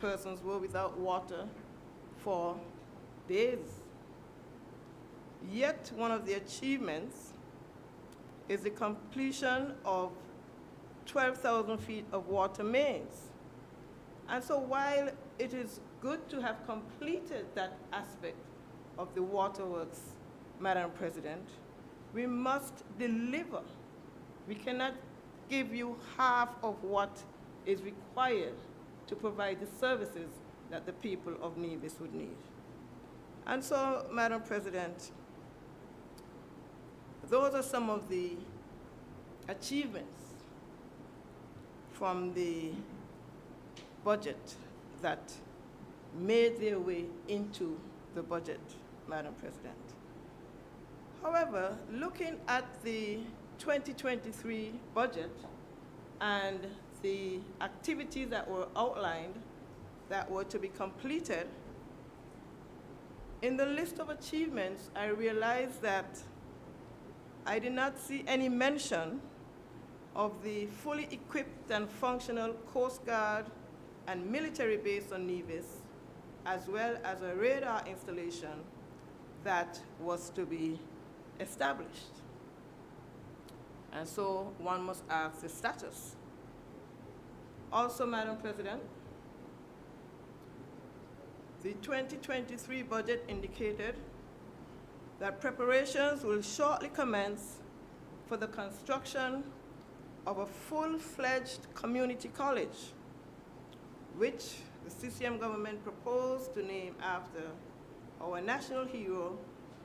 persons were without water for days. Yet one of the achievements is the completion of 12,000 feet of water mains. And so while it is good to have completed that aspect of the waterworks, Madam President, we must deliver. We cannot give you half of what is required to provide the services that the people of Nevis would need. And so, Madam President, those are some of the achievements from the budget that made their way into the budget, Madam President. However, looking at the 2023 budget and the activities that were outlined that were to be completed, in the list of achievements, I realized that I did not see any mention of the fully equipped and functional Coast Guard and military base on Nevis, as well as a radar installation that was to be established. And so one must ask the status. Also, Madam President, the 2023 budget indicated that preparations will shortly commence for the construction of a full-fledged community college, which the CCM government proposed to name after our national hero,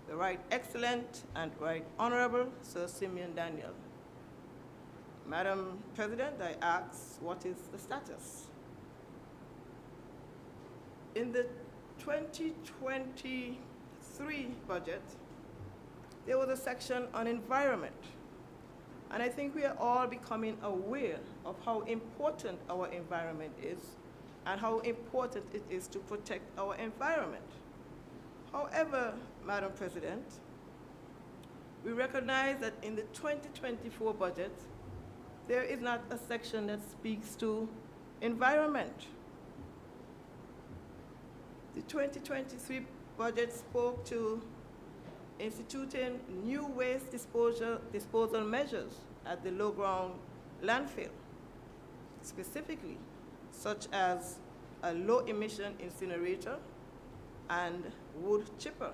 the Right Excellent and Right Honorable Sir Simeon Daniel. Madam President, I ask, what is the status? In the 2023 budget, there was a section on environment. And I think we are all becoming aware of how important our environment is and how important it is to protect our environment. However, Madam President, we recognize that in the 2024 budget, there is not a section that speaks to environment. The 2023 budget spoke to instituting new waste disposal measures at the low-ground landfill, specifically such as a low-emission incinerator and wood chipper.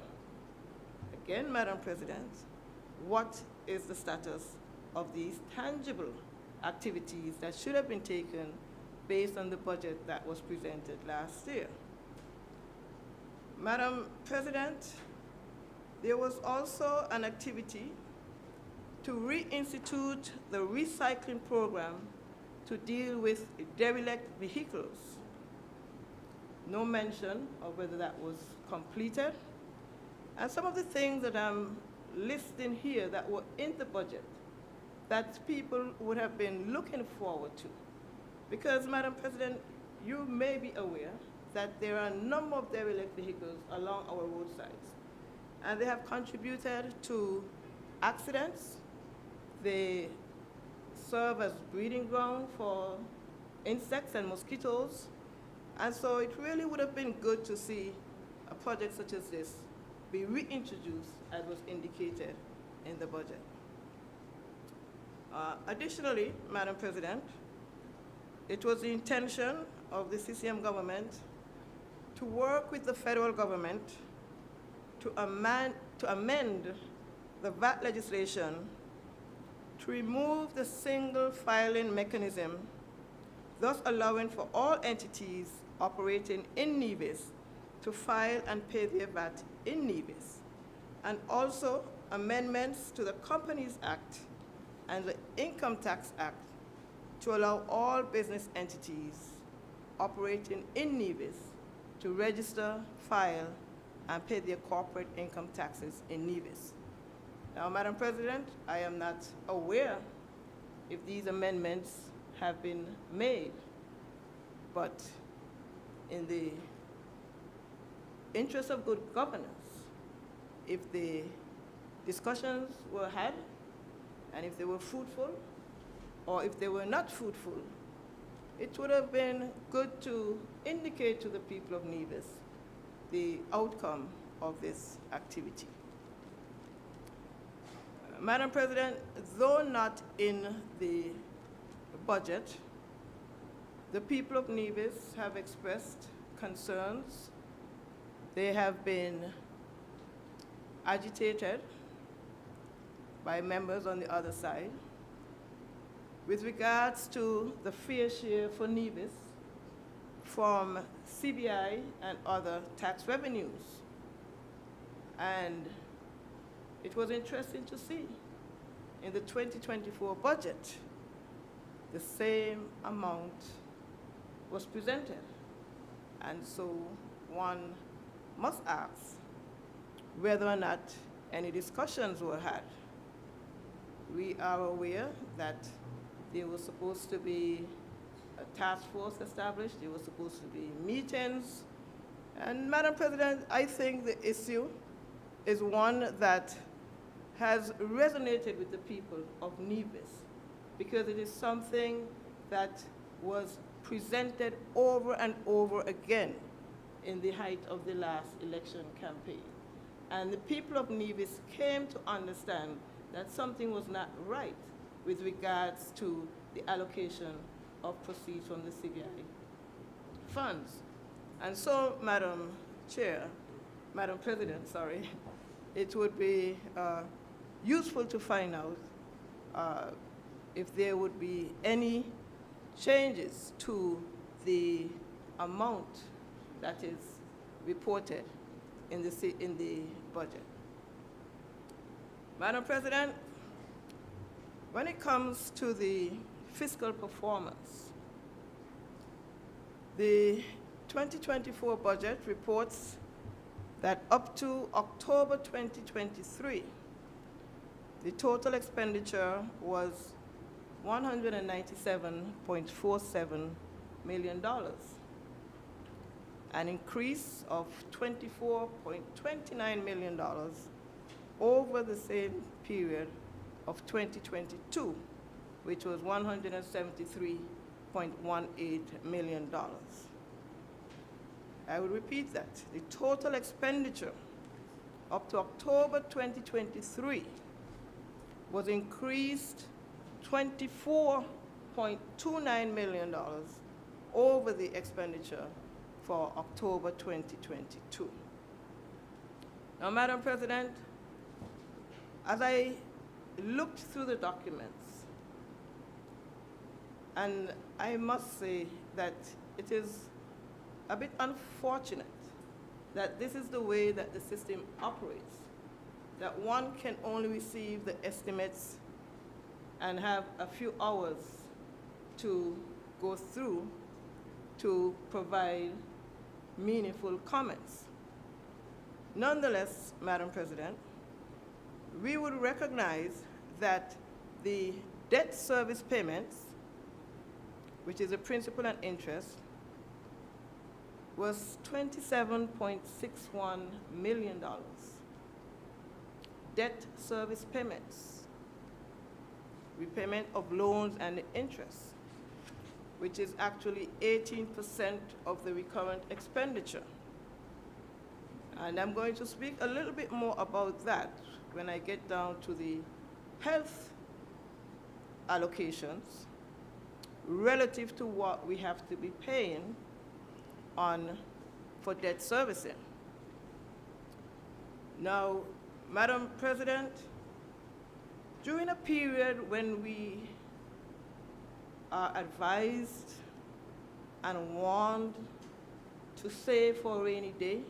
Again, Madam President, what is the status of these tangible activities that should have been taken based on the budget that was presented last year? Madam President, there was also an activity to reinstitute the recycling program to deal with derelict vehicles. No mention of whether that was completed. And some of the things that I'm listing here that were in the budget that people would have been looking forward to. Because, Madam President, you may be aware that there are a number of derelict vehicles along our roadsides, and they have contributed to accidents. They serve as breeding ground for insects and mosquitoes, and so it really would have been good to see a project such as this be reintroduced as was indicated in the budget. Additionally, Madam President, it was the intention of the CCM government to work with the federal government to amend the VAT legislation to remove the single filing mechanism, thus allowing for all entities operating in Nevis to file and pay their VAT in Nevis, and also amendments to the Companies Act and the Income Tax Act to allow all business entities operating in Nevis to register, file, and pay their corporate income taxes in Nevis. Now, Madam President, I am not aware if these amendments have been made, but in the interest of good governance, if the discussions were had, and if they were fruitful, or if they were not fruitful, it would have been good to indicate to the people of Nevis the outcome of this activity. Madam President, though not in the budget, the people of Nevis have expressed concerns. They have been agitated by members on the other side with regards to the fair share for Nevis from CBI and other tax revenues. And it was interesting to see in the 2024 budget, the same amount was presented. And so one must ask whether or not any discussions were had. We are aware that there was supposed to be a task force established, there were supposed to be meetings. And Madam President, I think the issue is one that has resonated with the people of Nevis because it is something that was presented over and over again in the height of the last election campaign. And the people of Nevis came to understand that something was not right with regards to the allocation of proceeds from the CBI funds. And so, Madam President, it would be useful to find out if there would be any changes to the amount that is reported in the budget. Madam President, when it comes to the fiscal performance, the 2024 budget reports that up to October 2023, the total expenditure was $197.47 million, an increase of $24.29 million over the same period of 2022, which was $173.18 million. I will repeat that. The total expenditure up to October 2023 was increased $24.29 million over the expenditure for October 2022. Now, Madam President, as I looked through the documents, and I must say that it is a bit unfortunate that this is the way that the system operates, that one can only receive the estimates and have a few hours to go through to provide meaningful comments. Nonetheless, Madam President, we would recognize that the debt service payments, which is a principal and interest, was $27.61 million. Debt service payments, repayment of loans and interest, which is actually 18% of the recurrent expenditure. And I'm going to speak a little bit more about that when I get down to the health allocations relative to what we have to be paying for debt servicing. Now, Madam President, during a period when we are advised and warned to save for a rainy day,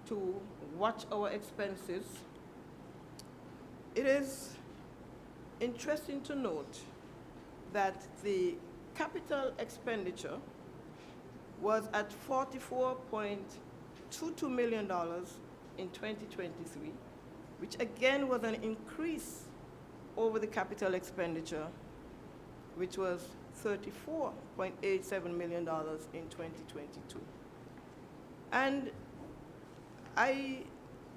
to watch our expenses, it is interesting to note that the capital expenditure was at $44.22 million in 2023, which again was an increase over the capital expenditure, which was $34.87 million in 2022. And I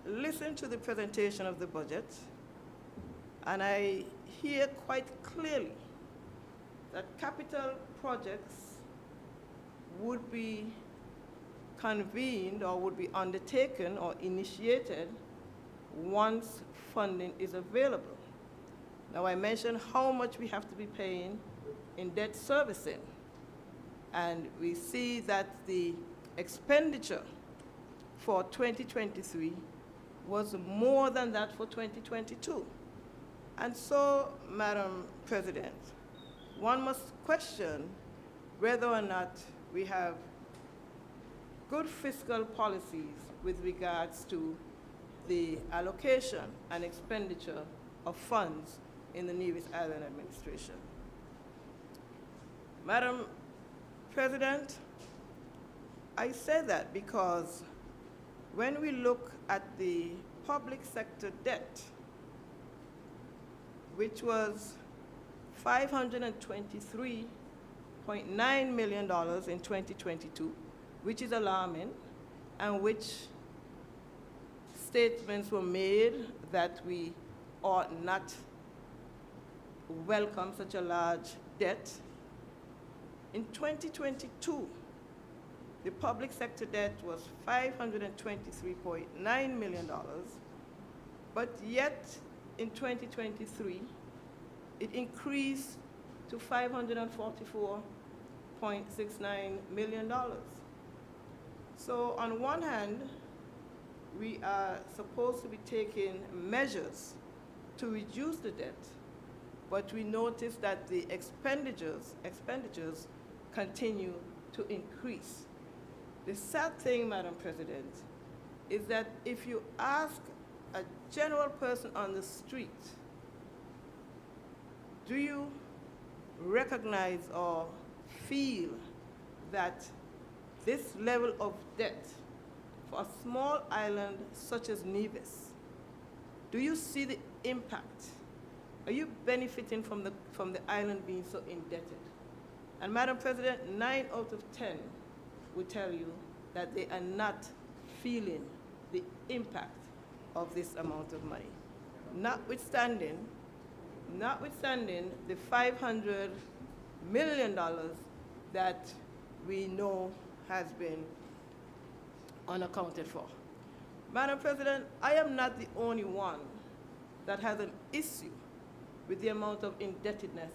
listened to the presentation of the budget, and I hear quite clearly that capital projects would be convened or would be undertaken or initiated once funding is available. Now, I mentioned how much we have to be paying in debt servicing, and we see that the expenditure for 2023 was more than that for 2022. And so, Madam President, one must question whether or not we have good fiscal policies with regards to the allocation and expenditure of funds in the Nevis Island administration. Madam President, I say that because when we look at the public sector debt, which was $523.9 million in 2022, which is alarming, and which statements were made that we ought not welcome such a large debt. In 2022, the public sector debt was $523.9 million, but yet in 2023, it increased to $544.69 million. So on one hand, we are supposed to be taking measures to reduce the debt, but we notice that the expenditures continue to increase. The sad thing, Madam President, is that if you ask a general person on the street, do you recognize or feel that this level of debt for a small island such as Nevis, do you see the impact? Are you benefiting from the island being so indebted? And Madam President, 9 out of 10 will tell you that they are not feeling the impact of this amount of money. Notwithstanding the $500 million that we know has been unaccounted for. Madam President, I am not the only one that has an issue with the amount of indebtedness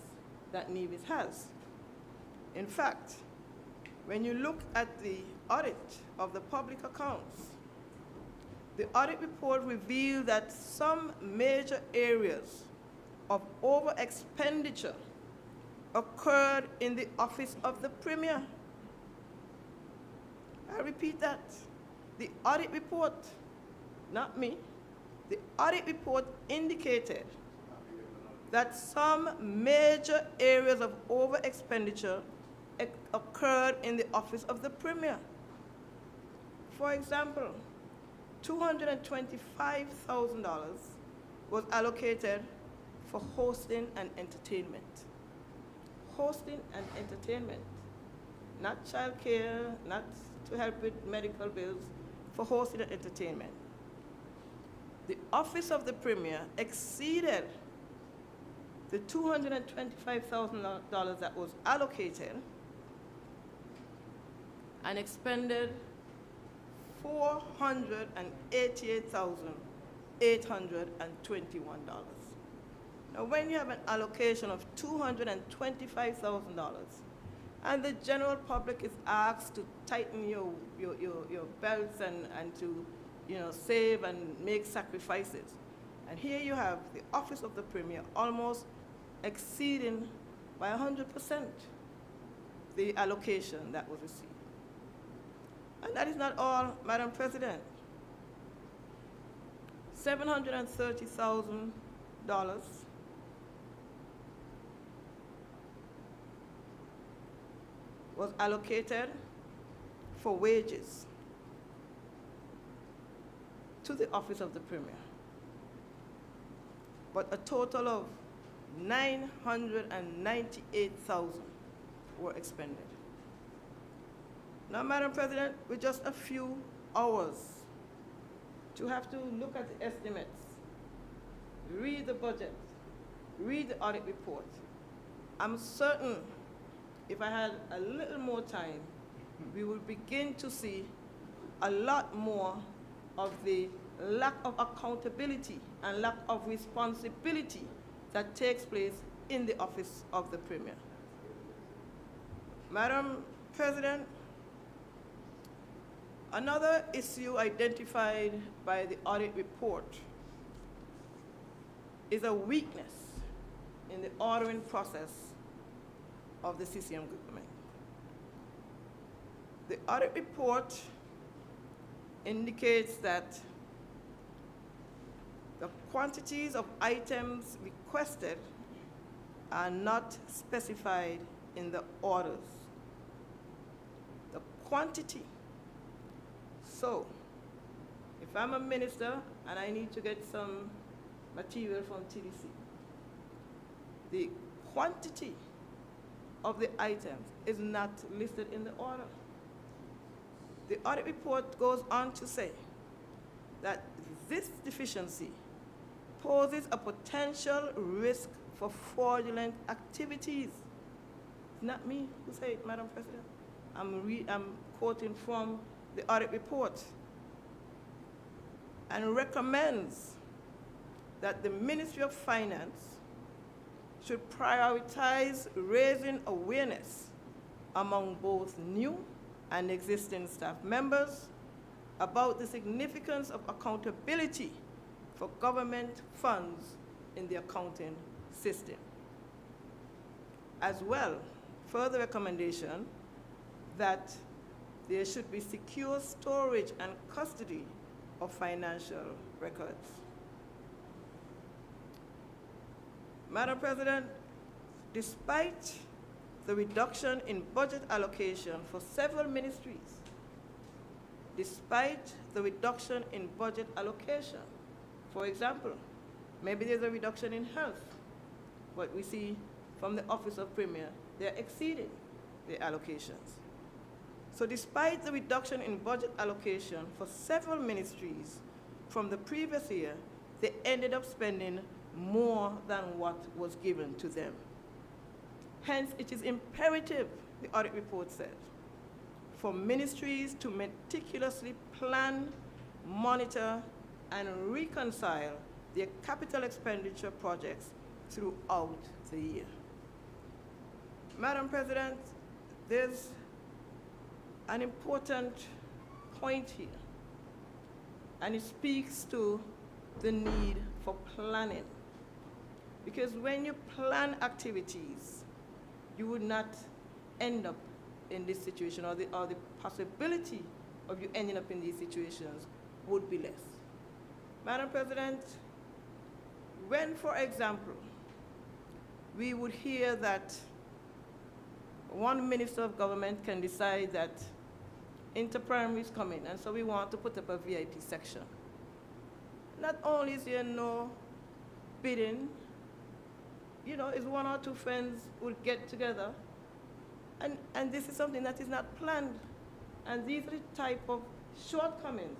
that Nevis has. In fact, when you look at the audit of the public accounts, the audit report revealed that some major areas of over-expenditure occurred in the office of the Premier. I repeat that. The audit report, not me, the audit report indicated that some major areas of over-expenditure occurred in the office of the Premier. For example, $225,000 was allocated for hosting and entertainment. Hosting and entertainment, not child care, not to help with medical bills, for hosting and entertainment. The office of the Premier exceeded the $225,000 that was allocated and expended $488,821. Now, when you have an allocation of $225,000 and the general public is asked to tighten your belts and to save and make sacrifices, and here you have the office of the Premier almost exceeding by 100% the allocation that was received. And that is not all, Madam President. $730,000 was allocated for wages to the office of the Premier, but a total of $998,000 were expended. Now, Madam President, with just a few hours to have to look at the estimates, read the budget, read the audit report, I'm certain if I had a little more time, we will begin to see a lot more of the lack of accountability and lack of responsibility that takes place in the office of the Premier. Madam President, another issue identified by the audit report is a weakness in the ordering process of the CCM government. The audit report indicates that the quantities of items requested are not specified in the orders. The quantity. So, if I'm a minister and I need to get some material from TDC, the quantity of the items is not listed in the order. The audit report goes on to say that this deficiency poses a potential risk for fraudulent activities. It's not me who say it, Madam President. I'm quoting from the audit report, and recommends that the Ministry of Finance should prioritize raising awareness among both new and existing staff members about the significance of accountability for government funds in the accounting system. As well, further recommendation that there should be secure storage and custody of financial records. Madam President, despite the reduction in budget allocation for several ministries, despite the reduction in budget allocation, for example, maybe there's a reduction in health, but we see from the Office of Premier, they're exceeding the allocations. So despite the reduction in budget allocation for several ministries from the previous year, they ended up spending more than what was given to them. Hence, it is imperative, the audit report said, for ministries to meticulously plan, monitor, and reconcile their capital expenditure projects throughout the year. Madam President, there's an important point here, and it speaks to the need for planning. Because when you plan activities, you would not end up in this situation, or the possibility of you ending up in these situations would be less. Madam President, when, for example, we would hear that one minister of government can decide that interprimary is coming, and so we want to put up a VIP section. Not only is there no bidding, you know, it's one or two friends would get together, and this is something that is not planned. And these are the type of shortcomings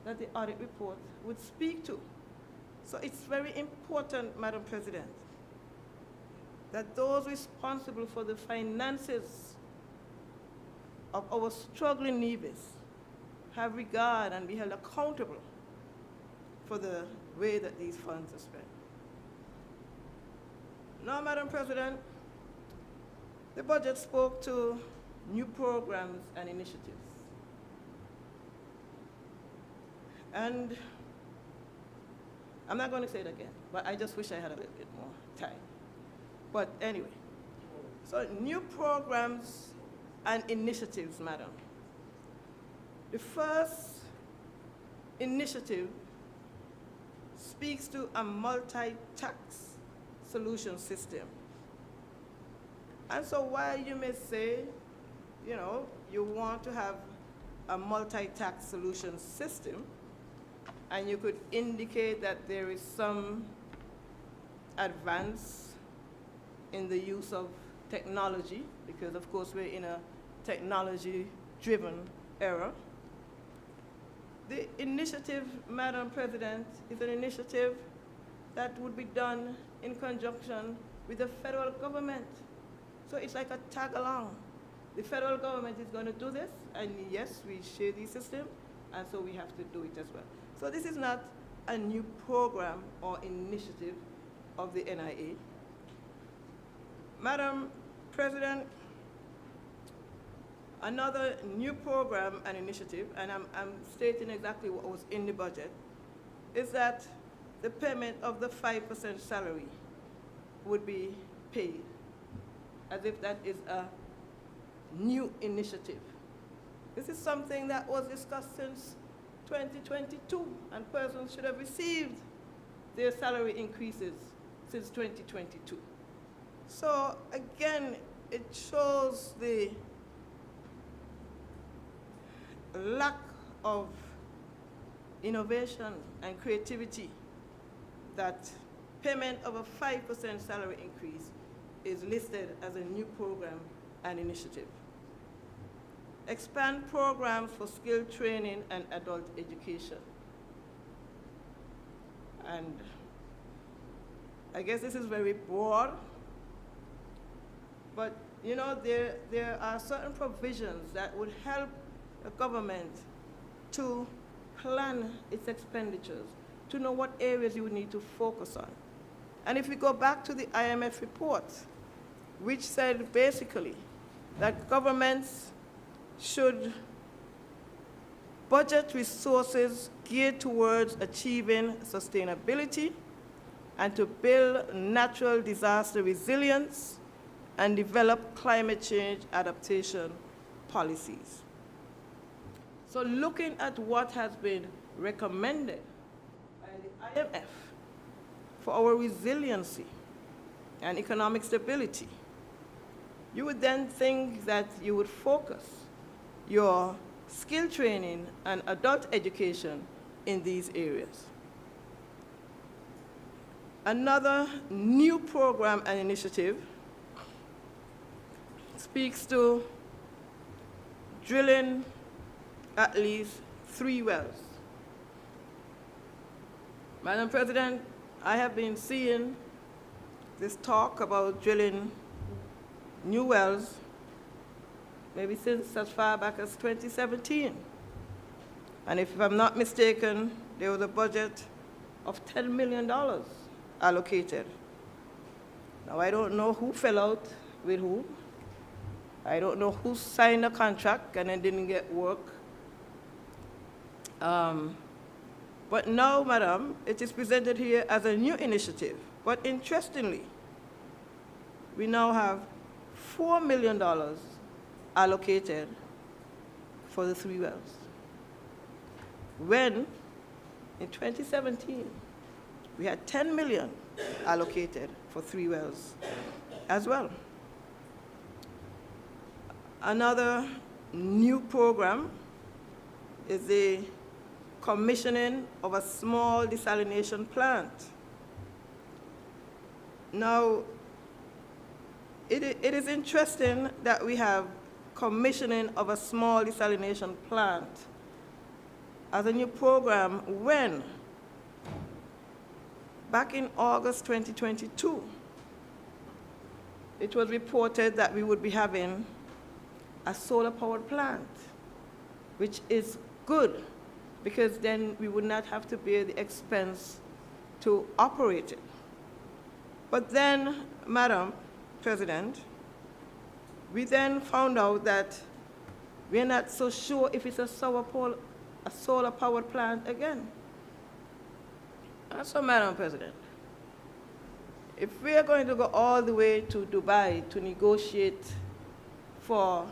that the audit report would speak to. So it's very important, Madam President, that those responsible for the finances of our struggling Nevis have regard and be held accountable for the way that these funds are spent. Now, Madam President, the budget spoke to new programs and initiatives. And I'm not going to say it again, but I just wish I had a little bit more time. But anyway, so new programs and initiatives, Madam. The first initiative speaks to a multi-tax solution system. And so while you may say, you know, you want to have a multi-tax solution system, and you could indicate that there is some advance in the use of technology, because of course we're in a technology-driven era. The initiative, Madam President, is an initiative that would be done in conjunction with the federal government. So it's like a tag along. The federal government is going to do this, and yes, we share the system, and so we have to do it as well. So this is not a new program or initiative of the NIA. Madam President, another new program and initiative, and I'm stating exactly what was in the budget, is that the payment of the 5% salary would be paid, as if that is a new initiative. This is something that was discussed since 2022, and persons should have received their salary increases since 2022. So again, it shows the lack of innovation and creativity that payment of a 5% salary increase is listed as a new program and initiative. Expand programs for skill training and adult education. And I guess this is very broad, but you know, there are certain provisions that would help the government to plan its expenditures, to know what areas you would need to focus on. And if we go back to the IMF report, which said basically that governments should budget resources geared towards achieving sustainability and to build natural disaster resilience and develop climate change adaptation policies. So looking at what has been recommended by the IMF for our resiliency and economic stability, you would then think that you would focus your skill training and adult education in these areas. Another new program and initiative speaks to drilling at least 3 wells. Madam President, I have been seeing this talk about drilling new wells maybe since as far back as 2017. And if I'm not mistaken, there was a budget of $10 million allocated. Now, I don't know who fell out with who. I don't know who signed a contract and then didn't get work. But now, Madam, it is presented here as a new initiative. But interestingly, we now have $4 million allocated for the 3 wells. When, in 2017, we had $10 million allocated for 3 wells as well. Another new program is the commissioning of a small desalination plant. Now, it is interesting that we have commissioning of a small desalination plant as a new program when, back in August 2022, it was reported that we would be having a solar-powered plant, which is good, because then we would not have to bear the expense to operate it. But then, Madam President, we then found out that we're not so sure if it's a solar-powered plant again. And so, Madam President, if we are going to go all the way to Dubai to negotiate for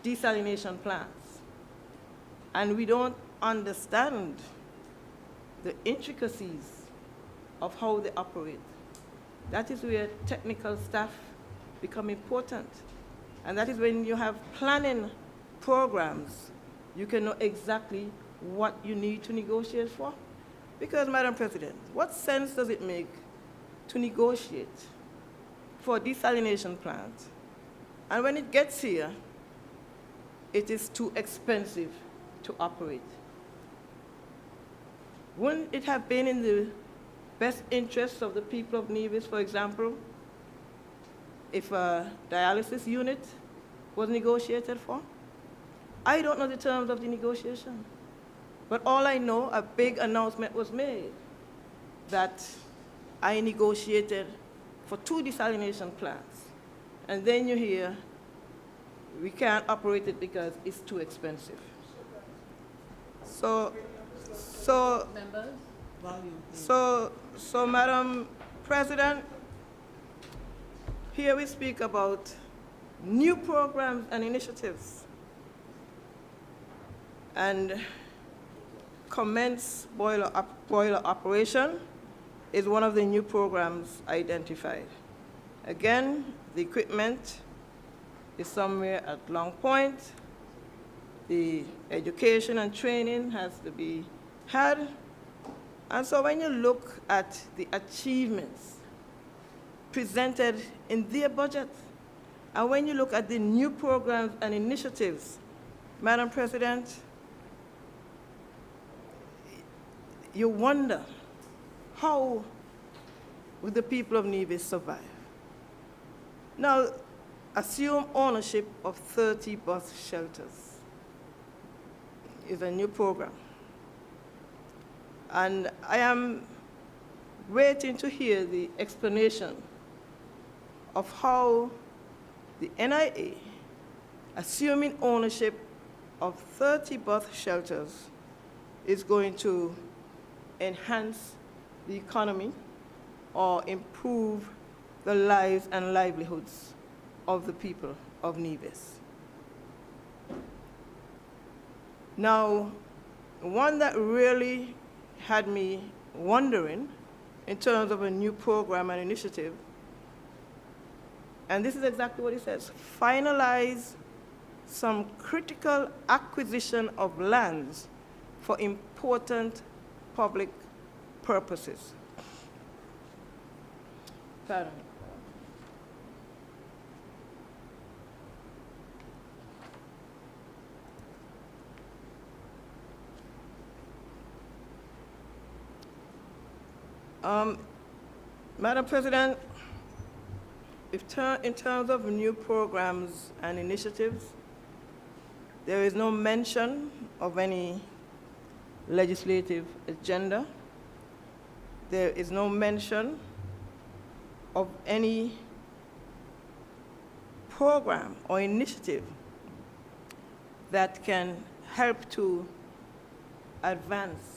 desalination plants, and we don't understand the intricacies of how they operate, that is where technical staff become important. And that is when you have planning programs, you can know exactly what you need to negotiate for. Because, Madam President, what sense does it make to negotiate for a desalination plant, and when it gets here, it is too expensive to operate? Wouldn't it have been in the best interests of the people of Nevis, for example, if a dialysis unit was negotiated for. I don't know the terms of the negotiation. But all I know, a big announcement was made that I negotiated for 2 desalination plants. And then you hear, we can't operate it because it's too expensive. So, Madam President, here we speak about new programs and initiatives, and commence boiler operation is one of the new programs identified. Again, the equipment is somewhere at Long Point. The education and training has to be had. And so when you look at the achievements presented in their budget, and when you look at the new programs and initiatives, Madam President, you wonder, how would the people of Nevis survive? Now, assume ownership of 30 bus shelters is a new program. And I am waiting to hear the explanation of how the NIA, assuming ownership of 30 bus shelters, is going to enhance the economy or improve the lives and livelihoods of the people of Nevis. Now, one that really had me wondering in terms of a new program and initiative, and this is exactly what it says: finalize some critical acquisition of lands for important public purposes. Pardon me. Madam President, in terms of new programs and initiatives, there is no mention of any legislative agenda. There is no mention of any program or initiative that can help to advance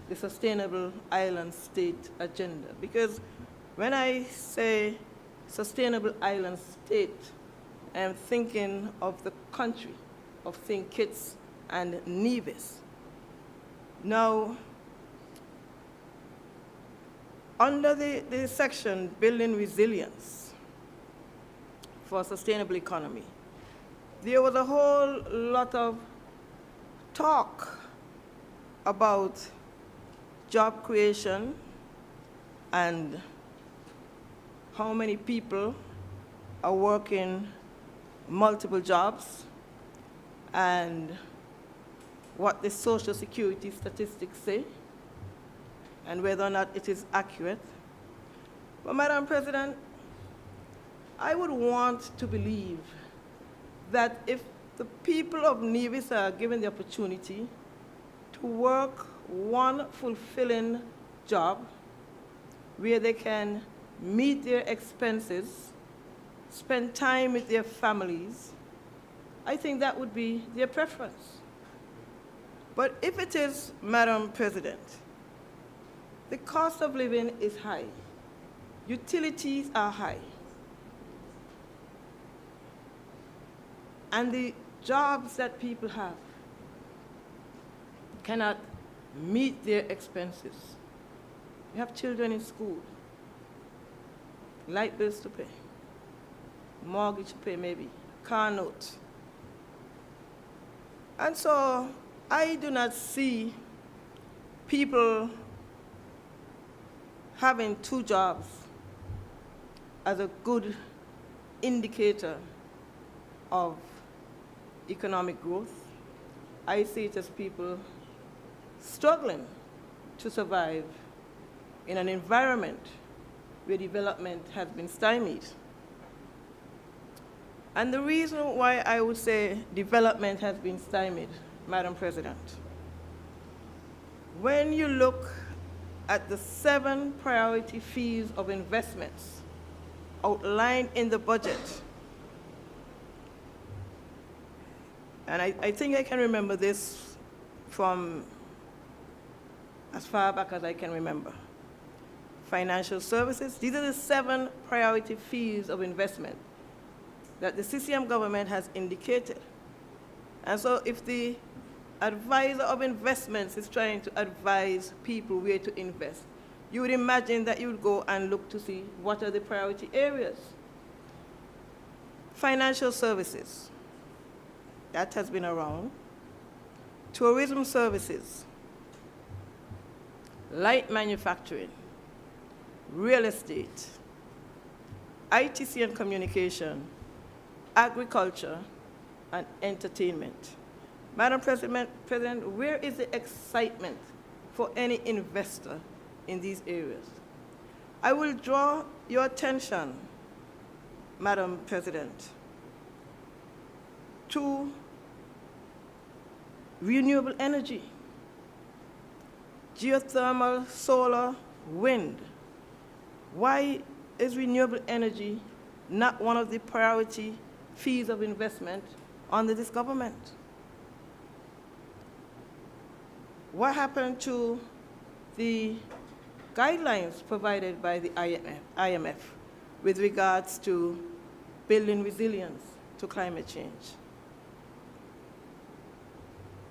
the Sustainable Island State agenda. Because when I say Sustainable Island State, I'm thinking of the country of St. Kitts and Nevis. Now, under the section Building Resilience for a Sustainable Economy, there was a whole lot of talk about job creation and how many people are working multiple jobs and what the Social Security statistics say and whether or not it is accurate. But Madam President, I would want to believe that if the people of Nevis are given the opportunity to work one fulfilling job where they can meet their expenses, spend time with their families, I think that would be their preference. But if it is, Madam President, the cost of living is high, utilities are high, and the jobs that people have cannot meet their expenses. You have children in school, light bills to pay, mortgage to pay maybe, car note. And so I do not see people having 2 jobs as a good indicator of economic growth. I see it as people struggling to survive in an environment where development has been stymied. And the reason why I would say development has been stymied, Madam President, when you look at the 7 priority fields of investments outlined in the budget, and I think I can remember this from as far back as I can remember. Financial services, these are the 7 priority fields of investment that the CCM government has indicated. And so if the advisor of investments is trying to advise people where to invest, you would imagine that you would go and look to see what are the priority areas. Financial services, that has been around. Tourism services, light manufacturing, real estate, ITC and communication, agriculture, and entertainment. Madam President, where is the excitement for any investor in these areas? I will draw your attention, Madam President, to renewable energy, geothermal, solar, wind. Why is renewable energy not one of the priority fields of investment under this government? What happened to the guidelines provided by the IMF with regards to building resilience to climate change?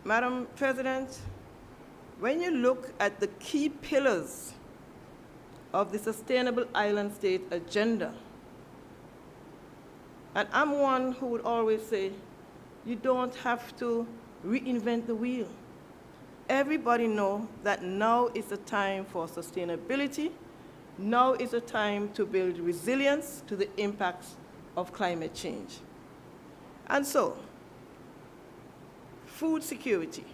Madam President, when you look at the key pillars of the Sustainable Island State Agenda, and I'm one who would always say, you don't have to reinvent the wheel. Everybody knows that now is the time for sustainability. Now is the time to build resilience to the impacts of climate change. And so, food security,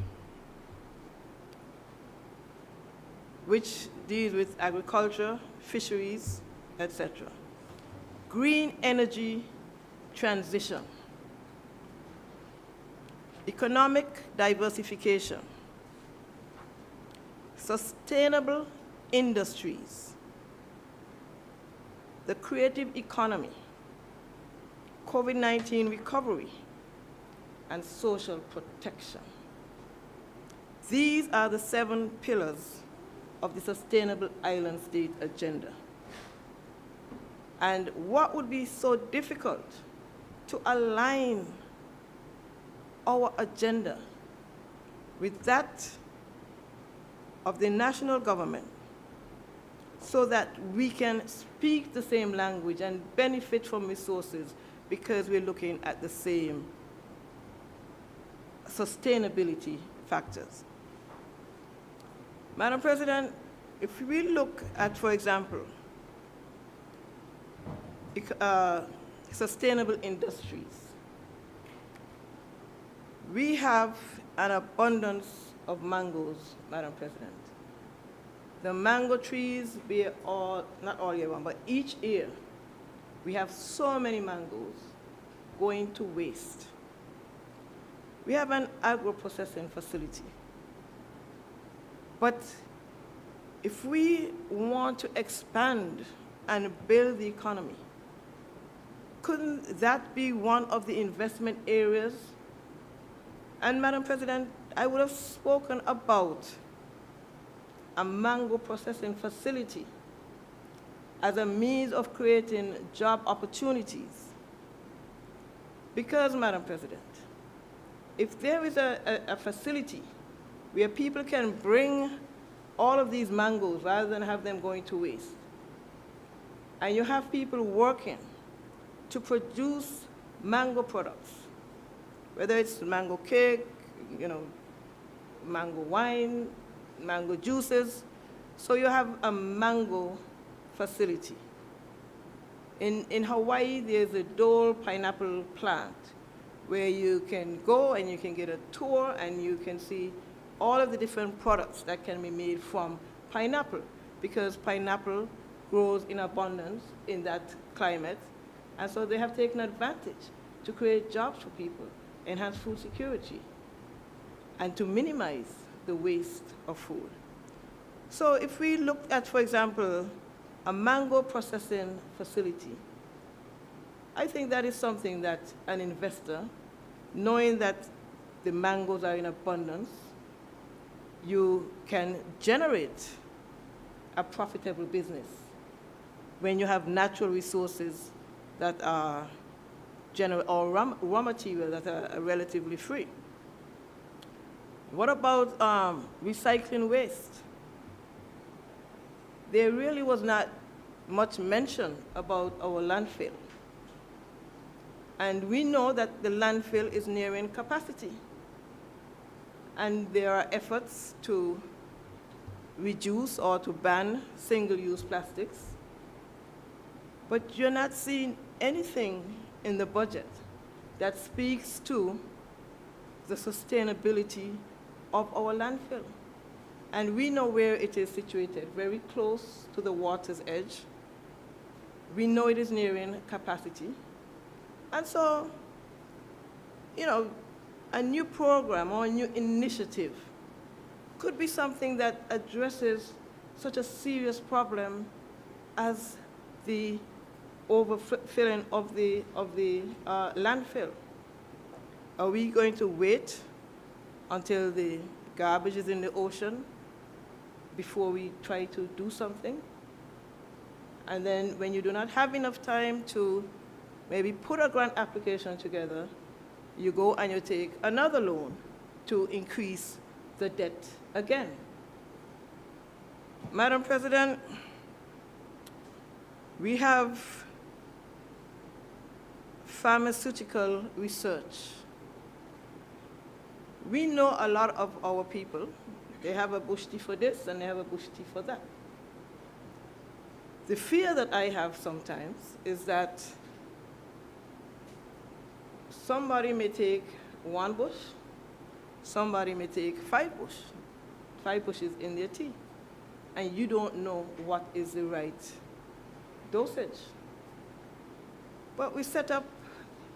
which deals with agriculture, fisheries, etc. Green energy transition, economic diversification, sustainable industries, the creative economy, COVID-19 recovery, and social protection. These are the 7 pillars of the Sustainable Island State Agenda. And what would be so difficult to align our agenda with that of the national government so that we can speak the same language and benefit from resources because we're looking at the same sustainability factors. Madam President, if we look at, for example, sustainable industries, we have an abundance of mangoes, Madam President. The mango trees bear not all year round, but each year we have so many mangoes going to waste. We have an agro-processing facility. But if we want to expand and build the economy, couldn't that be one of the investment areas? And Madam President, I would have spoken about a mango processing facility as a means of creating job opportunities. Because, Madam President, if there is a facility where people can bring all of these mangoes rather than have them going to waste, and you have people working to produce mango products, whether it's mango cake, mango wine, mango juices, so you have a mango facility. In Hawaii, there's a Dole pineapple plant where you can go and you can get a tour and you can see all of the different products that can be made from pineapple, because pineapple grows in abundance in that climate, and so they have taken advantage to create jobs for people, enhance food security, and to minimize the waste of food. So if we look at, for example, a mango processing facility, I think that is something that an investor, knowing that the mangoes are in abundance, you can generate a profitable business when you have natural resources that are or raw material that are relatively free. What about recycling waste? There really was not much mention about our landfill. And we know that the landfill is nearing capacity. And there are efforts to reduce or to ban single-use plastics. But you're not seeing anything in the budget that speaks to the sustainability of our landfill. And we know where it is situated, very close to the water's edge. We know it is nearing capacity. And so, you know, a new program or a new initiative could be something that addresses such a serious problem as the overfilling of the landfill. Are we going to wait until the garbage is in the ocean before we try to do something? And then when you do not have enough time to maybe put a grant application together, you go and you take another loan to increase the debt again. Madam President, we have pharmaceutical research. We know a lot of our people. They have a bush tea for this and they have a bush tea for that. The fear that I have sometimes is that somebody may take 1 bush, somebody may take 5 bushes in their tea, and you don't know what is the right dosage. But we set up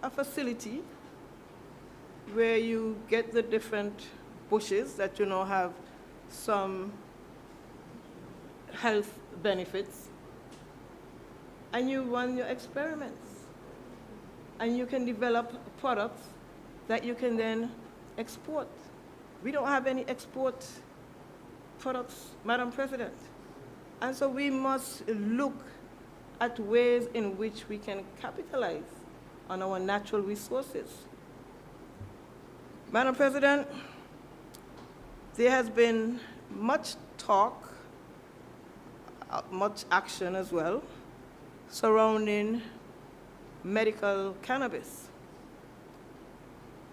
a facility where you get the different bushes that you know have some health benefits, and you run your experiments. And you can develop products that you can then export. We don't have any export products, Madam President. And so we must look at ways in which we can capitalize on our natural resources. Madam President, there has been much talk, much action as well, surrounding medical cannabis.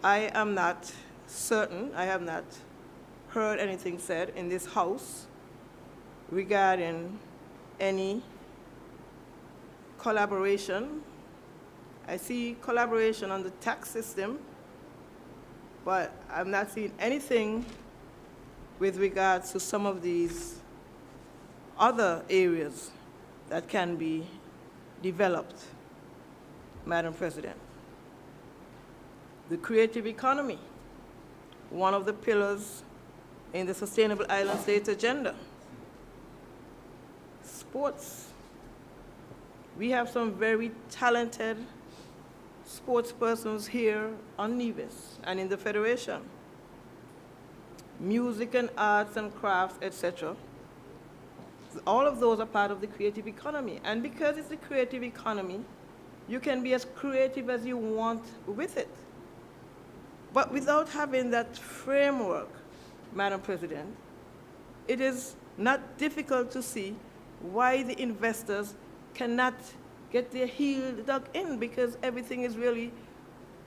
I am not certain, I have not heard anything said in this House regarding any collaboration. I see collaboration on the tax system, but I'm not seeing anything with regards to some of these other areas that can be developed. Madam President, the creative economy, one of the pillars in the Sustainable Island State agenda. Sports. We have some very talented sports persons here on Nevis and in the Federation. Music and arts and crafts, etc. All of those are part of the creative economy. And because it's the creative economy, you can be as creative as you want with it. But without having that framework, Madam President, it is not difficult to see why the investors cannot get their heel dug in, because everything is really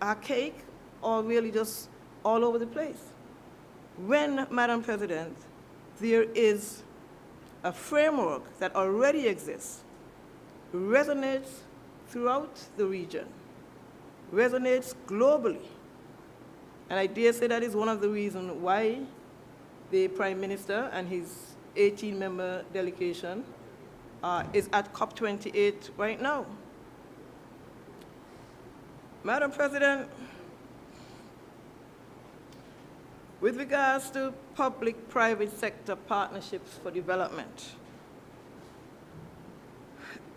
archaic or really just all over the place. When, Madam President, there is a framework that already exists, resonates throughout the region, resonates globally. And I dare say that is one of the reasons why the Prime Minister and his 18-member delegation is at COP28 right now. Madam President, with regards to public-private sector partnerships for development,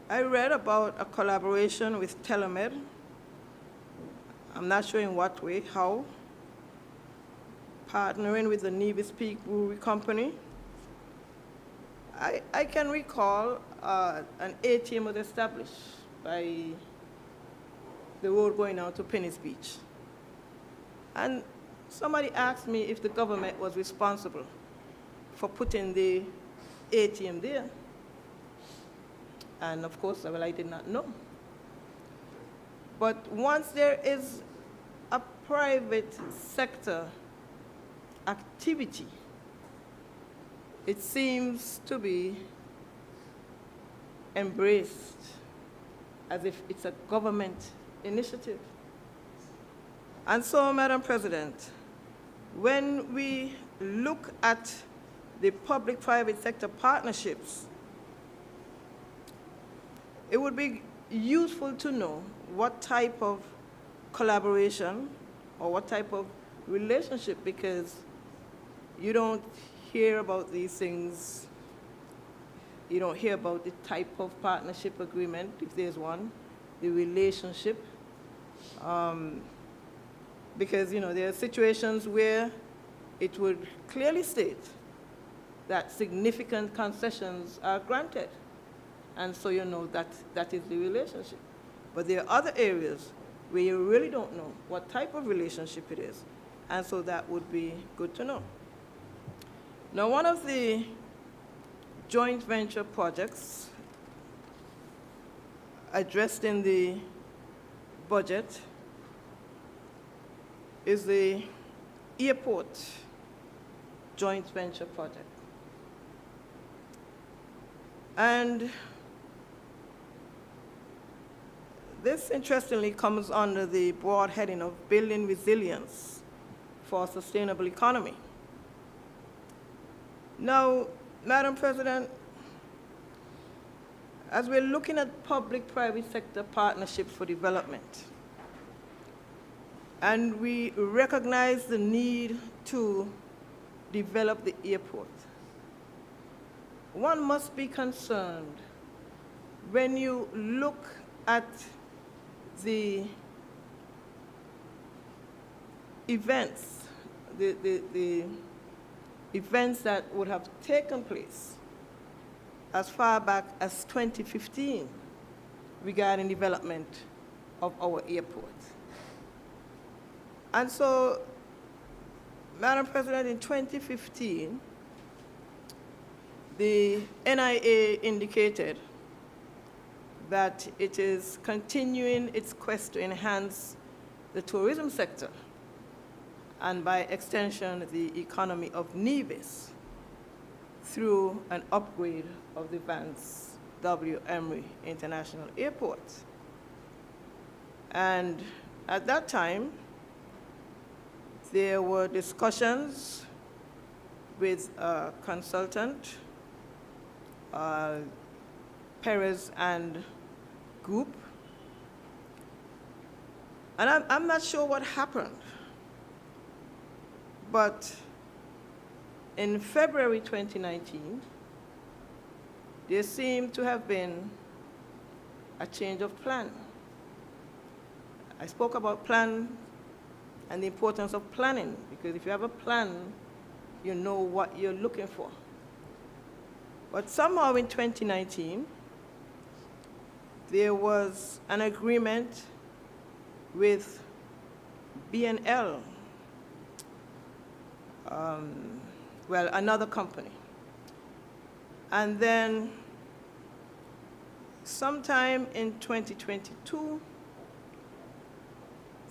I read about a collaboration with Telemed. I'm not sure in what way, how, partnering with the Nevis Peak Brewery Company. I can recall an ATM was established by the road going out to Pennis Beach. And somebody asked me if the government was responsible for putting the ATM there. And of course, well, I did not know. But once there is a private sector activity, it seems to be embraced as if it's a government initiative. And so, Madam President, when we look at the public-private sector partnerships, it would be useful to know what type of collaboration or what type of relationship, because you don't hear about these things. You don't hear about the type of partnership agreement, if there's one, the relationship. Because, there are situations where it would clearly state that significant concessions are granted. And so that is the relationship. But there are other areas where you really don't know what type of relationship it is. And so that would be good to know. Now, one of the joint venture projects addressed in the budget is the airport joint venture project. And this, interestingly, comes under the broad heading of building resilience for a sustainable economy. Now, Madam President, as we're looking at public-private sector partnerships for development, and we recognize the need to develop the airport, one must be concerned when you look at the events, the events that would have taken place as far back as 2015 regarding development of our airport. And so, Madam President, in 2015, the NIA indicated that it is continuing its quest to enhance the tourism sector and by extension the economy of Nevis through an upgrade of the Vance W. Emery International Airport. And at that time, there were discussions with a consultant, Perez and Group. And I'm not sure what happened, but in February 2019, there seemed to have been a change of plan. I spoke about plan and the importance of planning, because if you have a plan, you know what you're looking for. But somehow in 2019, there was an agreement with BNL, another company. And then sometime in 2022,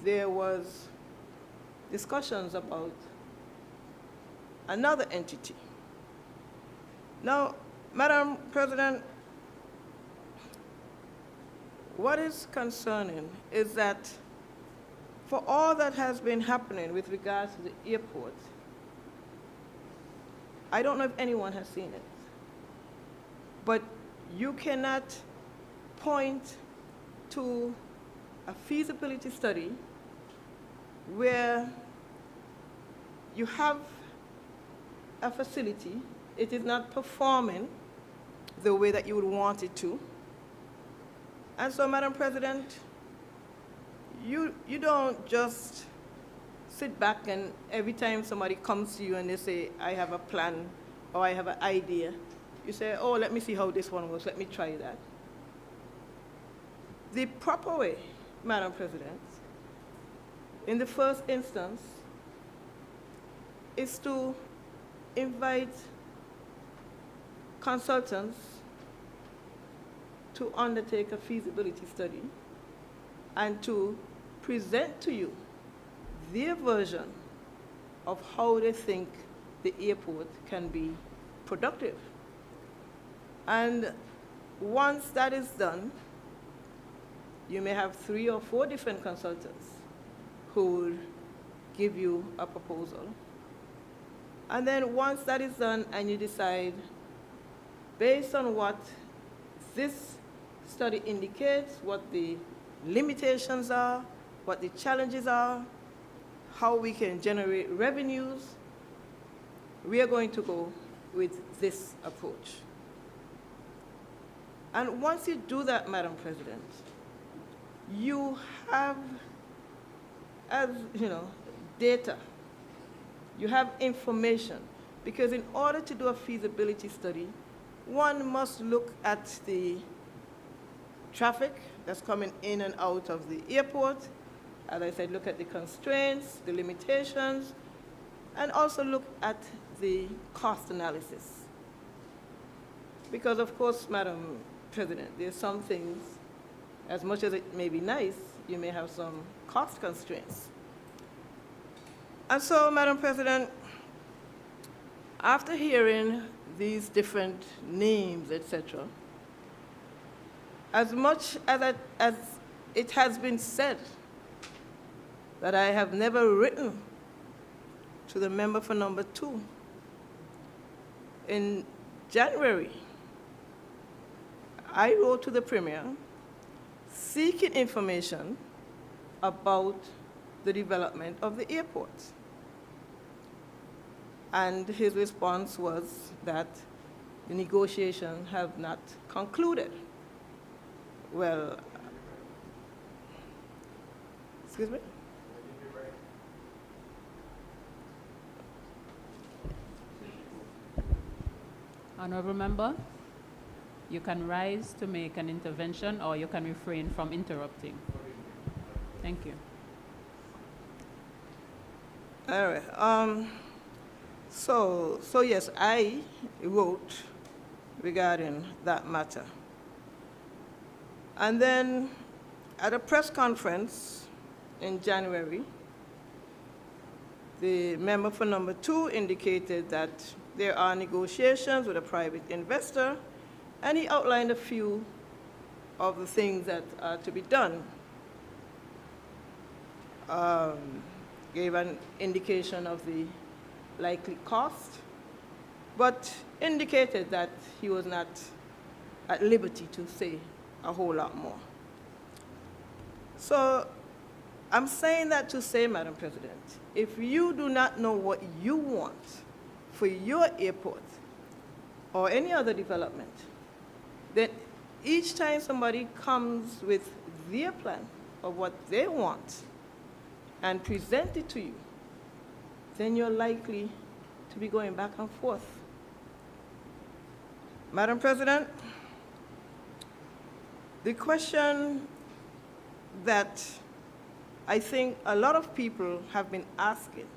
there was discussions about another entity. Now, Madam President, what is concerning is that for all that has been happening with regards to the airport, I don't know if anyone has seen it, but you cannot point to a feasibility study where you have a facility, it is not performing the way that you would want it to. And so, Madam President, you don't just sit back and every time somebody comes to you and they say, I have a plan or I have an idea, you say, oh, let me see how this one works, let me try that. The proper way, Madam President, in the first instance, is to invite consultants to undertake a feasibility study and to present to you their version of how they think the airport can be productive. And once that is done, you may have 3 or 4 different consultants who will give you a proposal. And then once that is done and you decide, based on what this study indicates, what the limitations are, what the challenges are, how we can generate revenues, we are going to go with this approach. And once you do that, Madam President, you have, as you know, data, you have information, because in order to do a feasibility study, one must look at the traffic that's coming in and out of the airport. As I said, look at the constraints, the limitations, and also look at the cost analysis. Because of course, Madam President, there's some things, as much as it may be nice, you may have some cost constraints. And so, Madam President, after hearing these different names, etc., as much as it has been said that I have never written to the member for number 2, in January, I wrote to the Premier seeking information about the development of the airport. And his response was that the negotiations have not concluded. Well, excuse me? Honorable Member, you can rise to make an intervention or you can refrain from interrupting. Thank you. All right. So yes, I wrote regarding that matter. And then at a press conference in January, the member for number 2 indicated that there are negotiations with a private investor, and he outlined a few of the things that are to be done. Gave an indication of the likely cost, but indicated that he was not at liberty to say a whole lot more. So I'm saying that to say, Madam President, if you do not know what you want for your airport or any other development, then each time somebody comes with their plan of what they want and present it to you, then you're likely to be going back and forth. Madam President, the question that I think a lot of people have been asking,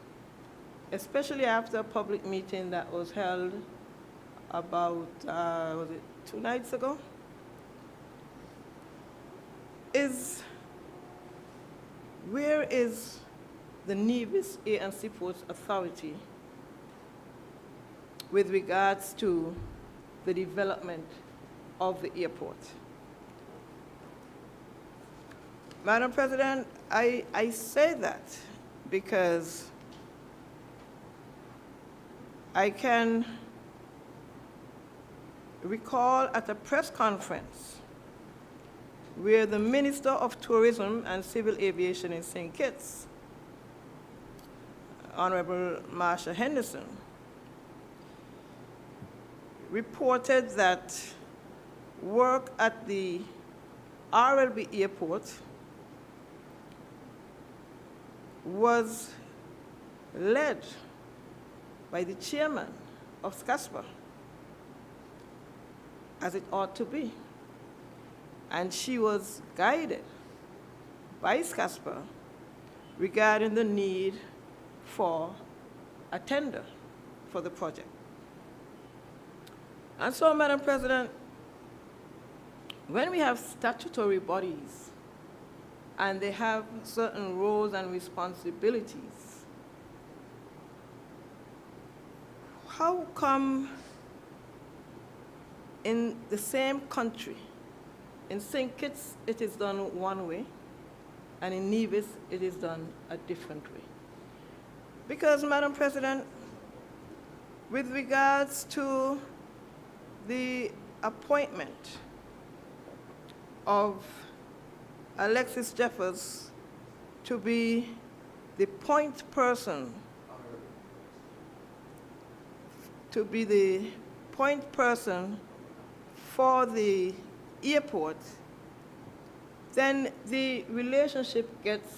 especially after a public meeting that was held about, was it 2 nights ago, is where is the Nevis Air and Seaports Authority with regards to the development of the airport? Madam President, I say that because I can recall at a press conference where the Minister of Tourism and Civil Aviation in St. Kitts, Honorable Marsha Henderson, reported that work at the RLB airport was led by the chairman of SCASPA, as it ought to be. And she was guided by SCASPA regarding the need for a tender for the project. And so, Madam President, when we have statutory bodies and they have certain roles and responsibilities, how come in the same country, in St. Kitts it is done one way, and in Nevis it is done a different way? Because, Madam President, with regards to the appointment of Alexis Jeffers to be the point person, for the airport, then the relationship gets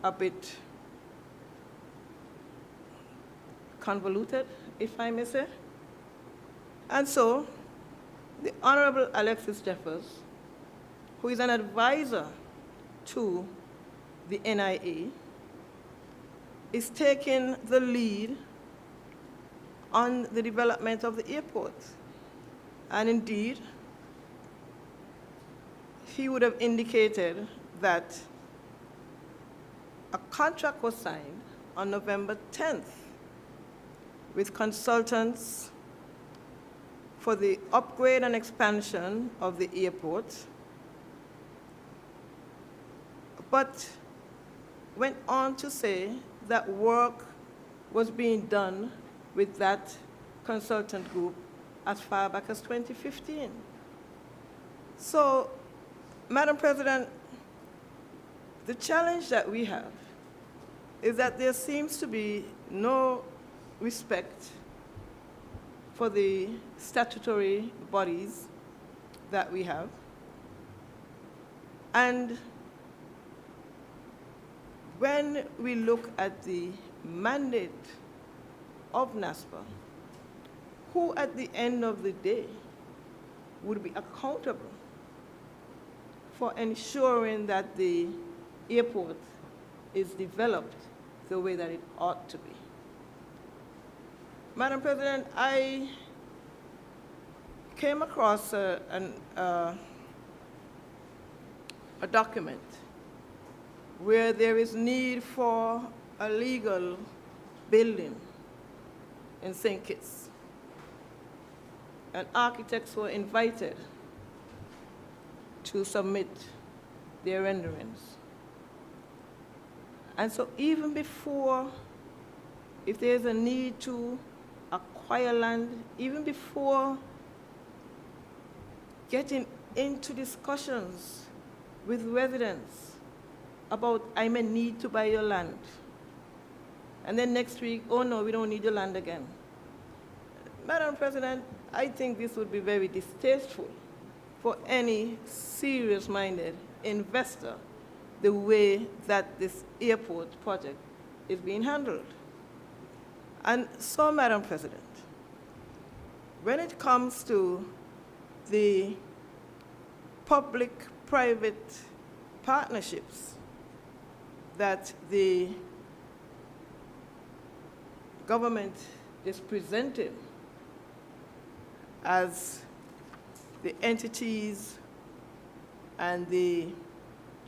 a bit convoluted, if I may say. And so, the Honorable Alexis Jeffers, who is an advisor to the NIA, is taking the lead on the development of the airport. And indeed, he would have indicated that a contract was signed on November 10th with consultants for the upgrade and expansion of the airport, but went on to say that work was being done with that consultant group as far back as 2015. So, Madam President, the challenge that we have is that there seems to be no respect for the statutory bodies that we have. And when we look at the mandate of NASPA, who at the end of the day would be accountable for ensuring that the airport is developed the way that it ought to be? Madam President, I came across a document where there is need for a legal building in St. Kitts, and architects were invited to submit their renderings. And so even before, if there's a need to acquire land, even before getting into discussions with residents about, I may need to buy your land, and then next week, oh no, we don't need your land again. Madam President, I think this would be very distasteful for any serious-minded investor, the way that this airport project is being handled. And so, Madam President, when it comes to the public-private partnerships that the government is presenting as the entities and the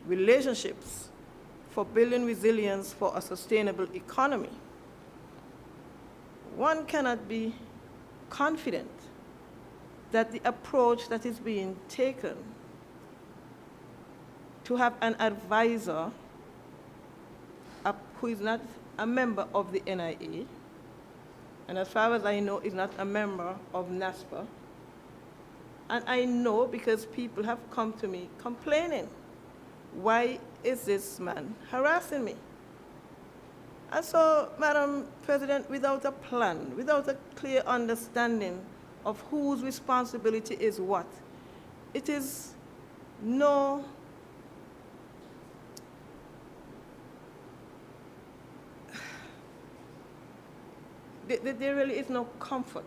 relationships for building resilience for a sustainable economy, one cannot be confident that the approach that is being taken to have an advisor who is not a member of the NIA, and as far as I know is not a member of NASPA, And I know because people have come to me complaining, why is this man harassing me? And so, Madam President, without a plan, without a clear understanding of whose responsibility is what, it is no there really is no comfort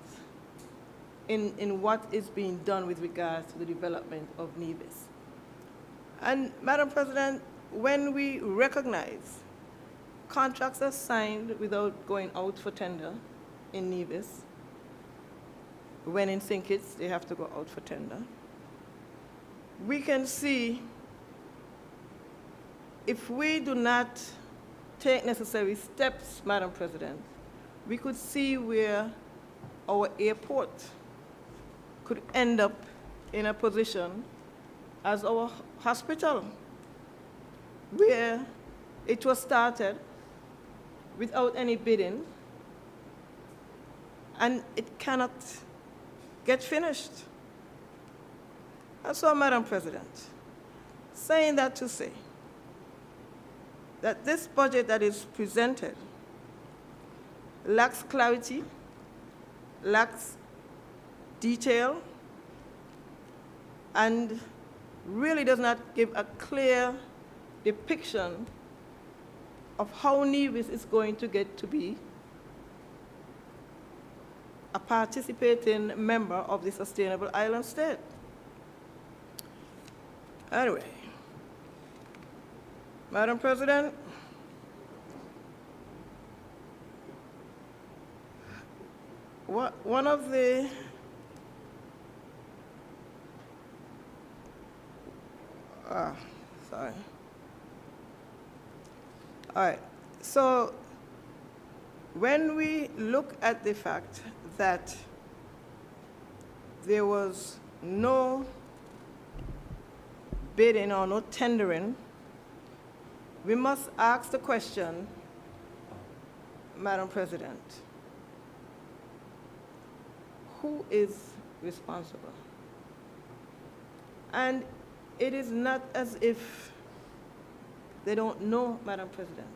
in what is being done with regards to the development of Nevis. And Madam President, when we recognize contracts are signed without going out for tender in Nevis, when in St. Kitts they have to go out for tender, we can see if we do not take necessary steps, Madam President, we could see where our airport could end up in a position as our hospital, where it was started without any bidding, and it cannot get finished. And so, Madam President, saying that to say that this budget that is presented lacks clarity, lacks detail, and really does not give a clear depiction of how Nevis is going to get to be a participating member of the Sustainable Island State. Anyway, Madam President, one of the sorry. All right, so when we look at the fact that there was no bidding or no tendering, we must ask the question, Madam President, who is responsible? And it is not as if they don't know, Madam President,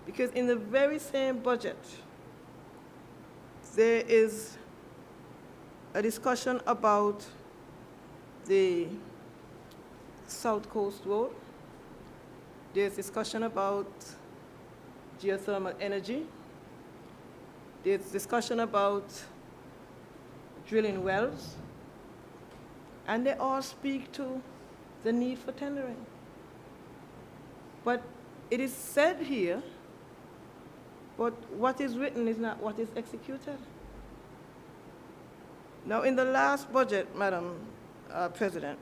because in the very same budget, there is a discussion about the South Coast Road. There's discussion about geothermal energy. There's discussion about drilling wells. And they all speak to the need for tendering. But it is said here, but what is written is not what is executed. Now, in the last budget, Madam President,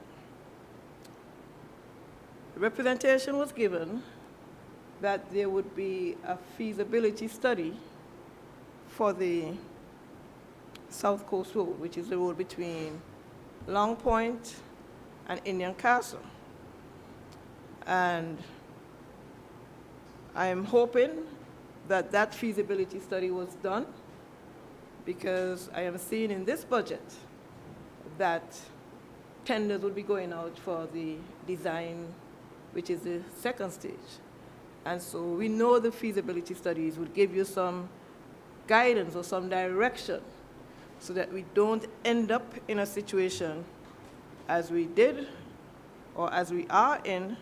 representation was given that there would be a feasibility study for the South Coast Road, which is the road between Long Point and Indian Castle. And I'm hoping that that feasibility study was done, because I am seeing in this budget that tenders will be going out for the design, which is the second stage. And so we know the feasibility studies would give you some guidance or some direction so that we don't end up in a situation as we did or as we are in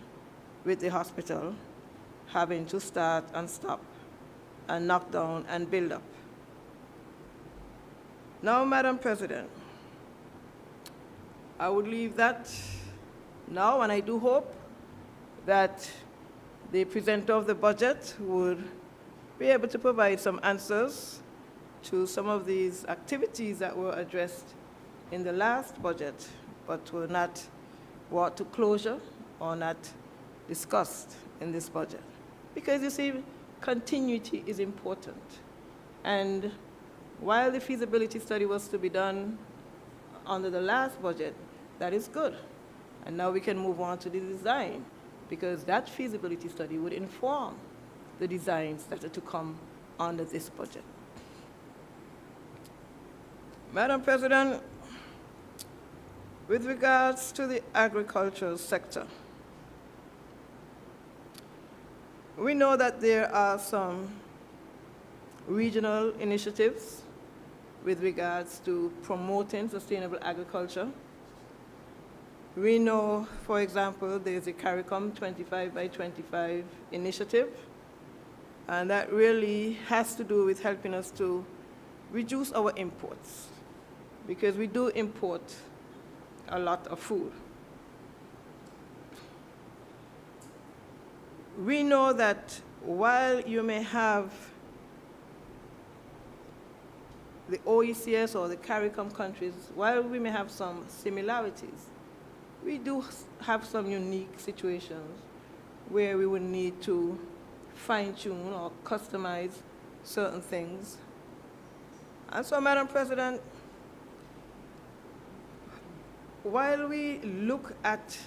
with the hospital, having to start and stop and knock down and build up. Now, Madam President, I would leave that now, and I do hope that the presenter of the budget would be able to provide some answers to some of these activities that were addressed in the last budget, but were not brought to closure or not discussed in this budget. Because you see, continuity is important. And while the feasibility study was to be done under the last budget, that is good. And now we can move on to the design, because that feasibility study would inform the designs that are to come under this budget. Madam President, With regards to the agricultural sector, we know that there are some regional initiatives with regards to promoting sustainable agriculture. We know, for example, there's a CARICOM 25 by 25 initiative, and that really has to do with helping us to reduce our imports, because we do import a lot of food. We know that while you may have the OECS or the CARICOM countries, while we may have some similarities, we do have some unique situations where we would need to fine-tune or customize certain things. And so, Madam President, while we look at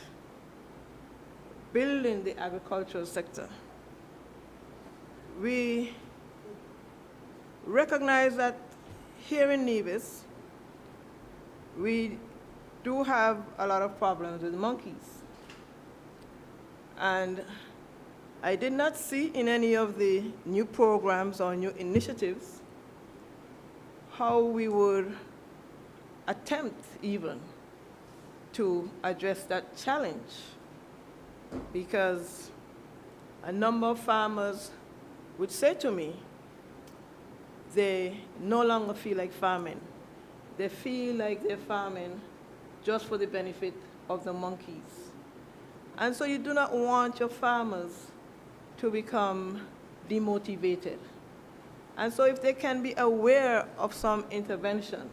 building the agricultural sector, we recognize that here in Nevis, we do have a lot of problems with monkeys. And I did not see in any of the new programs or new initiatives how we would attempt even to address that challenge, because a number of farmers would say to me they no longer feel like farming. They feel like they're farming just for the benefit of the monkeys. And so you do not want your farmers to become demotivated. And so if they can be aware of some intervention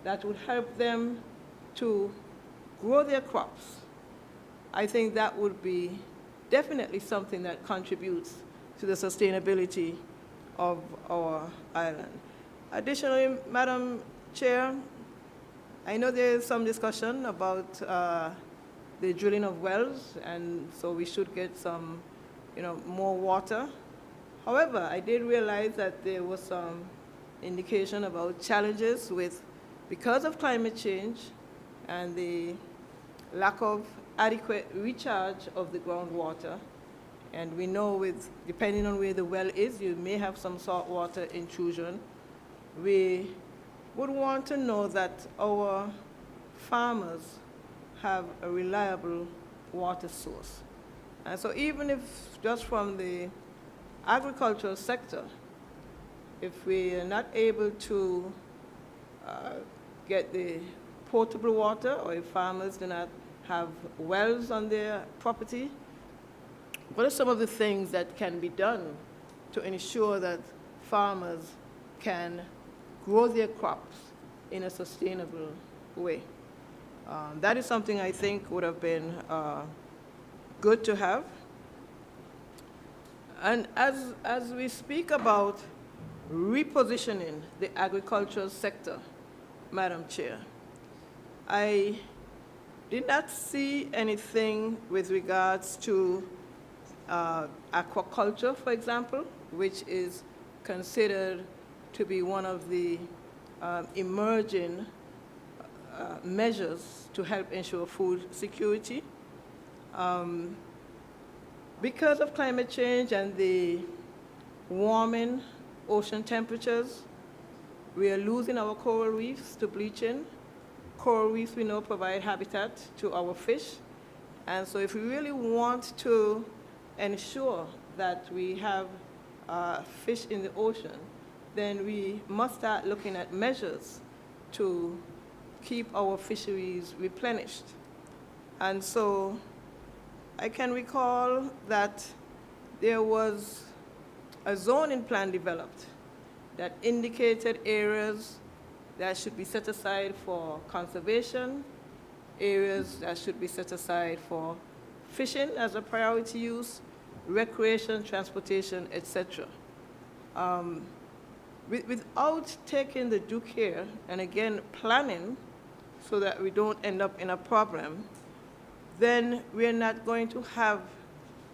that would help them to grow their crops, I think that would be definitely something that contributes to the sustainability of our island. Additionally, Madam Chair, I know there is some discussion about the drilling of wells, and so we should get some, more water. However, I did realize that there was some indication about challenges because of climate change and the lack of adequate recharge of the groundwater. And we know depending on where the well is, you may have some saltwater intrusion. We would want to know that our farmers have a reliable water source. And so even if just from the agricultural sector, if we are not able to get the potable water, or if farmers do not have wells on their property, what are some of the things that can be done to ensure that farmers can grow their crops in a sustainable way? That is something I think would have been good to have. And as we speak about repositioning the agricultural sector, Madam Chair, I did not see anything with regards to aquaculture, for example, which is considered to be one of the emerging measures to help ensure food security. Because of climate change and the warming ocean temperatures, we are losing our coral reefs to bleaching. Coral reefs, we know, provide habitat to our fish. And so if we really want to ensure that we have fish in the ocean, then we must start looking at measures to keep our fisheries replenished. And so I can recall that there was a zoning plan developed that indicated areas that should be set aside for conservation, areas that should be set aside for fishing as a priority use, recreation, transportation, etc. Without taking the due care, and again, planning so that we don't end up in a problem, then we're not going to have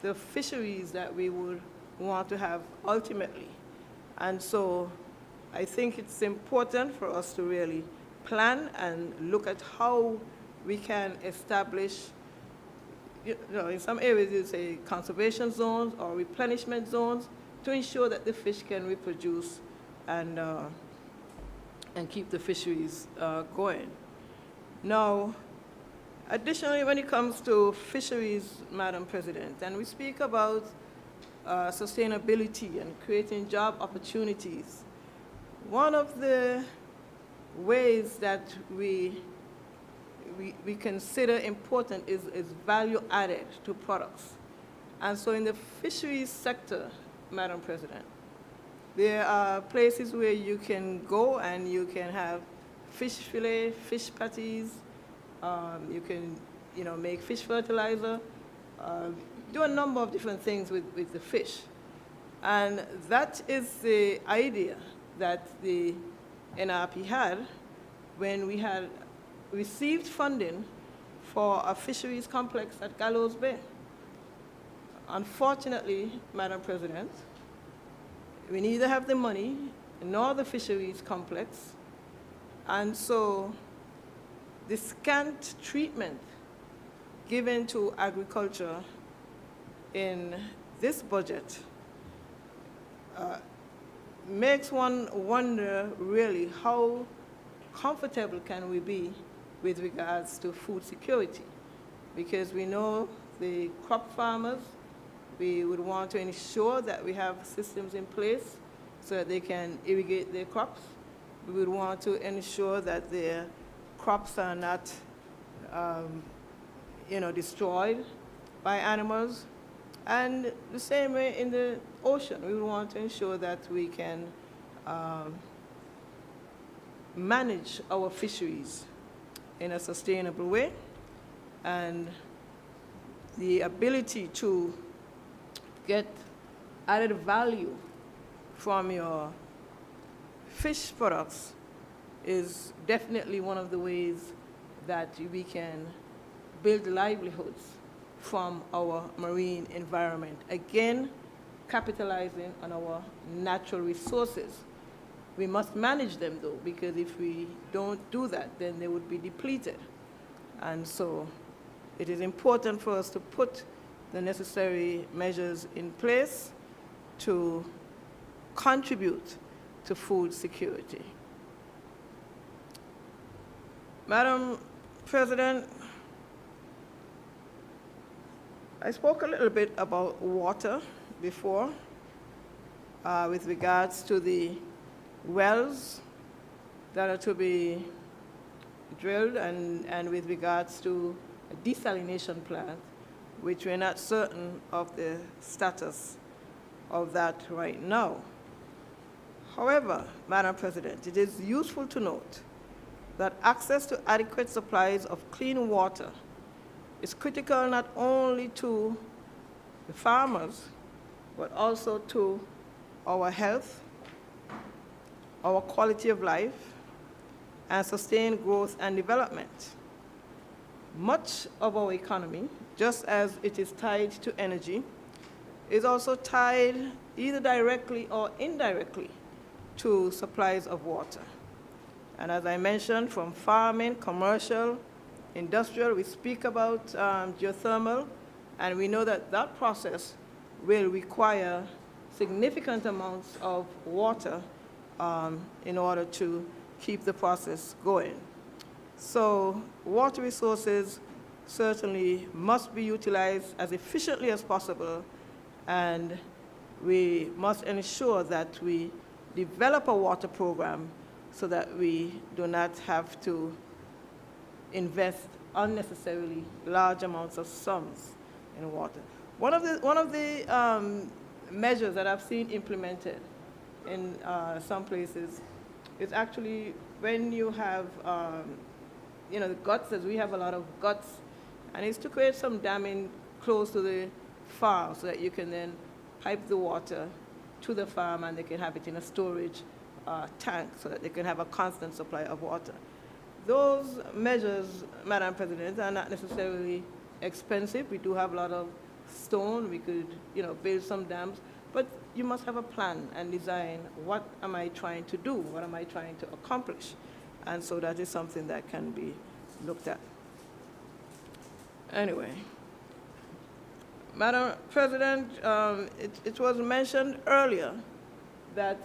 the fisheries that we would want to have ultimately. And so I think it's important for us to really plan and look at how we can establish, in some areas you say conservation zones or replenishment zones to ensure that the fish can reproduce and keep the fisheries going. Now, additionally, when it comes to fisheries, Madam President, and we speak about sustainability and creating job opportunities, one of the ways that we consider important is value added to products. And so in the fisheries sector, Madam President, there are places where you can go and you can have fish fillet, fish patties, you can make fish fertilizer, do a number of different things with the fish. And that is the idea that the NRP had when we had received funding for a fisheries complex at Gallows Bay. Unfortunately, Madam President, we neither have the money nor the fisheries complex, and so the scant treatment given to agriculture in this budget makes one wonder really how comfortable can we be with regards to food security, because we know the crop farmers, we would want to ensure that we have systems in place so that they can irrigate their crops. We would want to ensure that their crops are not destroyed by animals. And the same way in the ocean, we would want to ensure that we can manage our fisheries in a sustainable way, and the ability to get added value from your fish products is definitely one of the ways that we can build livelihoods from our marine environment. Again, capitalizing on our natural resources. We must manage them though, because if we don't do that, then they would be depleted. And so it is important for us to put the necessary measures in place to contribute to food security. Madam President, I spoke a little bit about water before with regards to the wells that are to be drilled and with regards to a desalination plant, which we're not certain of the status of that right now. However, Madam President, it is useful to note that access to adequate supplies of clean water is critical not only to the farmers, but also to our health, our quality of life, and sustained growth and development. Much of our economy, just as it is tied to energy, is also tied either directly or indirectly to supplies of water. And as I mentioned, from farming, commercial, industrial, we speak about geothermal, and we know that that process will require significant amounts of water in order to keep the process going. So water resources certainly must be utilized as efficiently as possible, and we must ensure that we develop a water program so that we do not have to invest unnecessarily large amounts of sums in water. One of the measures that I've seen implemented in some places is actually when you have, the guts, as we have a lot of guts, and it's to create some damming close to the farm so that you can then pipe the water to the farm and they can have it in a storage tank so that they can have a constant supply of water. Those measures, Madam President, are not necessarily expensive. We do have a lot of stone. We could, build some dams, but you must have a plan and design. What am I trying to do? What am I trying to accomplish? And so that is something that can be looked at. Anyway, Madam President, it was mentioned earlier that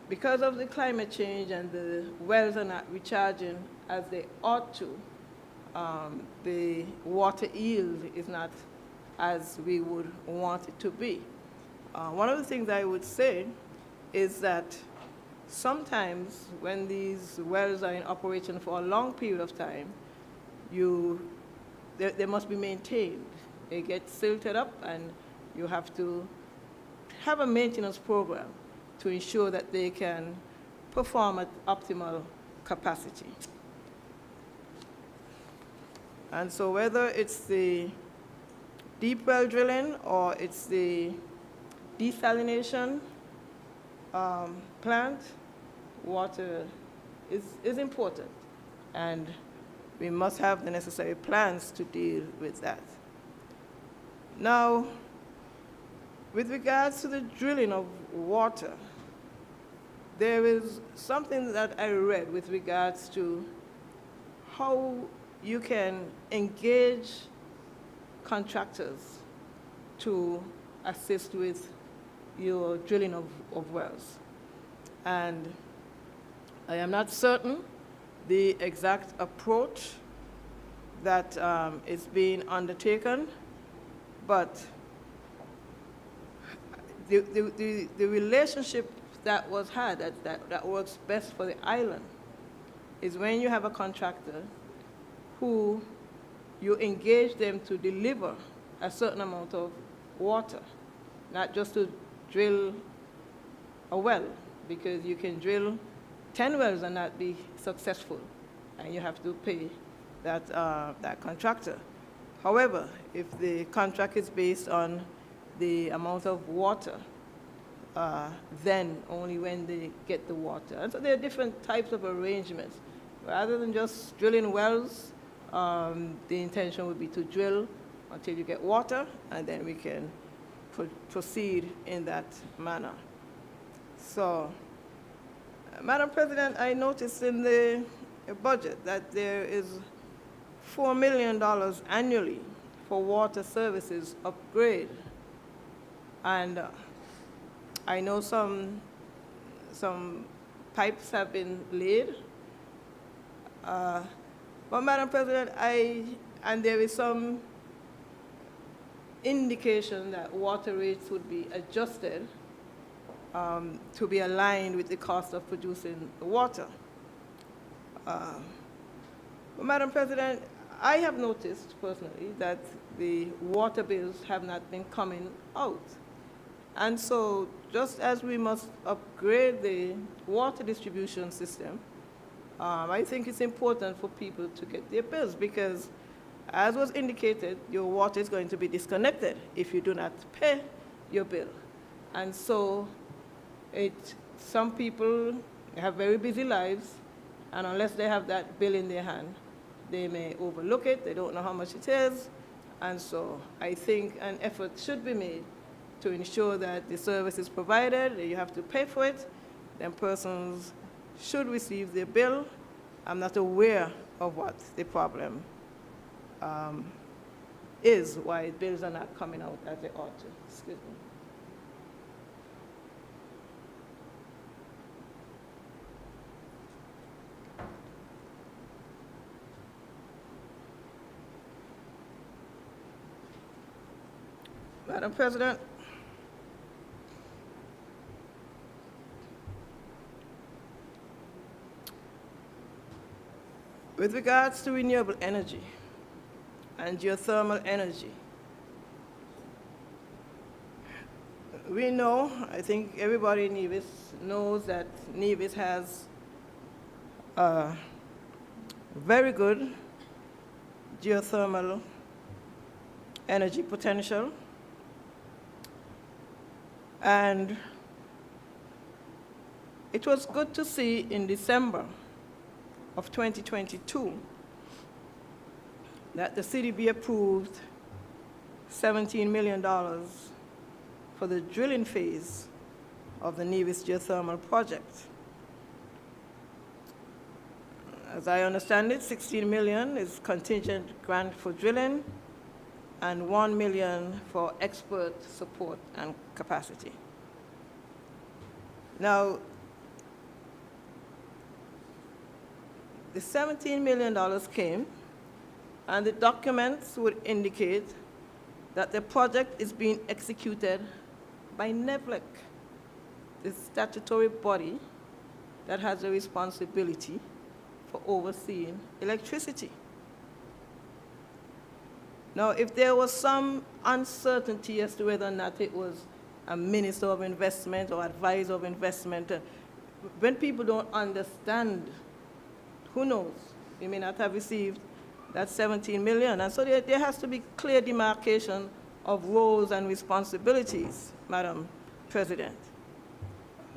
because of the climate change and the wells are not recharging as they ought to, the water yield is not as we would want it to be. One of the things I would say is that sometimes when these wells are in operation for a long period of time, they must be maintained. They get silted up, and you have to have a maintenance program to ensure that they can perform at optimal capacity. And so whether it's the deep well drilling or it's the desalination plant, water is important, and we must have the necessary plans to deal with that. Now, with regards to the drilling of water, there is something that I read with regards to how you can engage contractors to assist with your drilling of wells. And I am not certain the exact approach that is being undertaken, but the relationship that was had, that works best for the island, is when you have a contractor who you engage them to deliver a certain amount of water, not just to drill a well, because you can drill 10 wells and not be successful, and you have to pay that contractor. However, if the contract is based on the amount of water, then only when they get the water. And so there are different types of arrangements. Rather than just drilling wells, the intention would be to drill until you get water, and then we can proceed in that manner. So, Madam President, I noticed in the budget that there is $4 million annually for water services upgrade. And I know some pipes have been laid. But Madam President, and there is some indication that water rates would be adjusted to be aligned with the cost of producing the water. But Madam President, I have noticed personally that the water bills have not been coming out. And so just as we must upgrade the water distribution system, I think it's important for people to get their bills, because as was indicated, your water is going to be disconnected if you do not pay your bill. And so some people have very busy lives, and unless they have that bill in their hand, they may overlook it, they don't know how much it is. And so I think an effort should be made to ensure that the service is provided, that you have to pay for it, then persons should receive their bill. I'm not aware of what the problem is, why bills are not coming out as they ought to. Excuse me. Madam President, with regards to renewable energy and geothermal energy, we know, I think everybody in Nevis knows that Nevis has very good geothermal energy potential. And it was good to see in December of 2022 that the CDB approved $17 million for the drilling phase of the Nevis geothermal project. As I understand it, 16 million is contingent grant for drilling and 1 million for expert support and capacity. Now, the $17 million came, and the documents would indicate that the project is being executed by NEVLEC, the statutory body that has a responsibility for overseeing electricity. Now, if there was some uncertainty as to whether or not it was a minister of investment or advisor of investment, when people don't understand, who knows? They may not have received that 17 million. And so there has to be clear demarcation of roles and responsibilities, Madam President.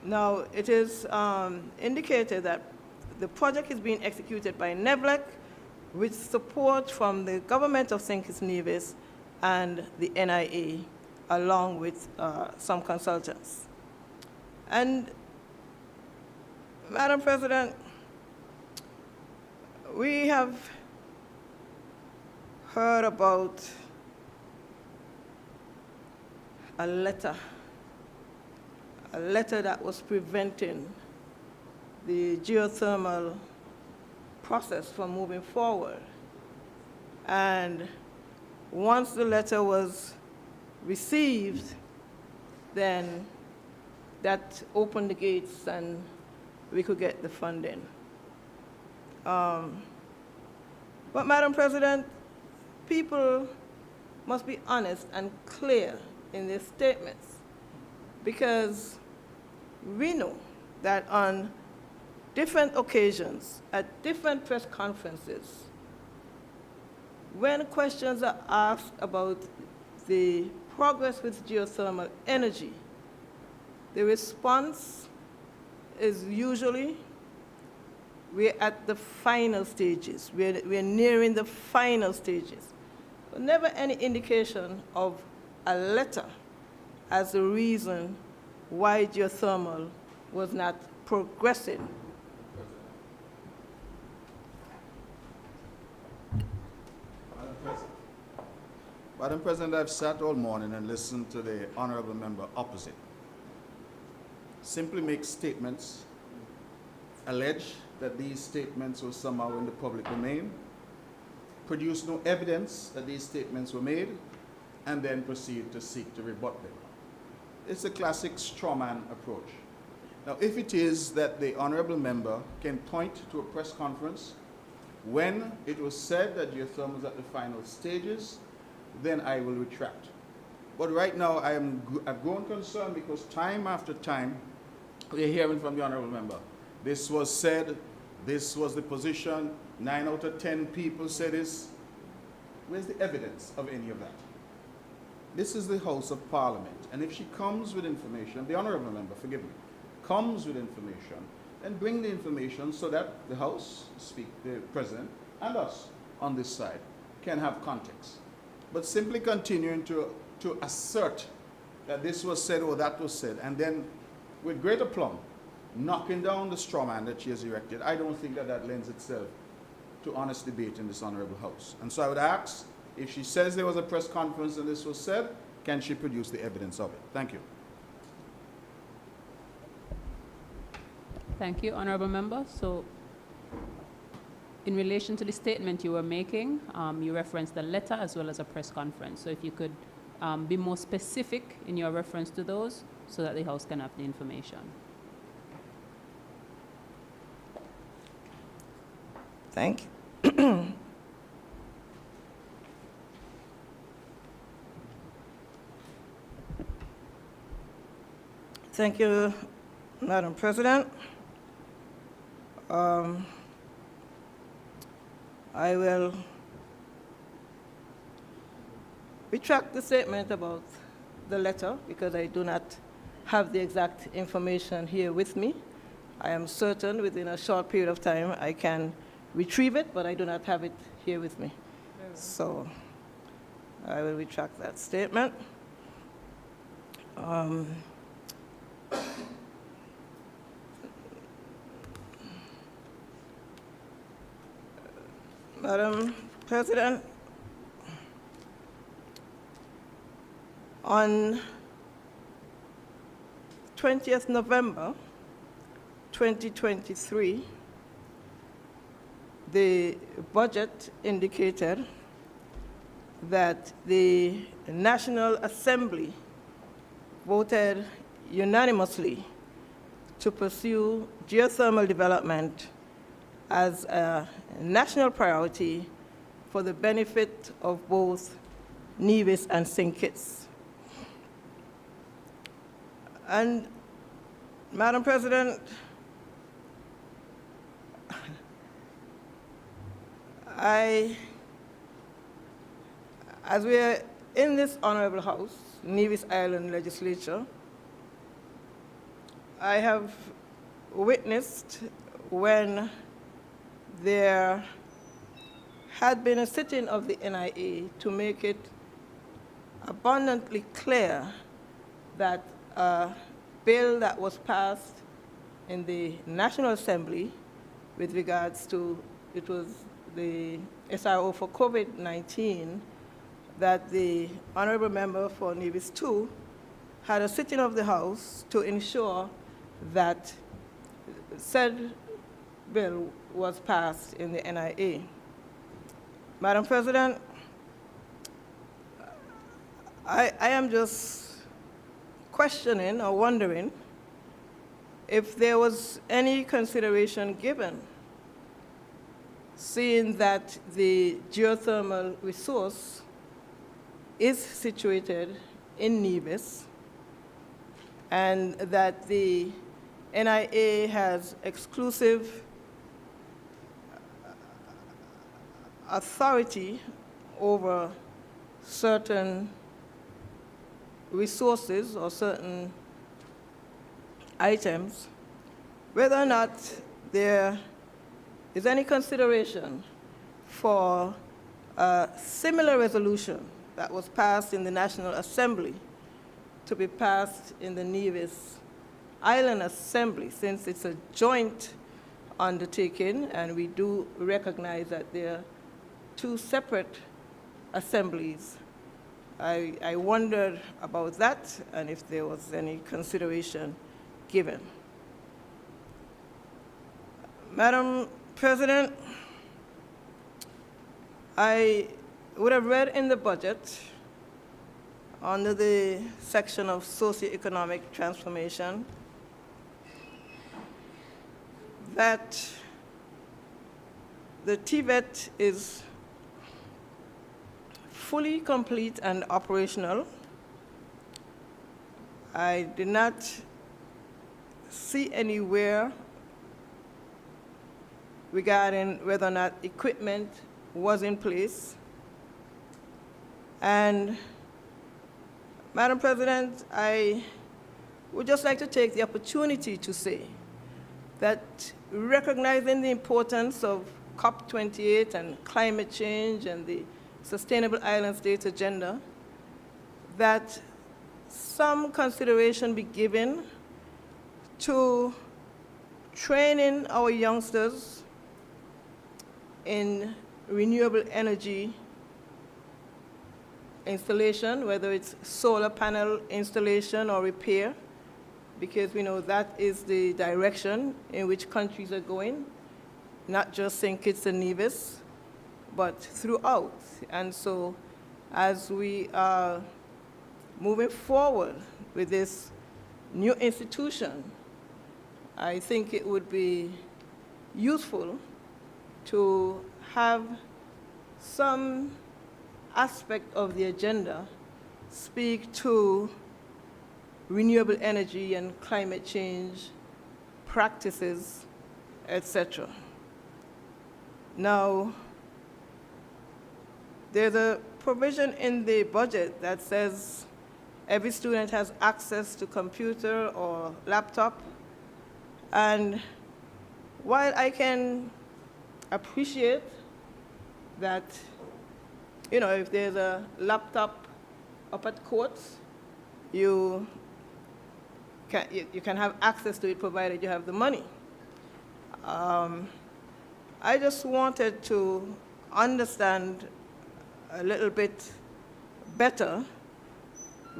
Now, it is indicated that the project is being executed by NEVLEC with support from the government of St. Kitts Nevis and the NIA, along with some consultants. And, Madam President, we have heard about a letter that was preventing the geothermal process from moving forward. And once the letter was received, then that opened the gates and we could get the funding. But Madam President, people must be honest and clear in their statements, because we know that on different occasions, at different press conferences, when questions are asked about the progress with geothermal energy, the response is usually, we're at the final stages. We're nearing the final stages. But never any indication of a letter as the reason why geothermal was not progressing. Madam President, I've sat all morning and listened to the honorable member opposite. Simply make statements, allege that these statements were somehow in the public domain, produce no evidence that these statements were made, and then proceed to seek to rebut them. It's a classic straw man approach. Now, if it is that the honorable member can point to a press conference when it was said that geothermal was at the final stages, then I will retract. But right now, I've grown concerned because time after time, we're hearing from the honorable member. This was said, this was the position, 9 out of 10 people said this. Where's the evidence of any of that? This is the House of Parliament, and if she comes with information, the honorable member, forgive me, comes with information, then bring the information so that the House, the President, and us on this side can have context. But simply continuing to assert that this was said or that was said, and then with great aplomb, knocking down the straw man that she has erected, I don't think that that lends itself to honest debate in this honorable House. And so I would ask, if she says there was a press conference and this was said, can she produce the evidence of it? Thank you. Thank you, honorable member. So, in relation to the statement you were making, you referenced the letter as well as a press conference. So if you could be more specific in your reference to those so that the House can have the information. Thank you. Thank you, Madam President. I will retract the statement about the letter because I do not have the exact information here with me. I am certain within a short period of time I can retrieve it, but I do not have it here with me. So I will retract that statement. Madam President, on 20th November 2023, the budget indicated that the National Assembly voted unanimously to pursue geothermal development as a national priority for the benefit of both Nevis and St. Kitts. And, Madam President, as we are in this honorable house, Nevis Island Legislature, I have witnessed when there had been a sitting of the NIA to make it abundantly clear that a bill that was passed in the National Assembly with regards to, it was the SRO for COVID-19, that the honorable member for Nevis 2 had a sitting of the House to ensure that said bill was passed in the NIA. Madam President, I am just questioning or wondering if there was any consideration given, seeing that the geothermal resource is situated in Nevis and that the NIA has exclusive authority over certain resources or certain items, whether or not there is any consideration for a similar resolution that was passed in the National Assembly to be passed in the Nevis Island Assembly, since it's a joint undertaking and we do recognize that there are two separate assemblies. I wondered about that and if there was any consideration given. Madam President, I would have read in the budget under the section of socioeconomic transformation that the TVET is fully complete and operational. I did not see anywhere regarding whether or not equipment was in place. And Madam President, I would just like to take the opportunity to say that recognizing the importance of COP28 and climate change and the Sustainable Island States agenda, that some consideration be given to training our youngsters in renewable energy installation, whether it's solar panel installation or repair, because we know that is the direction in which countries are going, not just St. Kitts and Nevis, but throughout. And so as we are moving forward with this new institution, I think it would be useful to have some aspect of the agenda speak to renewable energy and climate change practices, etc. Now, there's a provision in the budget that says every student has access to computer or laptop. And while I can appreciate that, you know, if there's a laptop up at courts, you can have access to it provided you have the money. I just wanted to understand a little bit better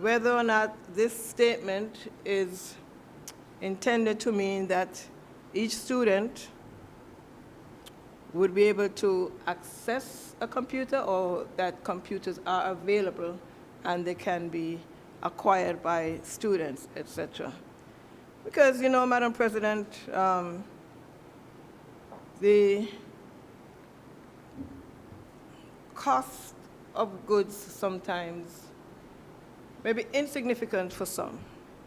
whether or not this statement is intended to mean that each student would be able to access a computer, or that computers are available and they can be acquired by students, etc. Because, you know, Madam President, the cost of goods sometimes may be insignificant for some,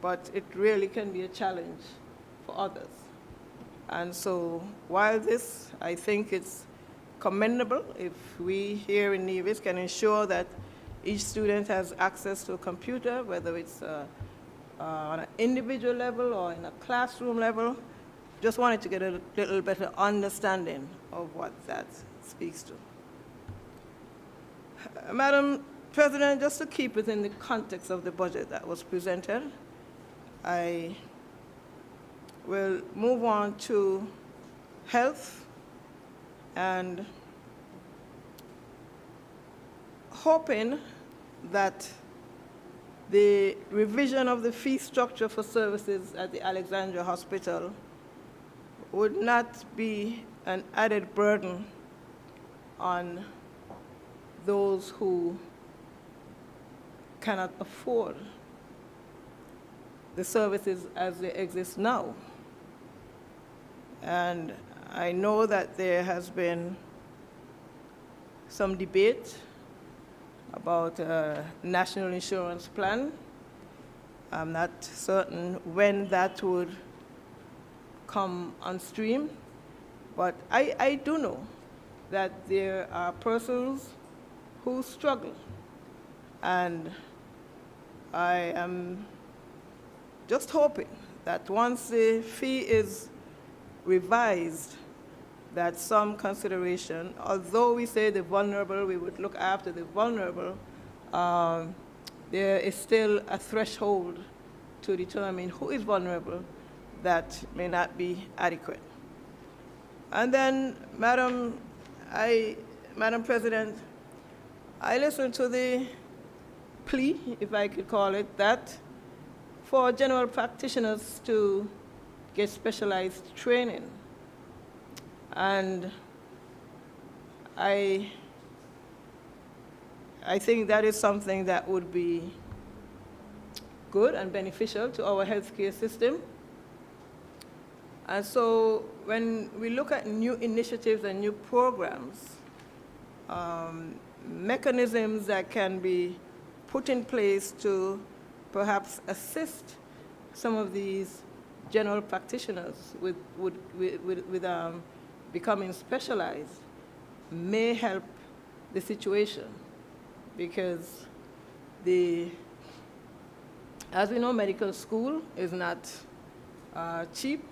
but it really can be a challenge for others. And so while this, I think it's commendable if we here in Nevis can ensure that each student has access to a computer, whether it's on an individual level or in a classroom level. Just wanted to get a little better understanding of what that speaks to. Madam President, just to keep within the context of the budget that was presented, I will move on to health, and hoping that the revision of the fee structure for services at the Alexandria Hospital would not be an added burden on those who cannot afford the services as they exist now. And I know that there has been some debate about a national insurance plan. I'm not certain when that would come on stream, but I do know that there are persons who struggle, and I am just hoping that once the fee is revised, that some consideration, although we say the vulnerable, we would look after the vulnerable, there is still a threshold to determine who is vulnerable that may not be adequate. And then, Madam President, I listened to the plea, if I could call it that, for general practitioners to get specialized training. And I think that is something that would be good and beneficial to our healthcare system. And so when we look at new initiatives and new programs, mechanisms that can be put in place to perhaps assist some of these general practitioners with becoming specialized may help the situation, because as we know, medical school is not cheap,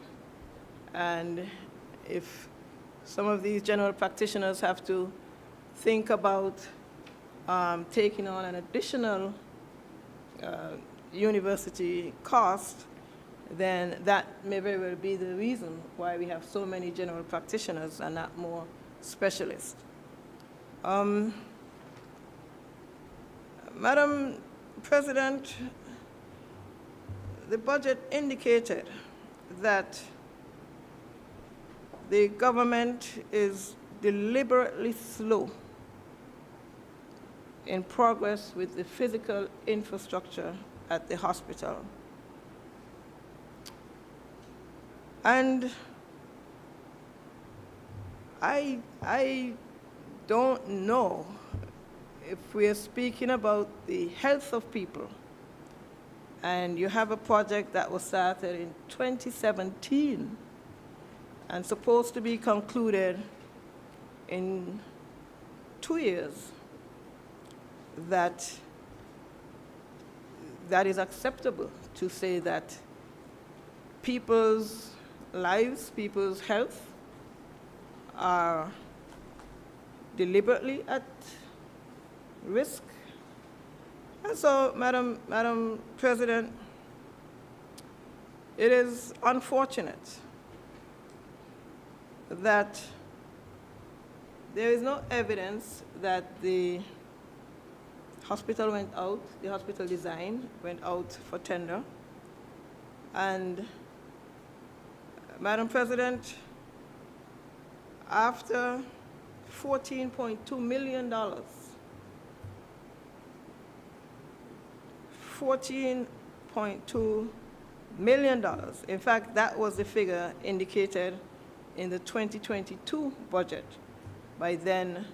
and if some of these general practitioners have to think about taking on an additional university cost, then that may very well be the reason why we have so many general practitioners and not more specialists. Madam President, the budget indicated that the government is deliberately slow in progress with the physical infrastructure at the hospital. And I don't know if we are speaking about the health of people, and you have a project that was started in 2017 and supposed to be concluded in 2 years, that is acceptable to say that people's lives, people's health are deliberately at risk. And so, Madam President, it is unfortunate that there is no evidence that the hospital went out, the hospital design went out for tender. And Madam President, after $14.2 million, $14.2 million. In fact, that was the figure indicated in the 2022 budget by then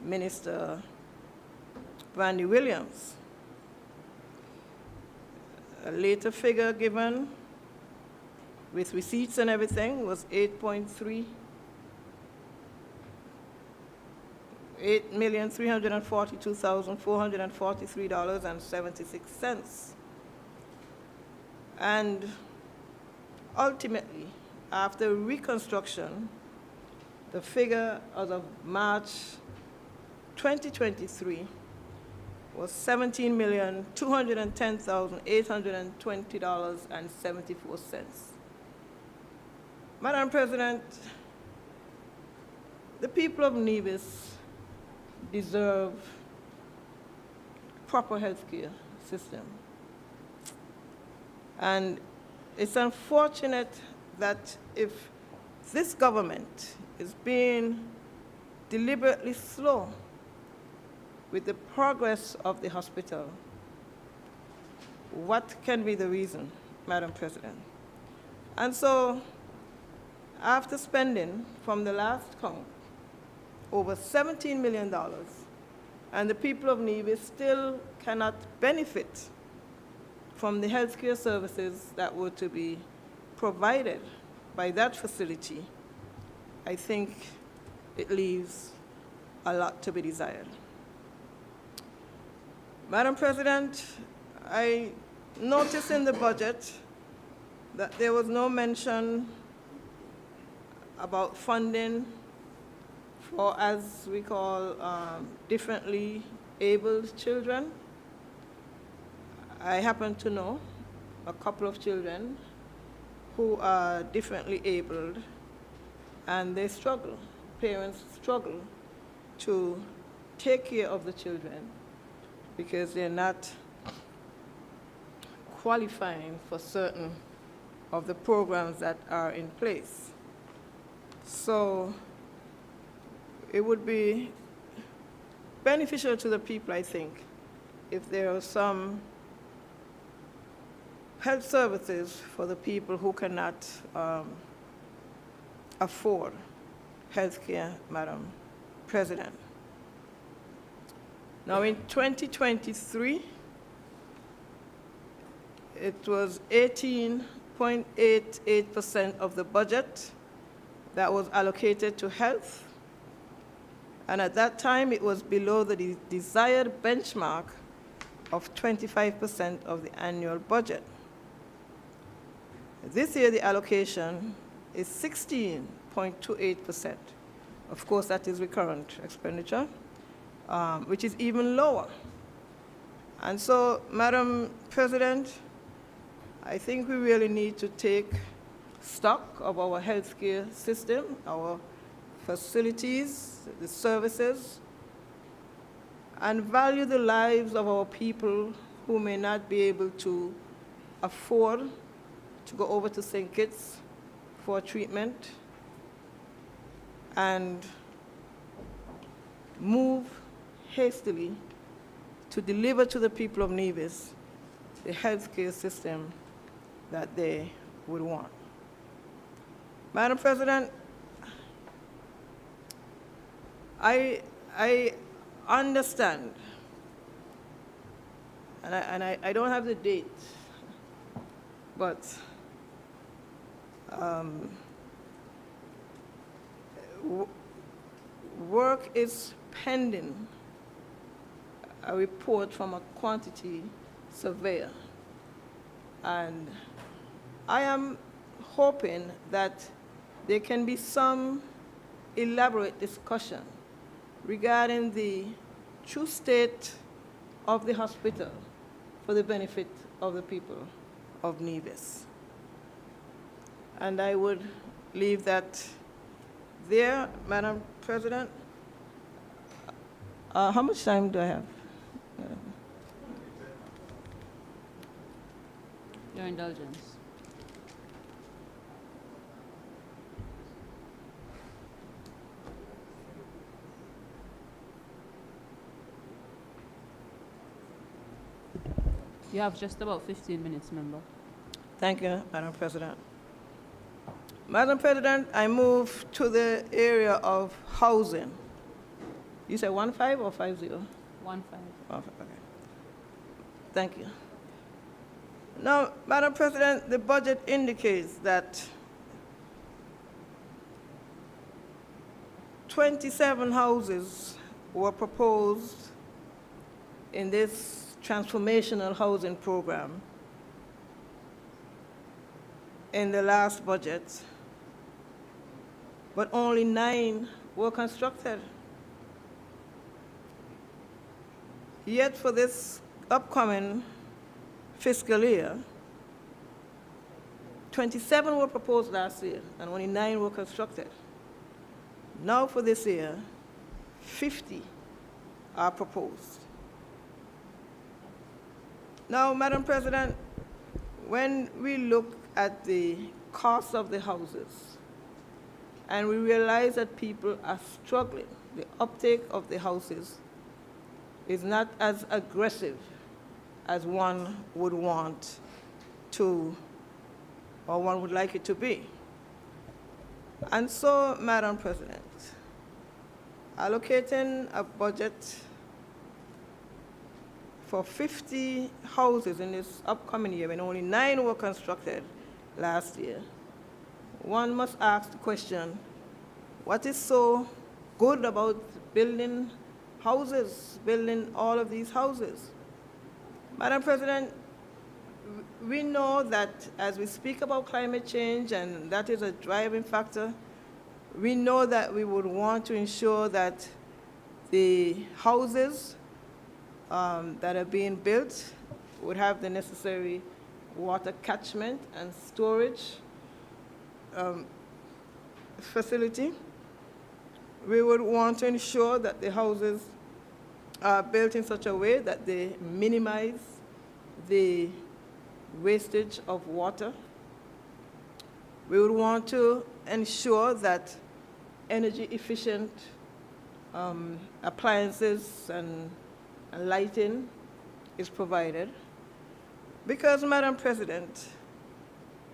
Minister Randy Williams. A later figure given with receipts and everything was $8,342,443.76. And ultimately, after reconstruction, the figure as of March 2023 was $17,210,820.74. Madam President, the people of Nevis deserve proper health care system. And it's unfortunate that if this government is being deliberately slow with the progress of the hospital, what can be the reason, Madam President? And so, after spending from the last count over $17 million, and the people of Nevis still cannot benefit from the healthcare services that were to be provided by that facility, I think it leaves a lot to be desired. Madam President, I noticed in the budget that there was no mention about funding for, as we call, differently abled children. I happen to know a couple of children who are differently abled, and they struggle. Parents struggle to take care of the children because they're not qualifying for certain of the programs that are in place. So it would be beneficial to the people, I think, if there are some health services for the people who cannot afford health care, Madam President. Now in 2023, it was 18.88% of the budget that was allocated to health. And at that time, it was below the desired benchmark of 25% of the annual budget. This year, the allocation is 16.28%. Of course, that is recurrent expenditure, which is even lower. And so, Madam President, I think we really need to take stock of our healthcare system, our facilities, the services, and value the lives of our people who may not be able to afford to go over to St. Kitts for treatment, and move hastily to deliver to the people of Nevis the healthcare system that they would want. Madam President, I understand, and I don't have the date, but work is pending a report from a quantity surveyor. And I am hoping that there can be some elaborate discussion regarding the true state of the hospital for the benefit of the people of Nevis. And I would leave that there, Madam President, How much time do I have? Your indulgence. You have just about 15 minutes, member. Thank you, Madam President. Madam President, I move to the area of housing. You said 1.5 or 5.0? 1-5. Okay. Thank you. Now, Madam President, the budget indicates that 27 houses were proposed in this transformational housing program in the last budget, but only 9 were constructed. Yet for this upcoming fiscal year, 27 were proposed last year and only 9 were constructed. Now for this year, 50 are proposed. Now, Madam President, when we look at the cost of the houses and we realize that people are struggling, the uptake of the houses is not as aggressive as one would want to, or one would like it to be. And so, Madam President, allocating a budget for 50 houses in this upcoming year, when only 9 were constructed last year, one must ask the question, what is so good about building houses, building all of these houses? Madam President, we know that as we speak about climate change, and that is a driving factor, we know that we would want to ensure that the houses that are being built would have the necessary water catchment and storage facility. We would want to ensure that the houses are built in such a way that they minimize the wastage of water. We would want to ensure that energy efficient appliances and lighting is provided. Because, Madam President,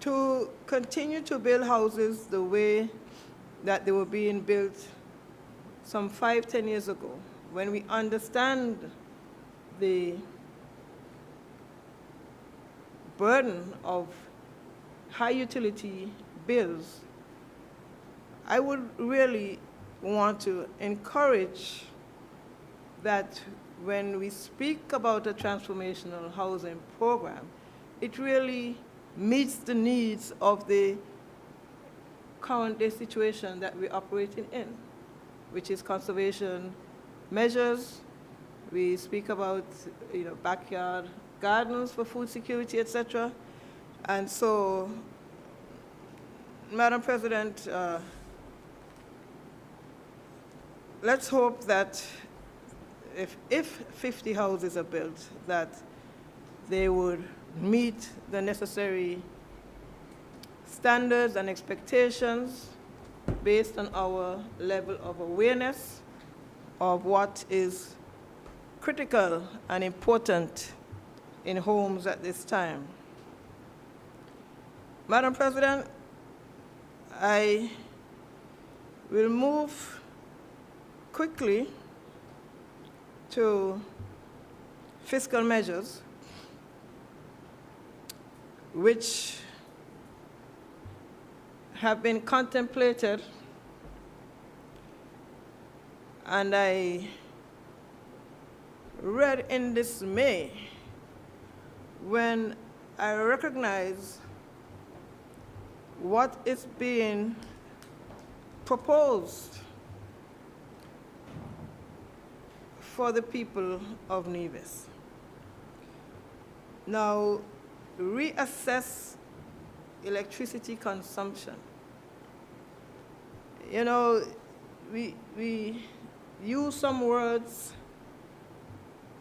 to continue to build houses the way that they were being built some 5-10 years ago, when we understand the burden of high utility bills, I would really want to encourage that when we speak about a transformational housing program, it really meets the needs of the current day situation that we're operating in, which is conservation measures. We speak about backyard gardens for food security, etc. And so, Madam President, let's hope that if 50 houses are built, that they would meet the necessary standards and expectations based on our level of awareness of what is critical and important in homes at this time. Madam President, I will move quickly to fiscal measures, which have been contemplated, and I read in dismay when I recognize what is being proposed for the people of Nevis. Now, reassess electricity consumption. We use some words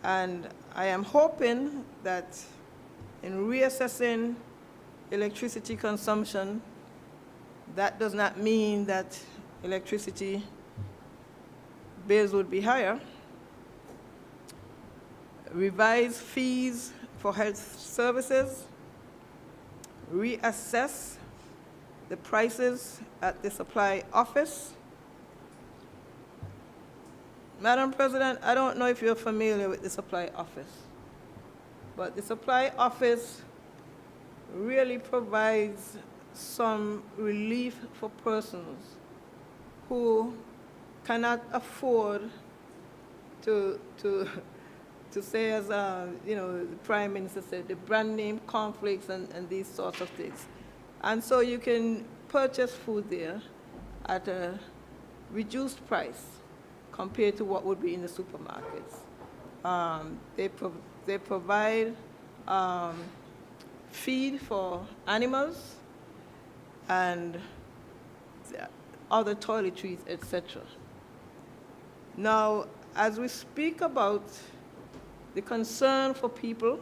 And I am hoping that in reassessing electricity consumption, that does not mean that electricity bills would be higher. Revise fees for health services, reassess the prices at the supply office. Madam President, I don't know if you're familiar with the supply office, but the supply office really provides some relief for persons who cannot afford to say, as the Prime Minister said, the brand name conflicts and these sorts of things. And so you can purchase food there at a reduced price compared to what would be in the supermarkets. They provide feed for animals and other toiletries, etc. Now, as we speak about the concern for people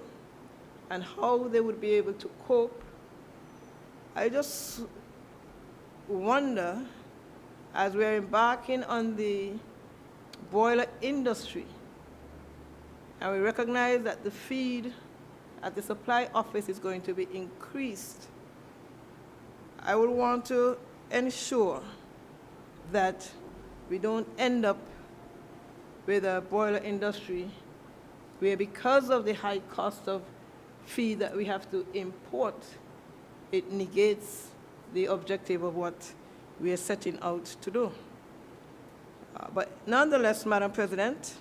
and how they would be able to cope, I just wonder, as we're embarking on the boiler industry, and we recognize that the feed at the supply office is going to be increased, I would want to ensure that we don't end up with a boiler industry where, because of the high cost of feed that we have to import, it negates the objective of what we are setting out to do. But nonetheless, Madam President,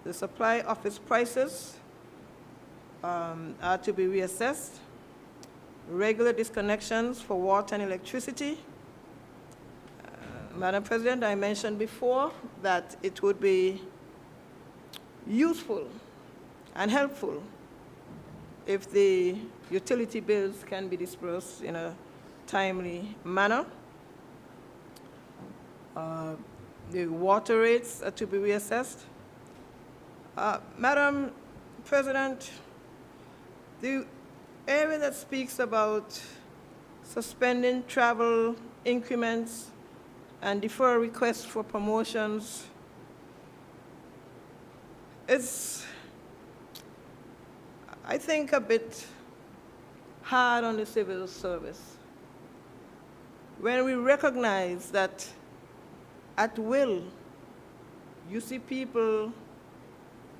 the supply office prices are to be reassessed, regular disconnections for water and electricity. Madam President, I mentioned before that it would be useful and helpful if the utility bills can be dispersed in a timely manner. The water rates are to be reassessed. Madam President, the area that speaks about suspending travel increments and defer requests for promotions is, I think, a bit hard on the civil service. When we recognize that at will, you see people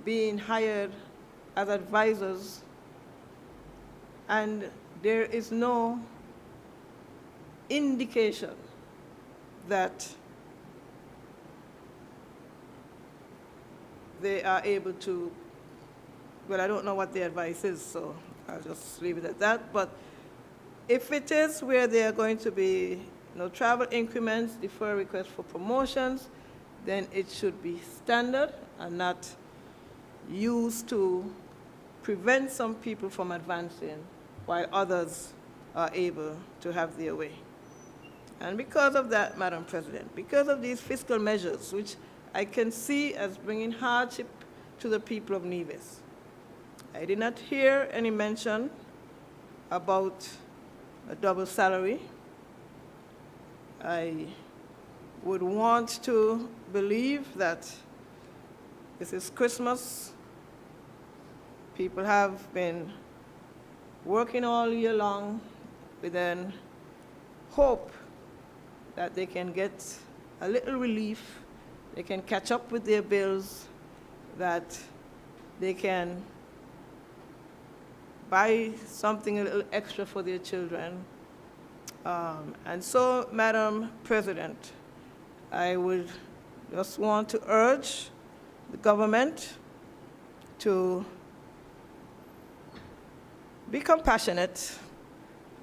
being hired as advisors, and there is no indication that they are able to, well, I don't know what the advice is, so I'll just leave it at that. But if it is where there are going to be travel increments, defer requests for promotions, then it should be standard and not used to prevent some people from advancing while others are able to have their way. And because of that, Madam President, because of these fiscal measures, which I can see as bringing hardship to the people of Nevis, I did not hear any mention about a double salary. I would want to believe that this is Christmas. People have been working all year long with an hope that they can get a little relief, they can catch up with their bills, that they can buy something a little extra for their children. And so, Madam President, I would just want to urge the government to be compassionate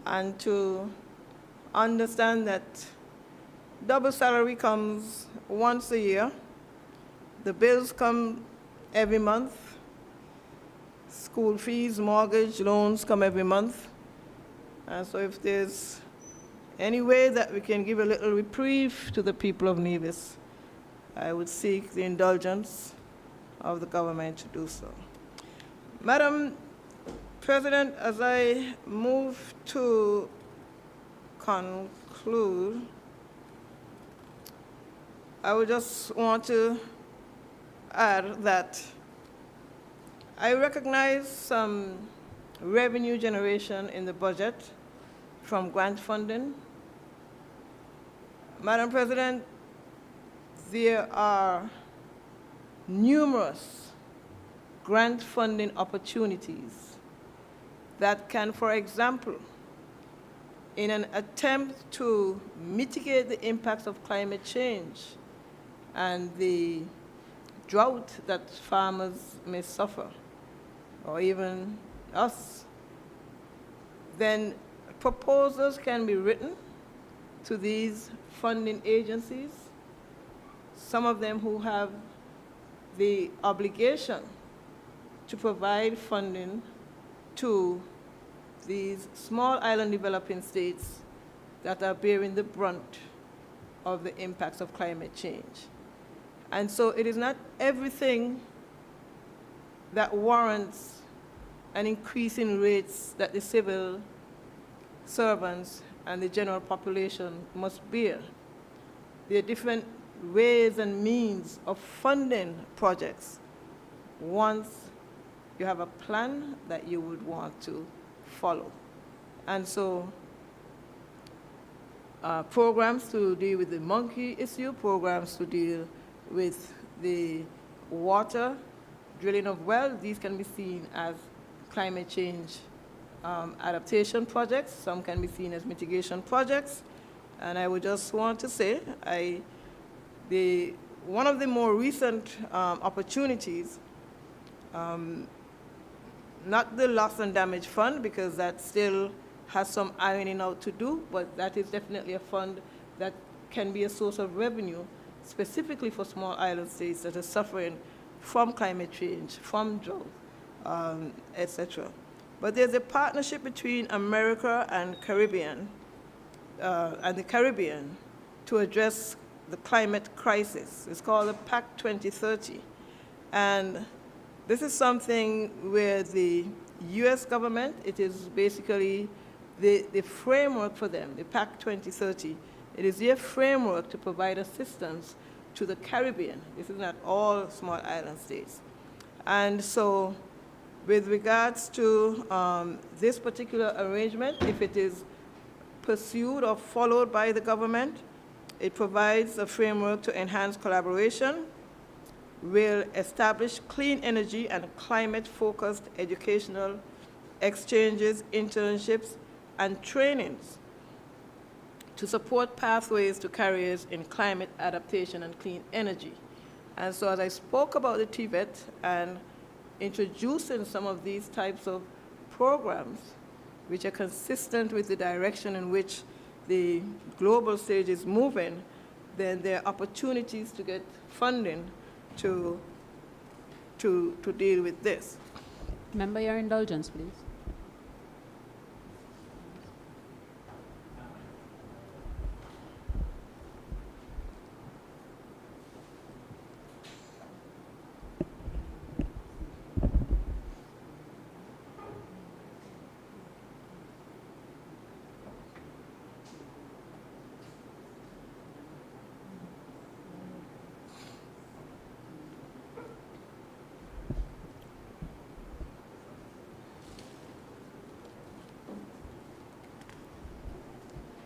and to understand that double salary comes once a year. The bills come every month. School fees, mortgage, loans come every month. And so if there's any way that we can give a little reprieve to the people of Nevis, I would seek the indulgence of the government to do so. Madam President, as I move to conclude, I would just want to add that I recognize some revenue generation in the budget from grant funding. Madam President, there are numerous grant funding opportunities that can, for example, in an attempt to mitigate the impacts of climate change and the drought that farmers may suffer, or even us, then proposals can be written to these funding agencies, some of them who have the obligation to provide funding to these small island developing states that are bearing the brunt of the impacts of climate change. And so it is not everything that warrants an increase in rates that the civil servants and the general population must bear. There are different ways and means of funding projects once you have a plan that you would want to follow. And so programs to deal with the monkey issue, programs to deal with the water, drilling of wells, these can be seen as climate change adaptation projects. Some can be seen as mitigation projects. And I would just want to say, one of the more recent opportunities, not the loss and damage fund, because that still has some ironing out to do, but that is definitely a fund that can be a source of revenue specifically for small island states that are suffering from climate change, from drought, etc. But there's a partnership between America and the Caribbean to address the climate crisis. It's called the PAC 2030. And this is something where the US government, it is basically the framework for them, the PAC 2030. It is their framework to provide assistance to the Caribbean. This is not all small island states. And so with regards to this particular arrangement, if it is pursued or followed by the government, it provides a framework to enhance collaboration, will establish clean energy and climate-focused educational exchanges, internships, and trainings to support pathways to careers in climate adaptation and clean energy. And so as I spoke about the TVET and introducing some of these types of programs, which are consistent with the direction in which the global stage is moving, then there are opportunities to get funding to deal with this. Member, your indulgence, please.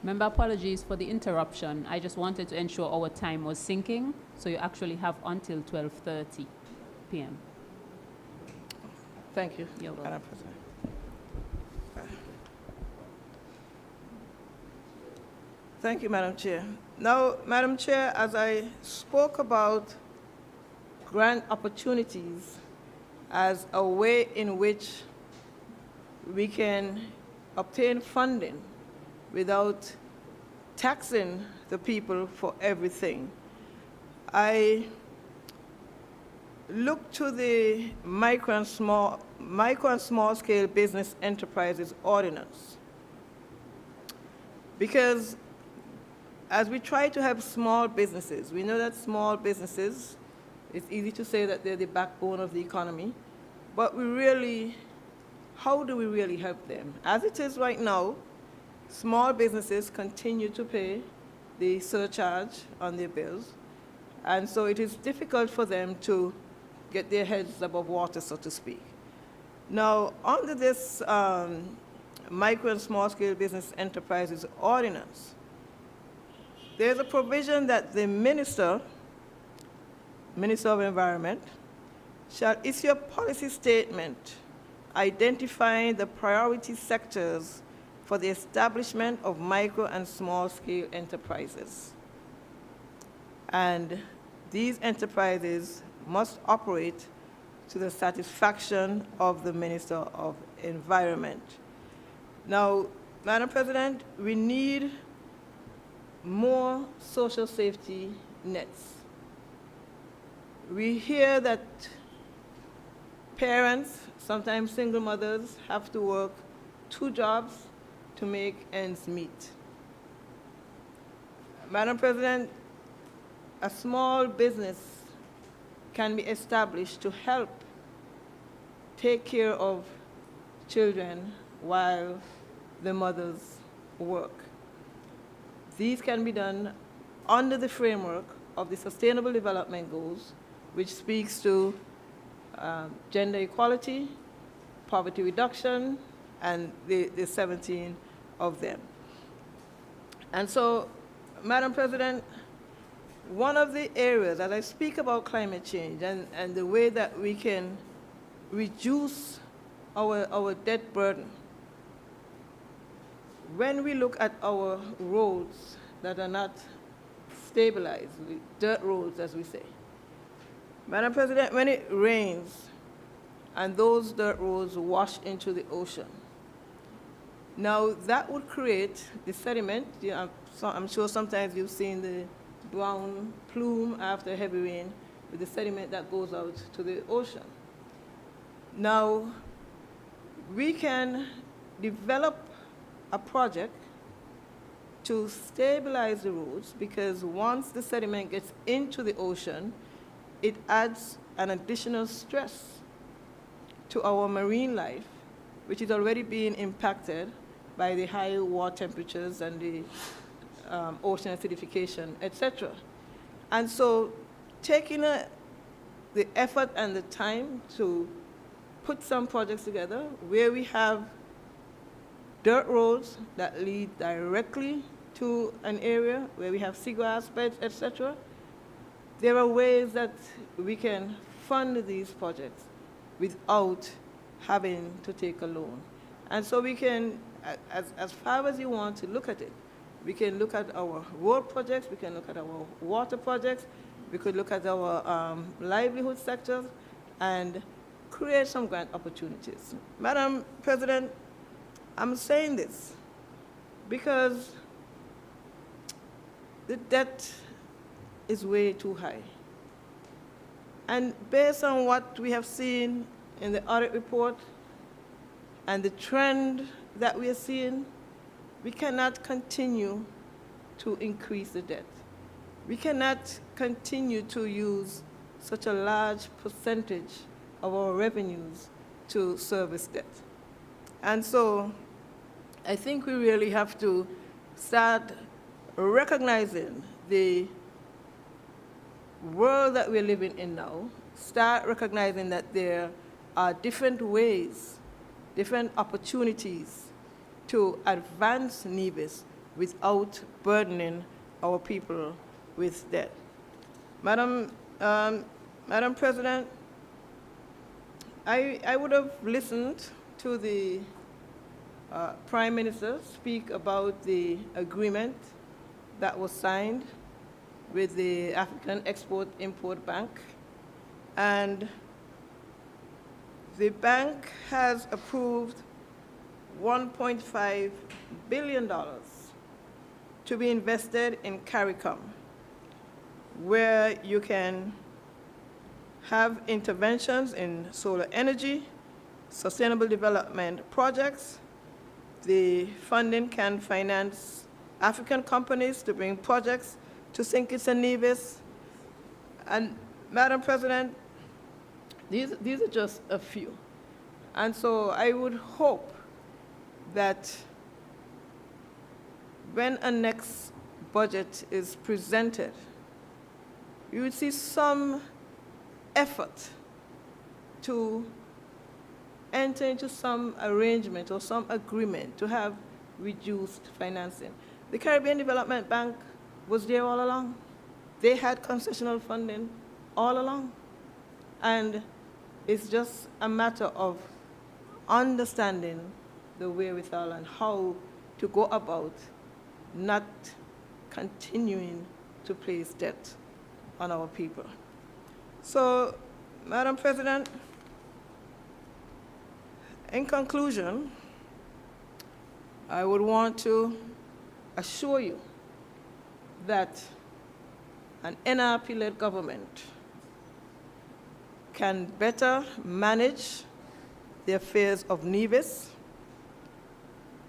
Member, apologies for the interruption. I just wanted to ensure our time was syncing, so you actually have until 12:30 p.m. Thank you, You're welcome. Madam President. Thank you, Madam Chair. Now, Madam Chair, as I spoke about grant opportunities as a way in which we can obtain funding without taxing the people for everything, I look to the micro and small scale business enterprises ordinance. Because as we try to help small businesses, we know that small businesses It's easy to say that they're the backbone of the economy, but how do we really help them? As it is right now, small businesses continue to pay the surcharge on their bills, and so it is difficult for them to get their heads above water, so to speak. Now, under this Micro and Small Scale Business Enterprises Ordinance, there's a provision that the Minister of Environment, shall issue a policy statement identifying the priority sectors for the establishment of micro and small scale enterprises. And these enterprises must operate to the satisfaction of the Minister of Environment. Now, Madam President, we need more social safety nets. We hear that parents, sometimes single mothers, have to work 2 jobs to make ends meet. Madam President, a small business can be established to help take care of children while the mothers work. These can be done under the framework of the Sustainable Development Goals, which speaks to gender equality, poverty reduction, and the 17 of them. And so, Madam President, one of the areas, as I speak about climate change and the way that we can reduce our debt burden, when we look at our roads that are not stabilized, dirt roads, as we say, Madam President, when it rains and those dirt roads wash into the ocean, now that would create the sediment. I'm sure sometimes you've seen the brown plume after heavy rain with the sediment that goes out to the ocean. Now, we can develop a project to stabilize the roads, because once the sediment gets into the ocean, it adds an additional stress to our marine life, which is already being impacted by the high water temperatures and the ocean acidification, etc. And so taking the effort and the time to put some projects together where we have dirt roads that lead directly to an area where we have seagrass beds, etc., there are ways that we can fund these projects without having to take a loan. And so we can, as far as you want to look at it, we can look at our road projects, we can look at our water projects, we could look at our livelihood sectors and create some grant opportunities. Madam President, I'm saying this because the debt is way too high. And based on what we have seen in the audit report and the trend that we are seeing, we cannot continue to increase the debt. We cannot continue to use such a large percentage of our revenues to service debt. And so I think we really have to start recognizing the world that we're living in now, start recognizing that there are different ways, different opportunities to advance Nevis without burdening our people with debt. Madam President, I would have listened to the Prime Minister speak about the agreement that was signed with the African Export-Import Bank, and the bank has approved $1.5 billion to be invested in CARICOM, where you can have interventions in solar energy, sustainable development projects. The funding can finance African companies to bring projects to St. Kitts and Nevis. And Madam President, these are just a few. And so I would hope that when a next budget is presented, you would see some effort to enter into some arrangement or some agreement to have reduced financing. The Caribbean Development Bank was there all along. They had concessional funding all along. And it's just a matter of understanding the wherewithal and how to go about not continuing to place debt on our people. So, Madam President, in conclusion, I would want to assure you that an NRP-led government can better manage the affairs of Nevis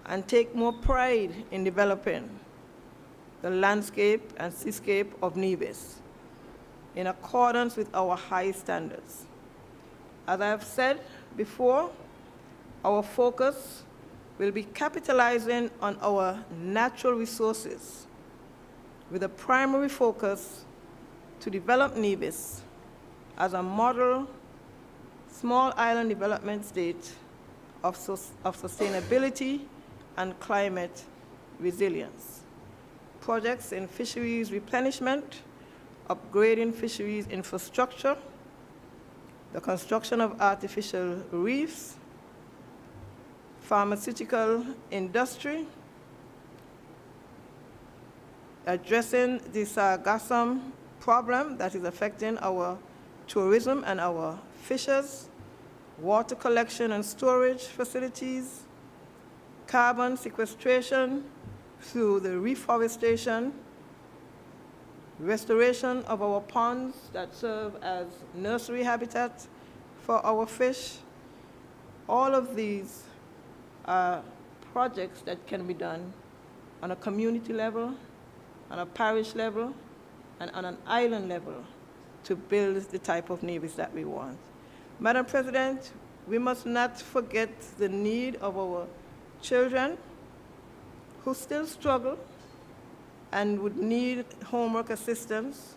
and take more pride in developing the landscape and seascape of Nevis in accordance with our high standards. As I have said before, our focus will be capitalizing on our natural resources with a primary focus to develop Nevis as a model small island development state of sustainability and climate resilience. Projects in fisheries replenishment, upgrading fisheries infrastructure, the construction of artificial reefs, pharmaceutical industry, addressing the sargassum problem that is affecting our tourism and our fishers, water collection and storage facilities, carbon sequestration through the reforestation, restoration of our ponds that serve as nursery habitat for our fish. All of these are projects that can be done on a community level, on a parish level, and on an island level to build the type of Nevis that we want. Madam President, we must not forget the need of our children who still struggle and would need homework assistance.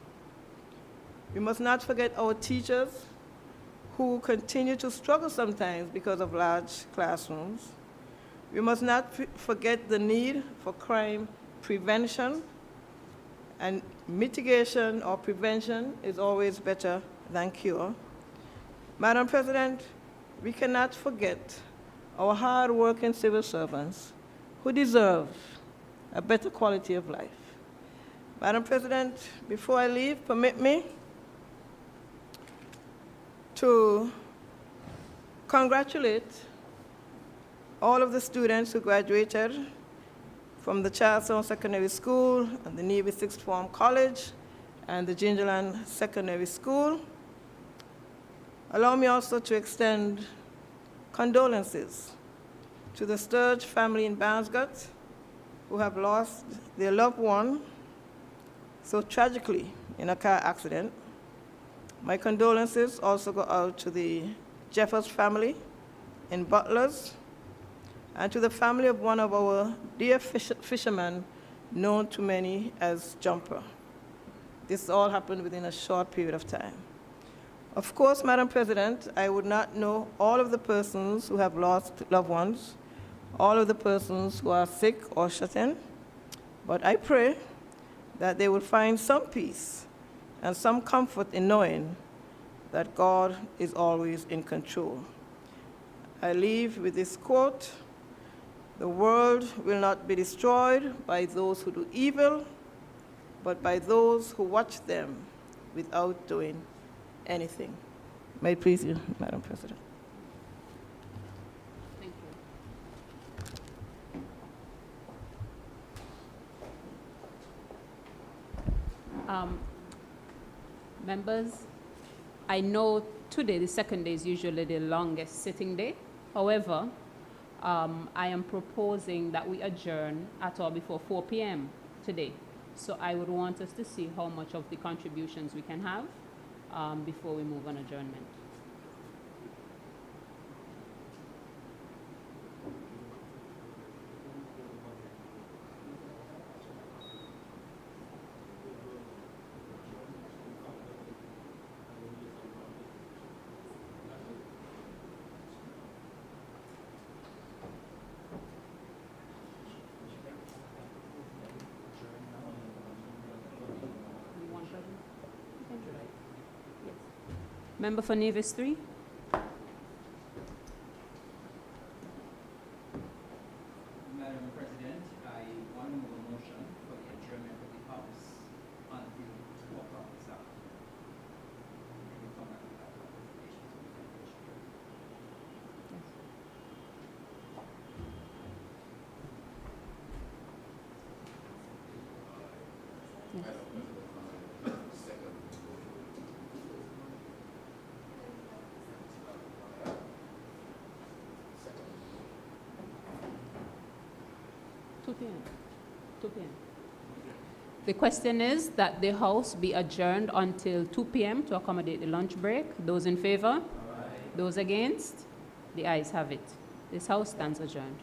We must not forget our teachers who continue to struggle sometimes because of large classrooms. We must not forget the need for crime prevention, and mitigation or prevention is always better than cure. Madam President, we cannot forget our hard-working civil servants who deserve a better quality of life. Madam President, before I leave, permit me to congratulate all of the students who graduated from the Charlestown Secondary School and the Nevis Sixth Form College and the Gingerland Secondary School. Allow me also to extend condolences to the Sturge family in Barnesgut who have lost their loved one so tragically in a car accident. My condolences also go out to the Jeffers family in Butlers and to the family of one of our dear fishermen known to many as Jumper. This all happened within a short period of time. Of course, Madam President, I would not know all of the persons who have lost loved ones, all of the persons who are sick or shut in, but I pray that they will find some peace and some comfort in knowing that God is always in control. I leave with this quote: "The world will not be destroyed by those who do evil, but by those who watch them without doing anything." May it please you, Madam President. Thank you. Members, I know today, the second day, is usually the longest sitting day. However, I am proposing that we adjourn at or before 4 p.m. today. So I would want us to see how much of the contributions we can have. before we move on adjournment. Member for Nevis 3. Madam President, I want to move a motion for the adjournment of the House until 2 o'clock this afternoon. We will come back with that clarification. Yes. 2 p.m. 2 p.m. The question is that the House be adjourned until 2 p.m. to accommodate the lunch break. Those in favor? Aye. Those against? The ayes have it. This House stands adjourned.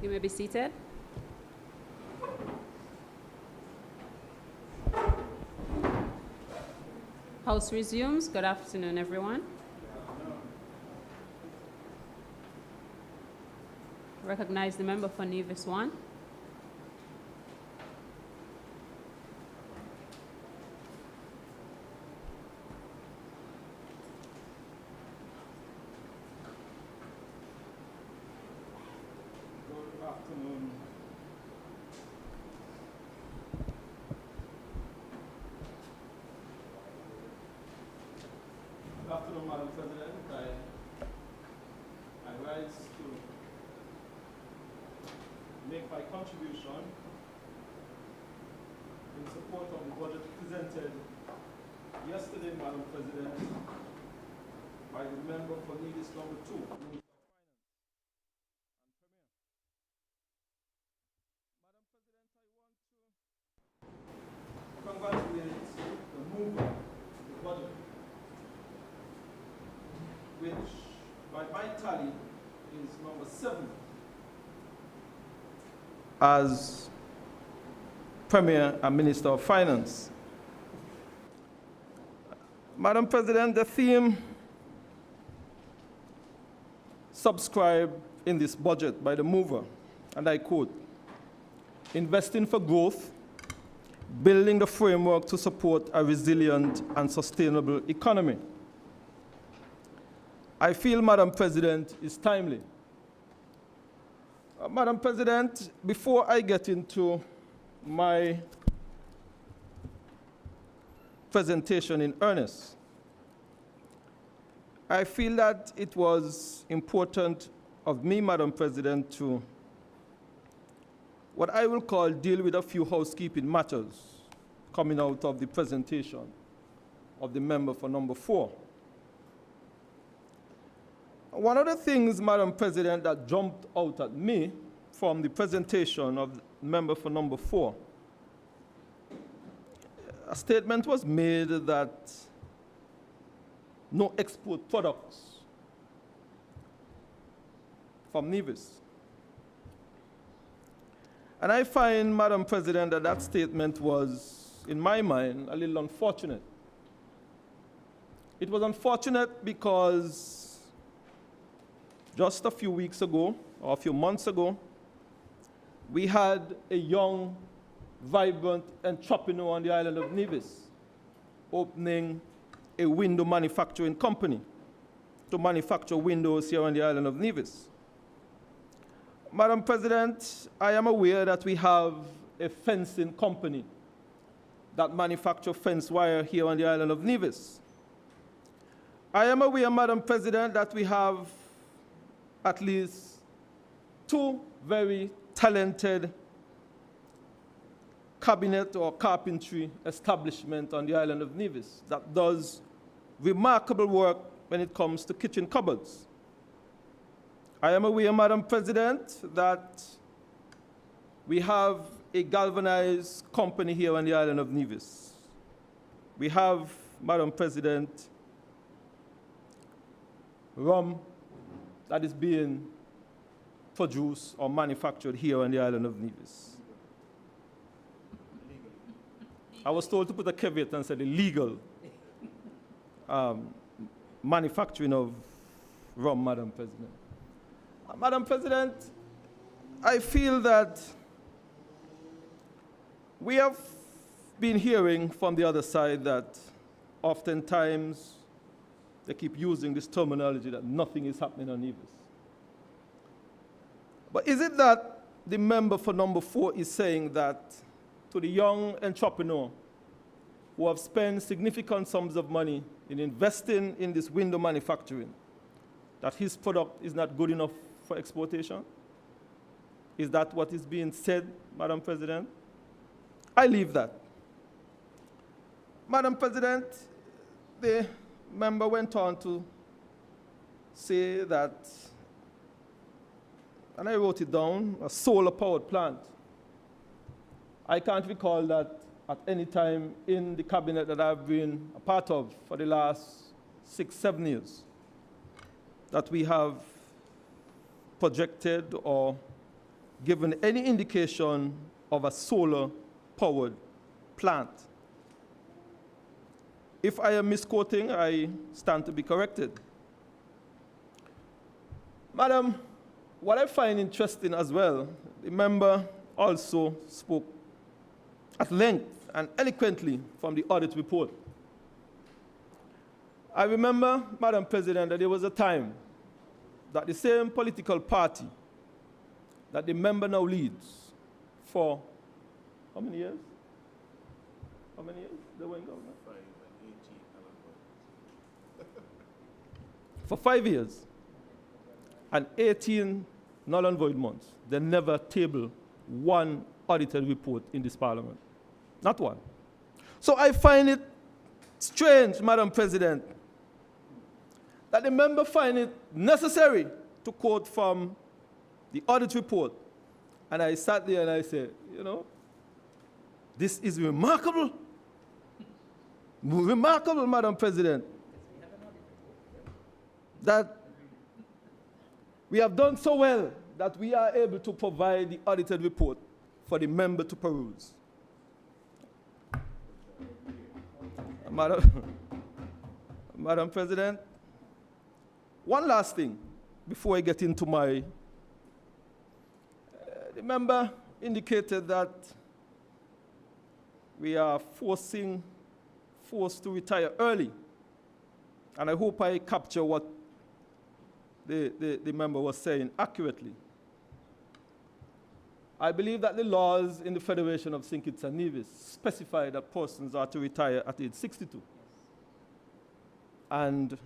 You may be seated. House resumes. Good afternoon, everyone. Recognize the member for Nevis 1. Good afternoon. Good afternoon, Madam President. I rise to make my contribution in support of the budget presented yesterday, Madam President, by the member for Nevis number 2. Congratulate the mover of the budget, which by my tally is number 7 as Premier and Minister of Finance. Madam President, the theme subscribed in this budget by the mover, and I quote, investing for growth, building the framework to support a resilient and sustainable economy. I feel, Madam President, is timely. Madam President, before I get into my presentation in earnest, I feel that it was important of me, Madam President, to what I will call deal with a few housekeeping matters coming out of the presentation of the member for number 4. One of the things, Madam President, that jumped out at me from the presentation of the member for number 4, a statement was made that no export products from Nevis. And I find, Madam President, that that statement was, in my mind, a little unfortunate. It was unfortunate because just a few weeks ago, or a few months ago, we had a young, vibrant entrepreneur on the island of Nevis opening a window manufacturing company to manufacture windows here on the island of Nevis. Madam President, I am aware that we have a fencing company that manufactures fence wire here on the island of Nevis. I am aware, Madam President, that we have at least 2 very talented cabinet or carpentry establishment on the island of Nevis that does remarkable work when it comes to kitchen cupboards. I am aware, Madam President, that we have a galvanized company here on the island of Nevis. We have, Madam President, rum that is being produced or manufactured here on the island of Nevis. I was told to put a caveat and said illegal manufacturing of rum, Madam President. Madam President, I feel that we have been hearing from the other side that oftentimes they keep using this terminology that nothing is happening on Nevis. But is it that the member for number 4 is saying that to the young entrepreneur who have spent significant sums of money in investing in this window manufacturing, that his product is not good enough for exportation? Is that what is being said, Madam President? I leave that. Madam President, the member went on to say that, and I wrote it down, a solar-powered plant. I can't recall that at any time in the cabinet that I've been a part of for the last 6-7 years that we have projected or given any indication of a solar-powered plant. If I am misquoting, I stand to be corrected. Madam, what I find interesting as well, the member also spoke at length and eloquently from the audit report. I remember, Madam President, that there was a time that the same political party that the member now leads for how many years? How many years they were in government? 5 and 18 For 5 years and 18 null and void months, they never tabled one audited report in this parliament. Not one. So I find it strange, Madam President, that the member find it necessary to quote from the audit report. And I sat there and I said, you know, this is remarkable. Remarkable, Madam President, that we have done so well that we are able to provide the audited report for the member to peruse. Madam President, one last thing before I get into my... the member indicated that we are forced to retire early. And I hope I capture what the member was saying accurately. I believe that the laws in the Federation of St. Kitts and Nevis specify that persons are to retire at age 62. And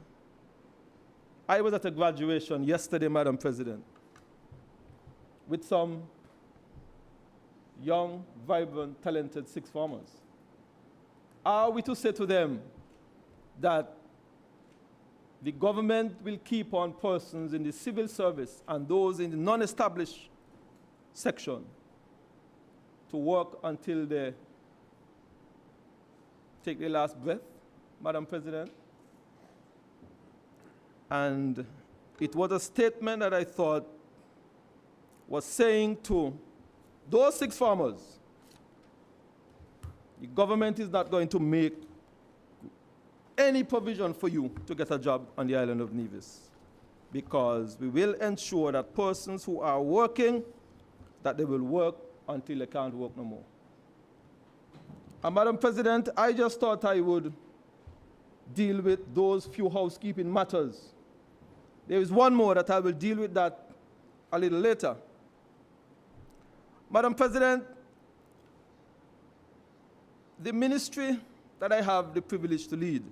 I was at a graduation yesterday, Madam President, with some young, vibrant, talented sixth formers. Are we to say to them that the government will keep on persons in the civil service and those in the non-established section to work until they take their last breath, Madam President? And it was a statement that I thought was saying to those six farmers, the government is not going to make any provision for you to get a job on the island of Nevis, because we will ensure that persons who are working, that they will work until they can't work no more. And Madam President, I just thought I would deal with those few housekeeping matters. There is one more that I will deal with that a little later. Madam President, the ministry that I have the privilege to lead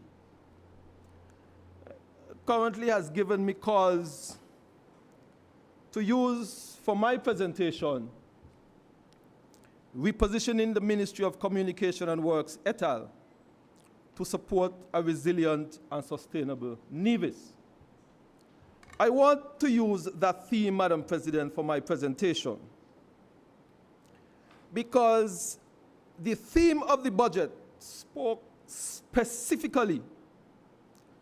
currently has given me cause to use for my presentation repositioning the Ministry of Communication and Works et al. To support a resilient and sustainable Nevis. I want to use that theme, Madam President, for my presentation, because the theme of the budget spoke specifically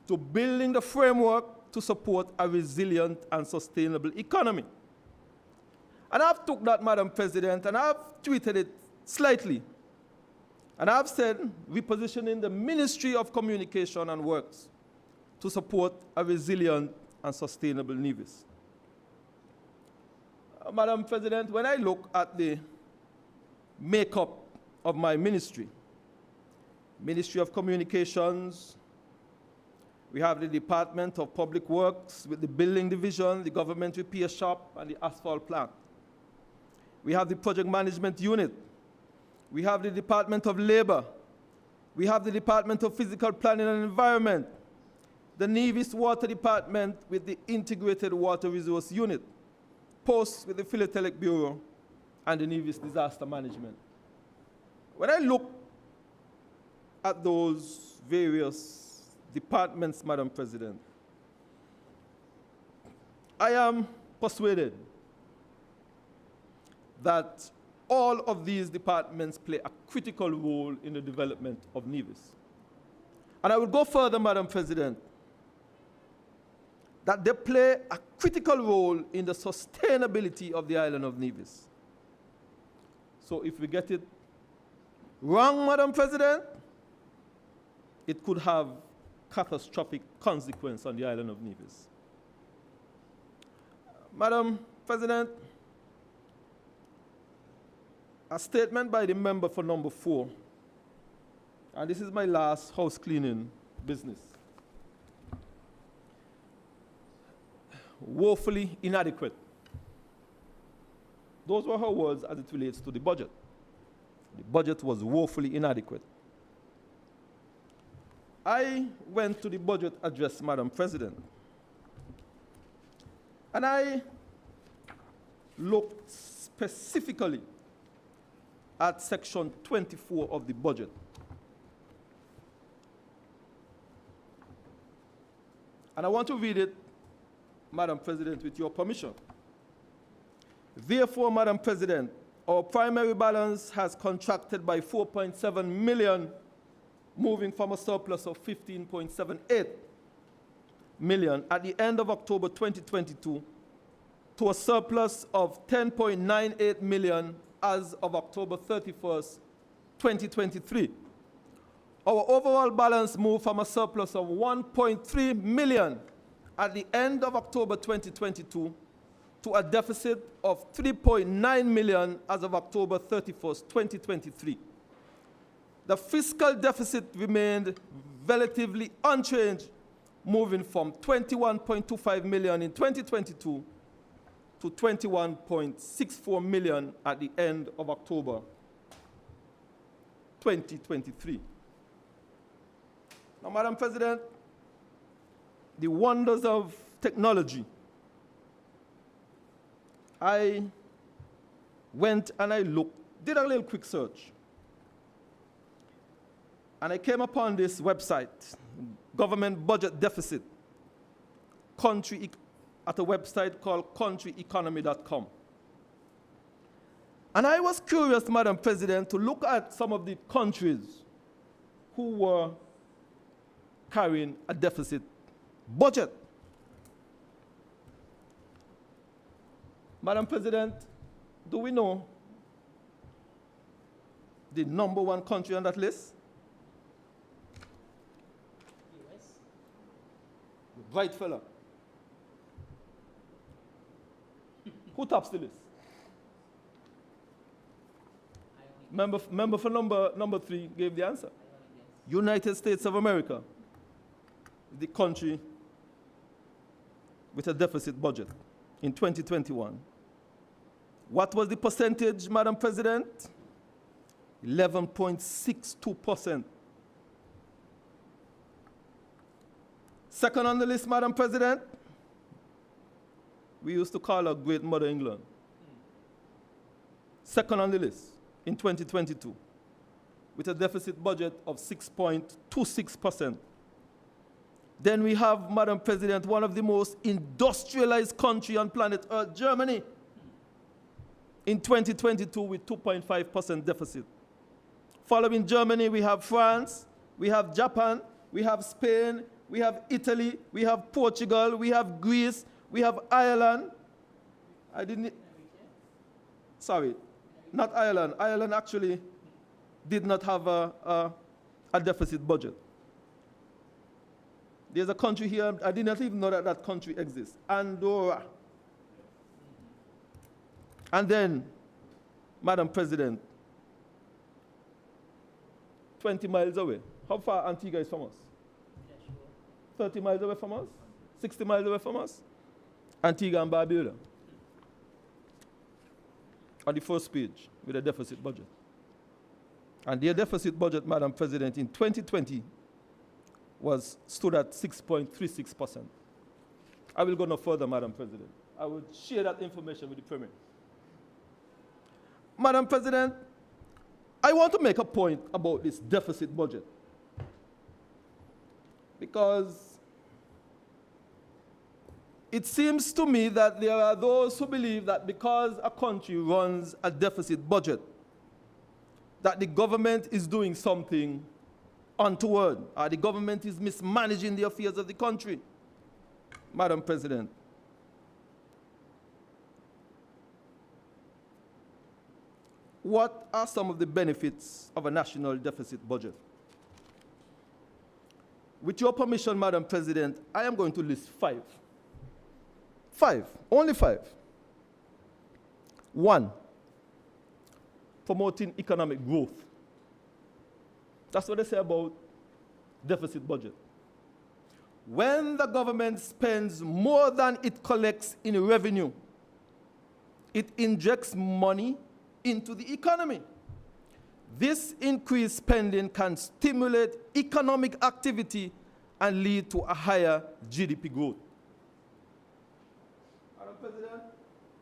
to building the framework to support a resilient and sustainable economy. And I've took that, Madam President, and I've tweeted it slightly. And I've said repositioning the Ministry of Communication and Works to support a resilient and sustainable Nevis. Madam President, when I look at the makeup of my ministry, Ministry of Communications, we have the Department of Public Works with the Building Division, the Government Repair Shop, and the Asphalt Plant. We have the Project Management Unit. We have the Department of Labor. We have the Department of Physical Planning and Environment, the Nevis Water Department with the Integrated Water Resource Unit, Post with the Philatelic Bureau, and the Nevis Disaster Management. When I look at those various departments, Madam President, I am persuaded that all of these departments play a critical role in the development of Nevis. And I will go further, Madam President, that they play a critical role in the sustainability of the island of Nevis. So if we get it wrong, Madam President, it could have catastrophic consequence on the island of Nevis. Madam President, a statement by the member for number 4, and this is my last house cleaning business. Woefully inadequate. Those were her words as it relates to the budget. The budget was woefully inadequate. I went to the budget address, Madam President, and I looked specifically at section 24 of the budget. And I want to read it, Madam President, with your permission. Therefore, Madam President, our primary balance has contracted by 4.7 million, moving from a surplus of 15.78 million at the end of October 2022 to a surplus of 10.98 million as of October 31st, 2023. Our overall balance moved from a surplus of 1.3 million at the end of October 2022 to a deficit of 3.9 million as of October 31st, 2023. The fiscal deficit remained relatively unchanged, moving from 21.25 million in 2022 to 21.64 million at the end of October 2023. Now, Madam President, the wonders of technology. I went and I looked, did a little quick search. And I came upon this website, Government Budget Deficit, at a website called countryeconomy.com. And I was curious, Madam President, to look at some of the countries who were carrying a deficit budget. Madam President, do we know the number 1 country on that list? US. Right, fella. Who tops the list? Member for number 3 gave the answer. United States of America, the country with a deficit budget in 2021. What was the percentage, Madam President? 11.62%. Second on the list, Madam President, we used to call her Great Mother England. Second on the list in 2022, with a deficit budget of 6.26%. Then we have, Madam President, one of the most industrialized countries on planet Earth, Germany, in 2022 with 2.5% deficit. Following Germany, we have France, we have Japan, we have Spain, we have Italy, we have Portugal, we have Greece, we have Ireland. Sorry, not Ireland. Ireland actually did not have a deficit budget. There's a country here, I did not even know that that country exists, Andorra. And then, Madam President, 20 miles away. How far Antigua is from us? 30 miles away from us? 60 miles away from us? Antigua and Barbuda. On the first page with a deficit budget. And their deficit budget, Madam President, in 2020 stood at 6.36%. I will go no further, Madam President. I will share that information with the Premier. Madam President, I want to make a point about this deficit budget. Because it seems to me that there are those who believe that because a country runs a deficit budget, that the government is doing something untoward, or the government is mismanaging the affairs of the country. Madam President, what are some of the benefits of a national deficit budget? With your permission, Madam President, I am going to list 5. 5, only 5. 1, promoting economic growth. That's what they say about deficit budget. When the government spends more than it collects in revenue, it injects money into the economy. This increased spending can stimulate economic activity and lead to a higher GDP growth. Madam President,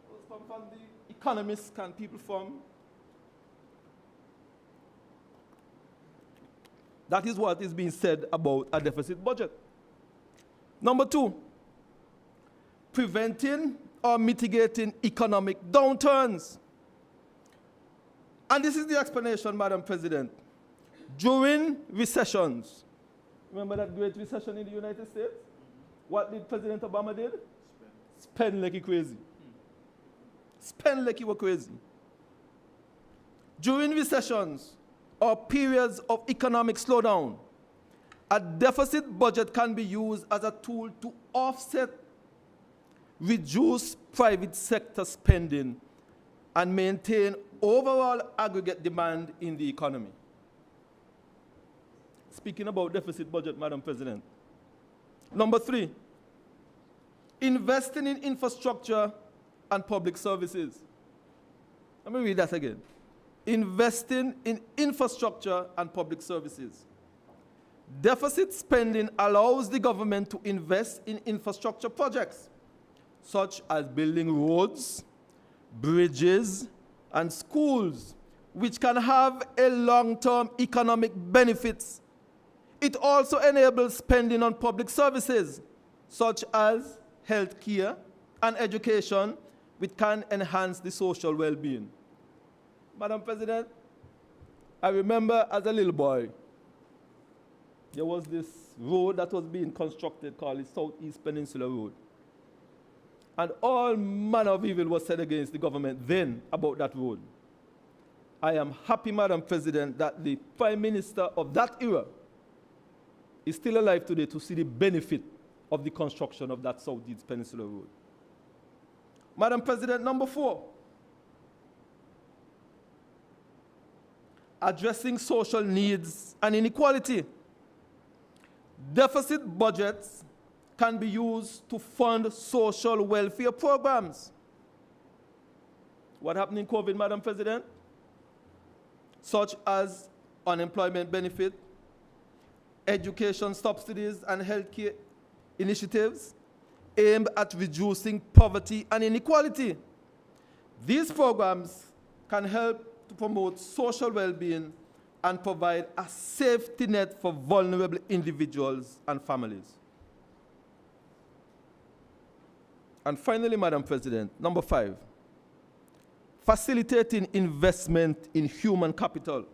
those come from the economists, can people from? That is what is being said about a deficit budget. Number 2, preventing or mitigating economic downturns. And this is the explanation, Madam President. During recessions, remember that great recession in the United States? What did President Obama did? Spend like he crazy. Spend like he was crazy. During recessions or periods of economic slowdown, a deficit budget can be used as a tool to offset, reduce private sector spending, and maintain overall aggregate demand in the economy. Speaking about deficit budget, Madam President. Number 3, investing in infrastructure and public services. Let me read that again. Investing in infrastructure and public services. Deficit spending allows the government to invest in infrastructure projects, such as building roads, bridges, and schools, which can have a long-term economic benefits. It also enables spending on public services, such as health care and education, which can enhance the social well-being. Madam President, I remember as a little boy, there was this road that was being constructed called the Southeast Peninsula Road. And all manner of evil was said against the government then about that road. I am happy, Madam President, that the Prime Minister of that era is still alive today to see the benefit of the construction of that Southeast Peninsula Road. Madam President, number 4, addressing social needs and inequality. Deficit budgets can be used to fund social welfare programs. What happened in COVID, Madam President? Such as unemployment benefit, education subsidies, and healthcare initiatives aimed at reducing poverty and inequality. These programs can help to promote social well-being and provide a safety net for vulnerable individuals and families. And finally, Madam President, number 5, facilitating investment in human capital.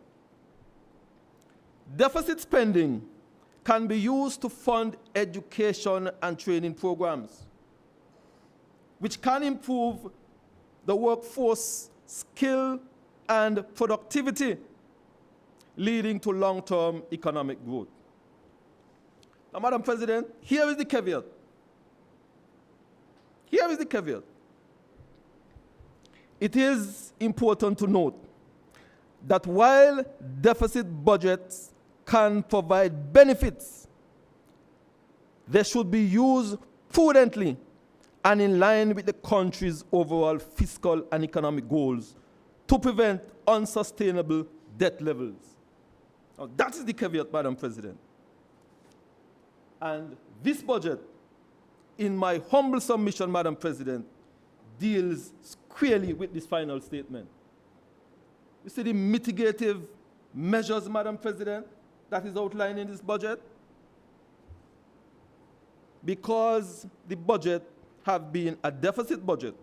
Deficit spending can be used to fund education and training programs, which can improve the workforce skill and productivity, leading to long-term economic growth. Now, Madam President, here is the caveat. Here is the caveat. It is important to note that while deficit budgets can provide benefits, they should be used prudently and in line with the country's overall fiscal and economic goals to prevent unsustainable debt levels. Now, that is the caveat, Madam President. And this budget, in my humble submission, Madam President, deals squarely with this final statement. You see the mitigative measures, Madam President, that is outlined in this budget? Because the budget have been a deficit budget,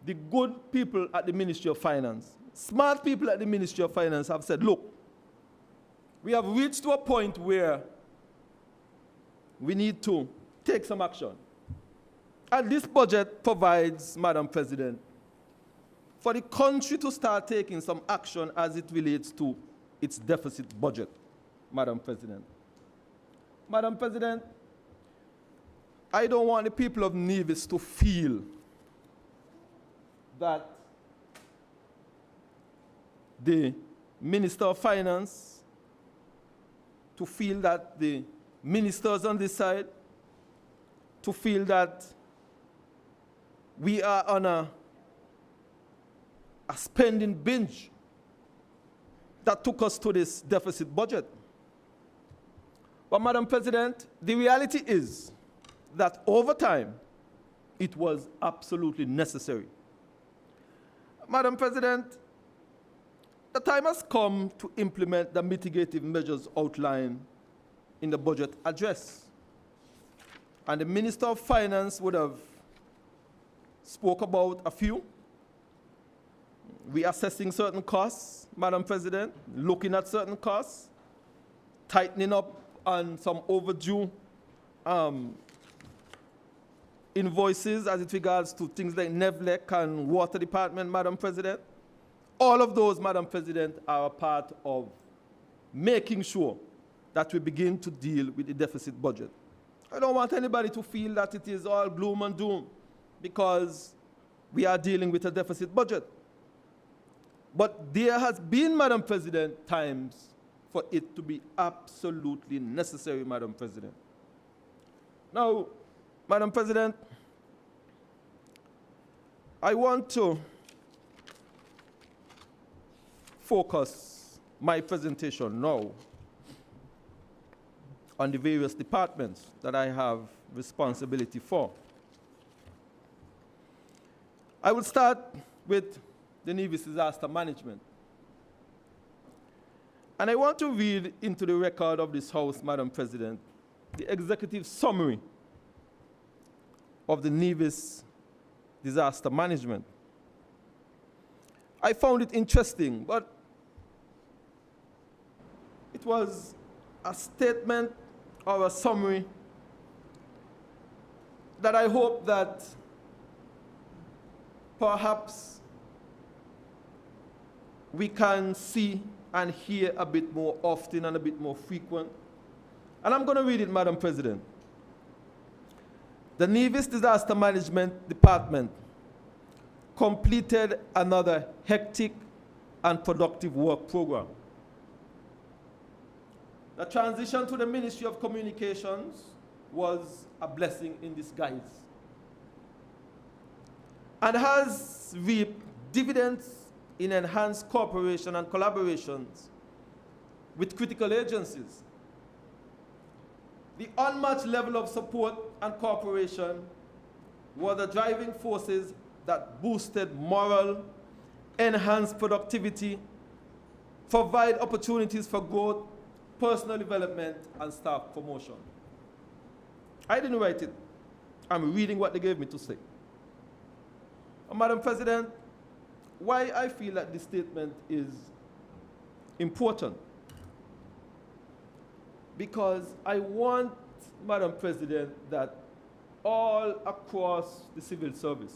the good people at the Ministry of Finance, smart people at the Ministry of Finance have said, look, we have reached to a point where we need to take some action. And this budget provides, Madam President, for the country to start taking some action as it relates to its deficit budget, Madam President. Madam President, I don't want the people of Nevis to feel that the Minister of Finance, to feel that the ministers on this side, to feel that we are on a spending binge that took us to this deficit budget. But Madam President, the reality is that over time, it was absolutely necessary. Madam President, the time has come to implement the mitigative measures outlined in the budget address. And the Minister of Finance would have spoke about a few. Reassessing certain costs, Madam President, looking at certain costs, tightening up on some overdue invoices as it regards to things like NEVLEC and Water Department, Madam President. All of those, Madam President, are a part of making sure that we begin to deal with the deficit budget. I don't want anybody to feel that it is all gloom and doom because we are dealing with a deficit budget. But there has been, Madam President, times for it to be absolutely necessary, Madam President. Now, Madam President, I want to focus my presentation now on the various departments that I have responsibility for. I will start with the Nevis disaster management. And I want to read into the record of this House, Madam President, the executive summary of the Nevis disaster management. I found it interesting, but it was a statement or a summary that I hope that perhaps we can see and hear a bit more often and a bit more frequent. And I'm going to read it, Madam President. The Nevis Disaster Management Department completed another hectic and productive work program. The transition to the Ministry of Communications was a blessing in disguise and has reaped dividends in enhanced cooperation and collaborations with critical agencies. The unmatched level of support and cooperation were the driving forces that boosted morale, enhanced productivity, provide opportunities for growth, personal development, and staff promotion. I didn't write it. I'm reading what they gave me to say. Madam President, why I feel that this statement is important? Because I want, Madam President, that all across the civil service,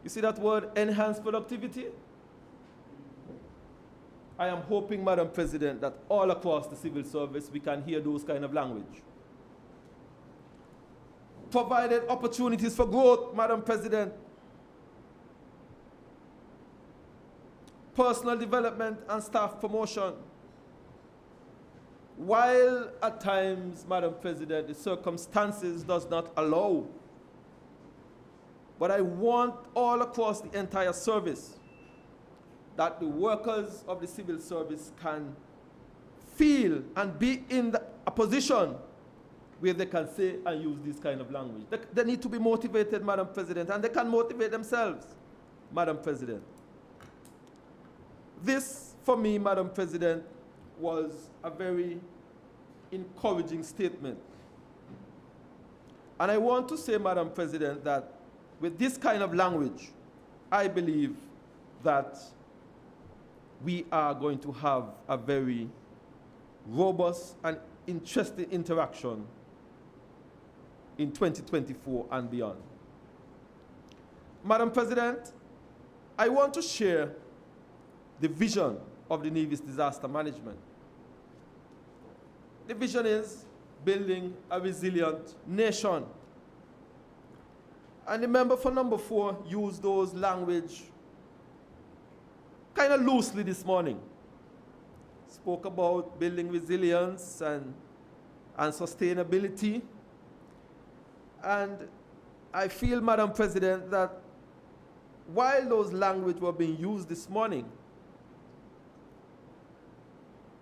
you see that word, enhanced productivity? I am hoping, Madam President, that all across the civil service we can hear those kind of language. Provided opportunities for growth, Madam President. Personal development and staff promotion. While at times, Madam President, the circumstances does not allow, but I want all across the entire service that the workers of the civil service can feel and be in a position where they can say and use this kind of language. They need to be motivated, Madam President, and they can motivate themselves, Madam President. This, for me, Madam President, was a very encouraging statement. And I want to say, Madam President, that with this kind of language, I believe that we are going to have a very robust and interesting interaction in 2024 and beyond. Madam President, I want to share the vision of the Nevis disaster management. The vision is building a resilient nation. And the member for number 4 used those language kind of loosely this morning. Spoke about building resilience and sustainability. And I feel, Madam President, that while those language were being used this morning,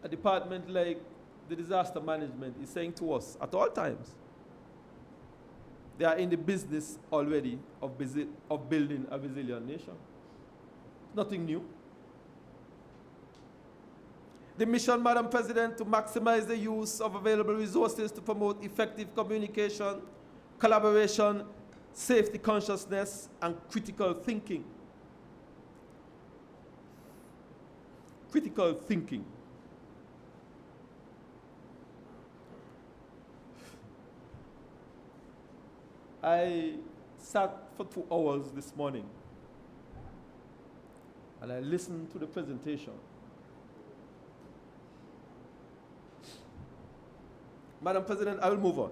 a department like the disaster management is saying to us at all times, they are in the business already of building a resilient nation. Nothing new. The mission, Madam President, to maximize the use of available resources to promote effective communication, collaboration, safety consciousness, and critical thinking. Critical thinking. I sat for 2 hours this morning and I listened to the presentation. Madam President, I will move on.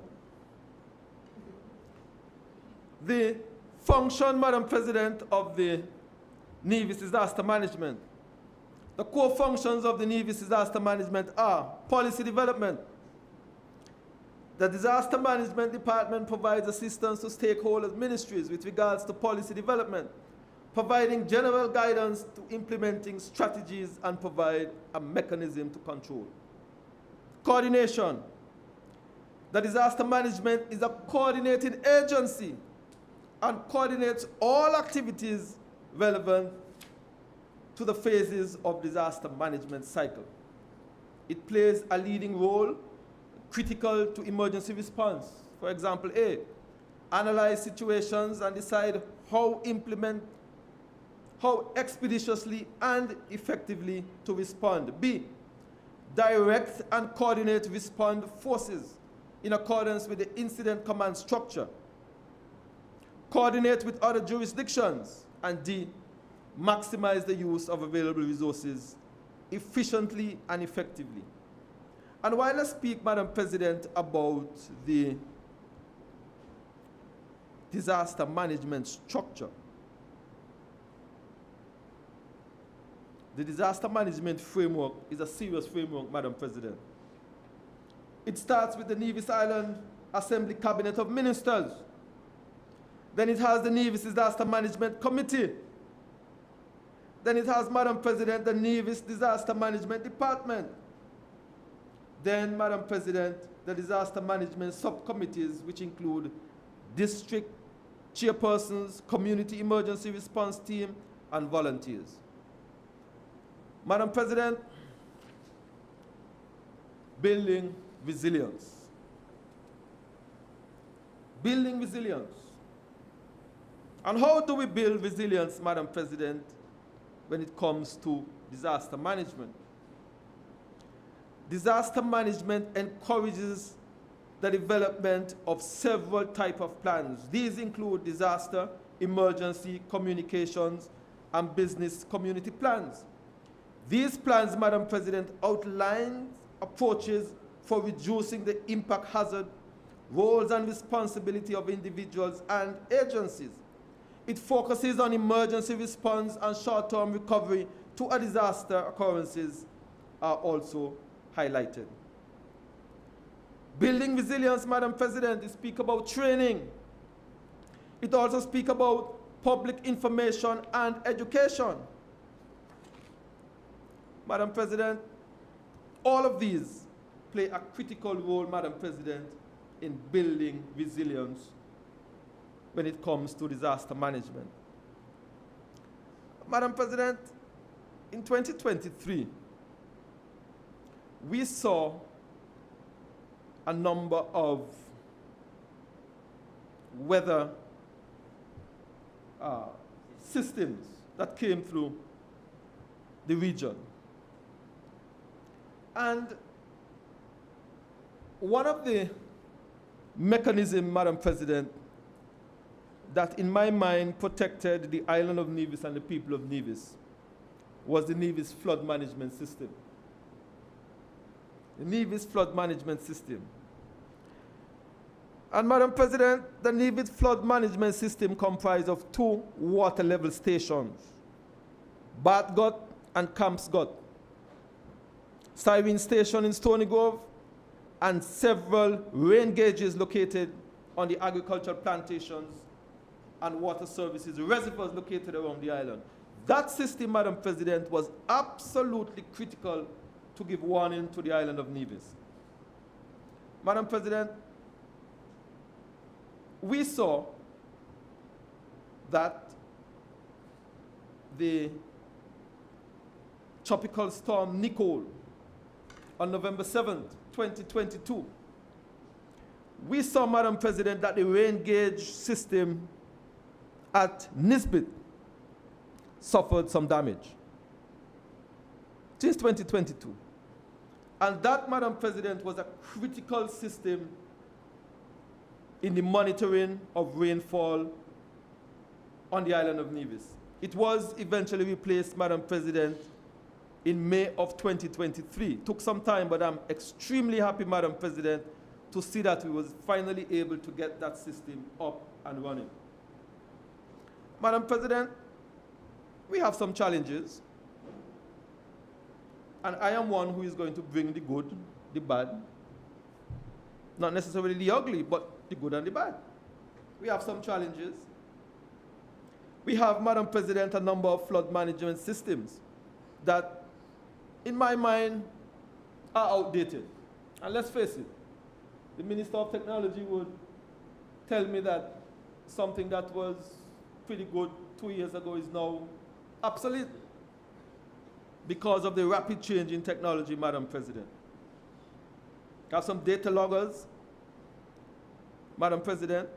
The function, Madam President, of the Nevis disaster management. The core functions of the Nevis disaster management are policy development. The Disaster Management Department provides assistance to stakeholders' ministries with regards to policy development, providing general guidance to implementing strategies and provide a mechanism to control. Coordination. The Disaster Management is a coordinating agency and coordinates all activities relevant to the phases of disaster management cycle. It plays a leading role critical to emergency response. For example, A, analyze situations and decide how expeditiously and effectively to respond. B, direct and coordinate response forces in accordance with the incident command structure. Coordinate with other jurisdictions. And D, maximize the use of available resources efficiently and effectively. And while I speak, Madam President, about the disaster management structure, the disaster management framework is a serious framework, Madam President. It starts with the Nevis Island Assembly Cabinet of Ministers. Then it has the Nevis Disaster Management Committee. Then it has, Madam President, the Nevis Disaster Management Department. Then, Madam President, the disaster management subcommittees, which include district chairpersons, community emergency response team, and volunteers. Madam President, building resilience. Building resilience. And how do we build resilience, Madam President, when it comes to disaster management? Disaster management encourages the development of several types of plans. These include disaster, emergency, communications, and business community plans. These plans, Madam President, outline approaches for reducing the impact hazard, roles and responsibility of individuals and agencies. It focuses on emergency response and short-term recovery to a disaster occurrences are also highlighted. Building resilience, Madam President, it speaks about training. It also speaks about public information and education. Madam President, all of these play a critical role, Madam President, in building resilience when it comes to disaster management. Madam President, in 2023, we saw a number of weather systems that came through the region. And one of the mechanism, Madam President, that in my mind protected the island of Nevis and the people of Nevis was the Nevis flood management system. The Nevis flood management system. And Madam President, the Nevis flood management system comprised of 2 water level stations, Bath Gut and Camps Gut, Siren Station in Stony Grove, and several rain gauges located on the agricultural plantations and water services reservoirs located around the island. That system, Madam President, was absolutely critical to give warning to the island of Nevis. Madam President, we saw that the tropical storm Nicole on November 7th, 2022, we saw, Madam President, that the rain gauge system at Nisbet suffered some damage since 2022. And that, Madam President, was a critical system in the monitoring of rainfall on the island of Nevis. It was eventually replaced, Madam President, in May of 2023. Took some time, but I'm extremely happy, Madam President, to see that we was finally able to get that system up and running. Madam President, we have some challenges, and I am one who is going to bring the good, the bad, not necessarily the ugly, but the good and the bad. We have some challenges. We have, Madam President, a number of flood management systems that, in my mind, are outdated. And let's face it, the Minister of Technology would tell me that something that was pretty good 2 years ago is now obsolete because of the rapid change in technology, Madam President. We have some data loggers, Madam President.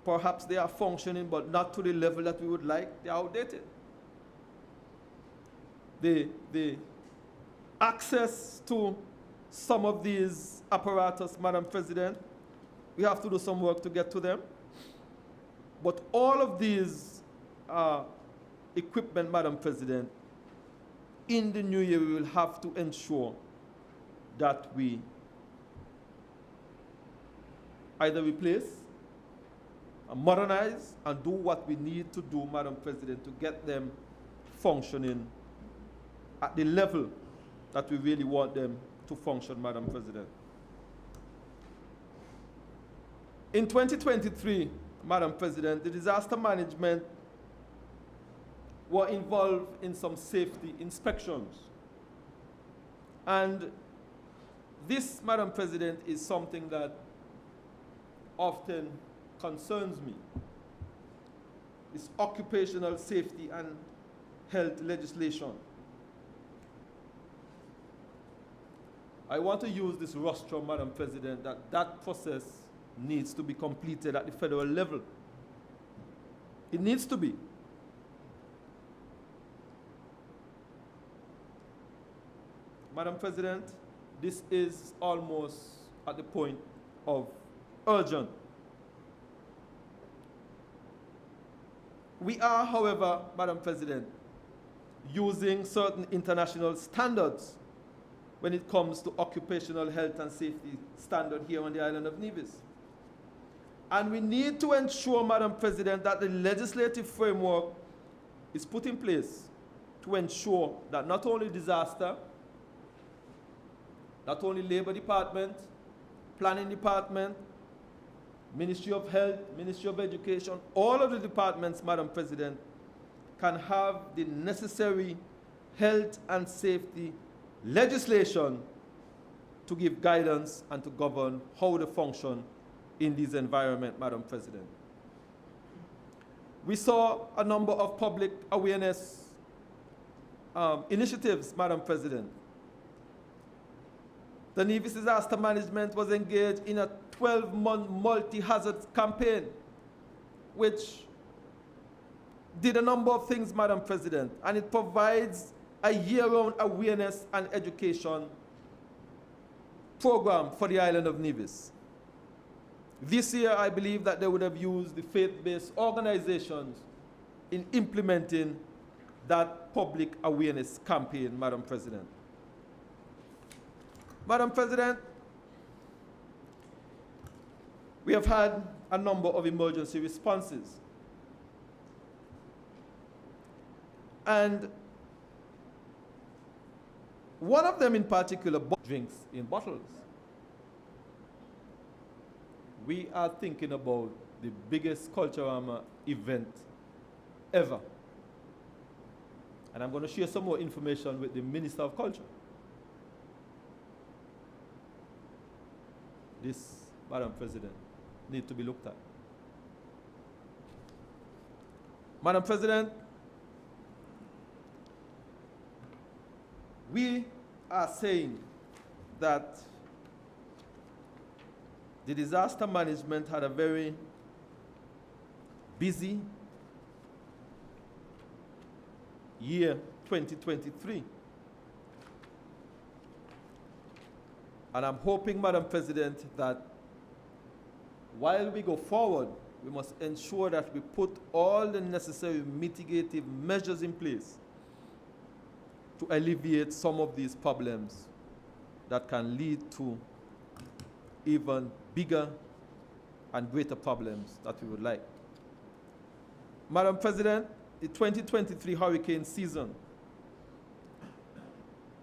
Perhaps they are functioning, but not to the level that we would like. They are outdated. The access to some of these apparatus, Madam President, we have to do some work to get to them. But all of these equipment, Madam President, in the new year we will have to ensure that we either replace, modernize, and do what we need to do, Madam President, to get them functioning at the level that we really want them to function, Madam President. In 2023, Madam President, the disaster management were involved in some safety inspections. And this, Madam President, is something that often concerns me. It's occupational safety and health legislation. I want to use this rostrum, Madam President, that process needs to be completed at the federal level. It needs to be. Madam President, this is almost at the point of urgent. We are, however, Madam President, using certain international standards when it comes to occupational health and safety standard here on the island of Nevis. And we need to ensure, Madam President, that the legislative framework is put in place to ensure that not only disaster, not only Labor Department, Planning Department, Ministry of Health, Ministry of Education, all of the departments, Madam President, can have the necessary health and safety legislation to give guidance and to govern how they function in this environment, Madam President. We saw a number of public awareness initiatives, Madam President. The Nevis Disaster Management was engaged in a 12-month multi-hazard campaign, which did a number of things, Madam President, and it provides a year-round awareness and education program for the island of Nevis. This year, I believe that they would have used the faith-based organizations in implementing that public awareness campaign, Madam President. Madam President, we have had a number of emergency responses. And one of them in particular, drinks in bottles. We are thinking about the biggest cultural event ever. And I'm going to share some more information with the Minister of Culture. This, Madam President, needs to be looked at. Madam President, we are saying that the disaster management had a very busy year 2023. And I'm hoping, Madam President, that while we go forward, we must ensure that we put all the necessary mitigative measures in place to alleviate some of these problems that can lead to even bigger and greater problems that we would like. Madam President, the 2023 hurricane season,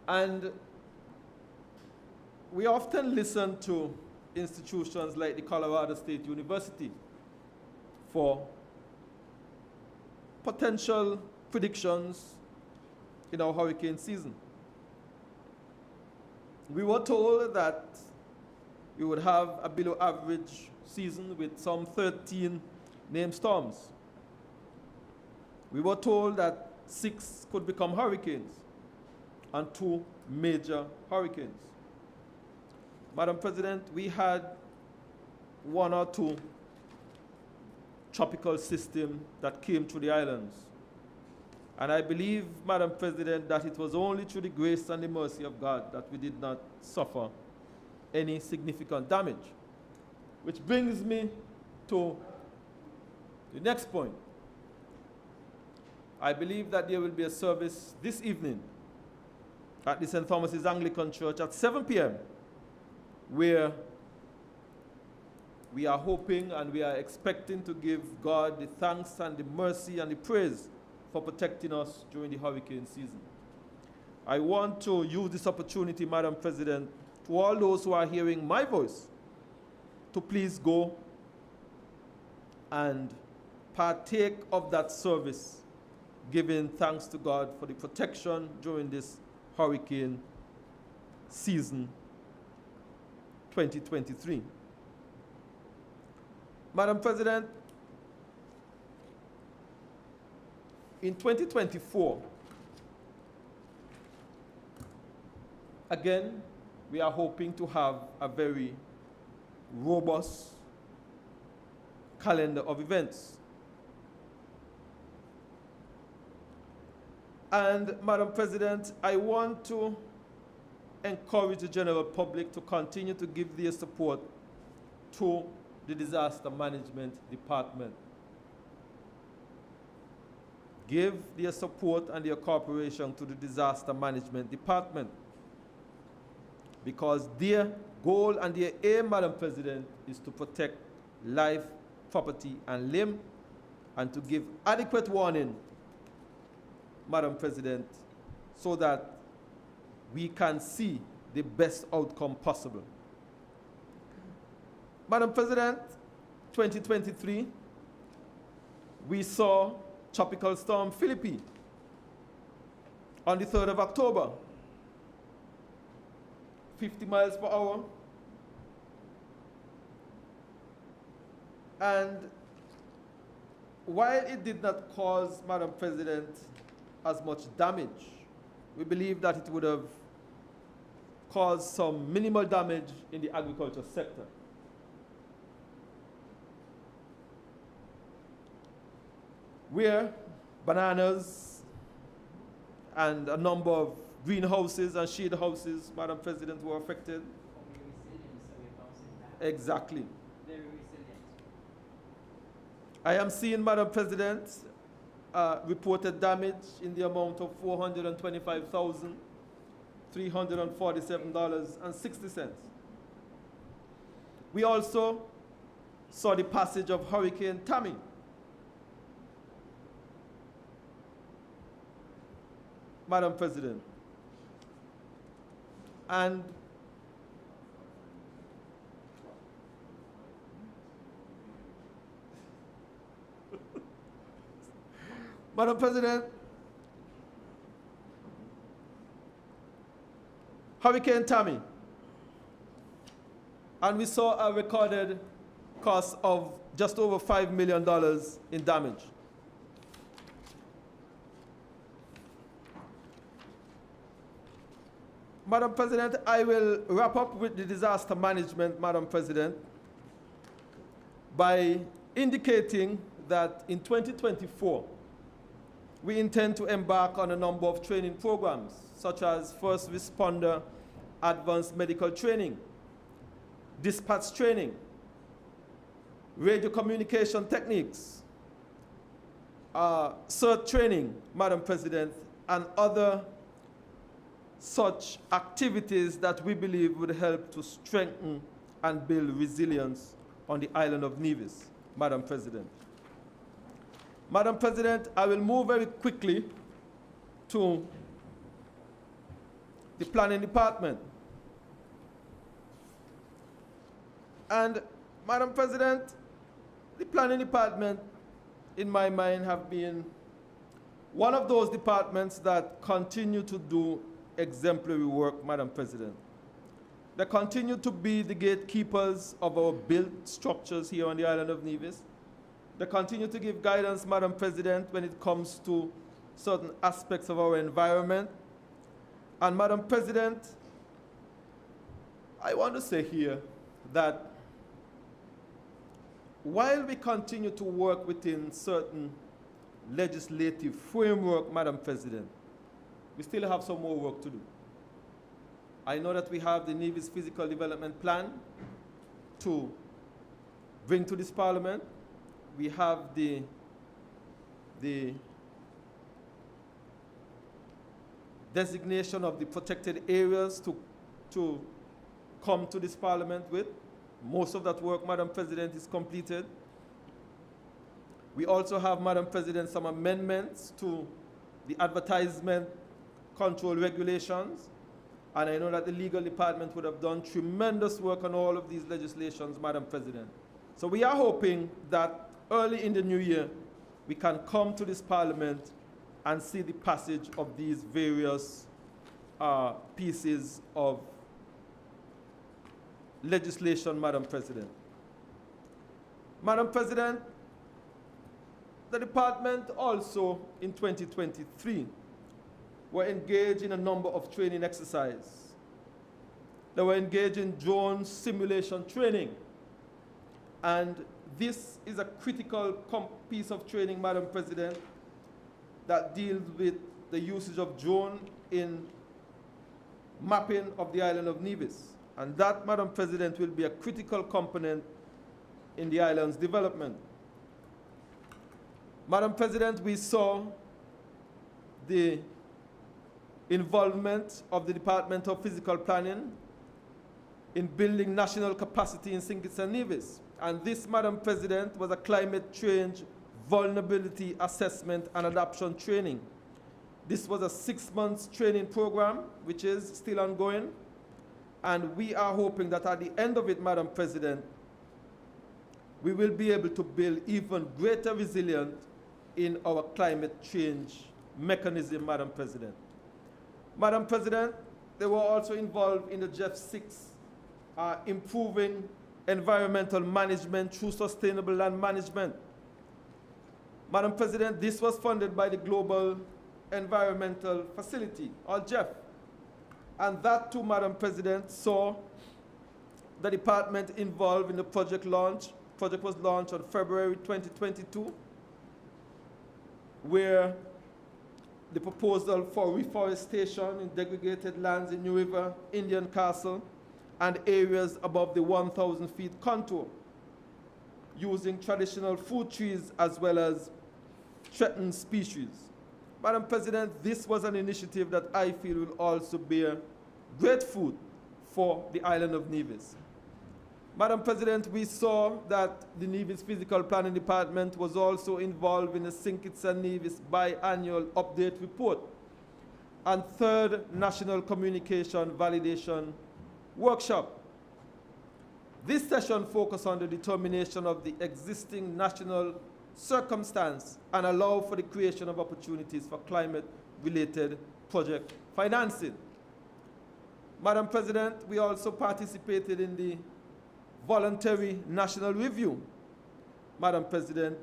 and we often listen to institutions like the Colorado State University for potential predictions in our hurricane season. We were told that we would have a below average season with some 13 named storms. We were told that 6 could become hurricanes and 2 major hurricanes. Madam President, we had 1 or 2 tropical systems that came to the islands. And I believe, Madam President, that it was only through the grace and the mercy of God that we did not suffer any significant damage. Which brings me to the next point. I believe that there will be a service this evening at the St. Thomas's Anglican Church at 7 p.m. where we are hoping and we are expecting to give God the thanks and the mercy and the praise for protecting us during the hurricane season. I want to use this opportunity, Madam President, to all those who are hearing my voice, to please go and partake of that service, giving thanks to God for the protection during this hurricane season 2023. Madam President, in 2024, again, we are hoping to have a very robust calendar of events. And Madam President, I want to encourage the general public to continue to give their support to the Disaster Management Department. Give their support and their cooperation to the Disaster Management Department, because their goal and their aim, Madam President, is to protect life, property, and limb, and to give adequate warning, Madam President, so that we can see the best outcome possible. Madam President, 2023, we saw Tropical Storm Philippe on the 3rd of October, 50 miles per hour. And while it did not cause, Madam President, as much damage, we believe that it would have caused some minimal damage in the agriculture sector. Where bananas and a number of greenhouses and shade houses, Madam President, were affected. Exactly. Very resilient. I am seeing, Madam President, reported damage in the amount of $425,347.60. We also saw the passage of Hurricane Tammy. Madam President. And Madam President, Hurricane Tammy, and we saw a recorded cost of just over $5 million in damage. Madam President, I will wrap up with the disaster management, Madam President, by indicating that in 2024, we intend to embark on a number of training programs, such as first responder advanced medical training, dispatch training, radio communication techniques, CERT training, Madam President, and other such activities that we believe would help to strengthen and build resilience on the island of Nevis, Madam President. Madam President, I will move very quickly to the planning department. And Madam President, the planning department, in my mind, have been one of those departments that continue to do exemplary work, Madam President. They continue to be the gatekeepers of our built structures here on the island of Nevis. They continue to give guidance, Madam President, when it comes to certain aspects of our environment. And Madam President, I want to say here that while we continue to work within certain legislative framework, Madam President, we still have some more work to do. I know that we have the Nevis Physical Development Plan to bring to this Parliament. We have the designation of the protected areas to come to this Parliament with. Most of that work, Madam President, is completed. We also have, Madam President, some amendments to the advertisement control regulations. And I know that the legal department would have done tremendous work on all of these legislations, Madam President. So we are hoping that early in the new year, we can come to this Parliament and see the passage of these various pieces of legislation, Madam President. Madam President, the department also in 2023 were engaged in a number of training exercises. They were engaged in drone simulation training. And this is a critical piece of training, Madam President, that deals with the usage of drone in mapping of the island of Nevis. And that, Madam President, will be a critical component in the island's development. Madam President, we saw the involvement of the Department of Physical Planning in building national capacity in St. Kitts and Nevis. And this, Madam President, was a climate change vulnerability assessment and adaptation training. This was a 6-month training program, which is still ongoing. And we are hoping that at the end of it, Madam President, we will be able to build even greater resilience in our climate change mechanism, Madam President. Madam President, they were also involved in the GEF 6, improving environmental management through sustainable land management. Madam President, this was funded by the Global Environmental Facility, or GEF. And that too, Madam President, saw the department involved in the project launch. Project was launched on February 2022, where the proposal for reforestation in degraded lands in New River, Indian Castle, and areas above the 1,000 feet contour, using traditional food trees as well as threatened species. Madam President, this was an initiative that I feel will also bear great fruit for the island of Nevis. Madam President, we saw that the Nevis Physical Planning Department was also involved in the St. Kitts and Nevis biannual update report and third National Communication Validation Workshop. This session focused on the determination of the existing national circumstance and allow for the creation of opportunities for climate-related project financing. Madam President, we also participated in the voluntary national review, Madam President,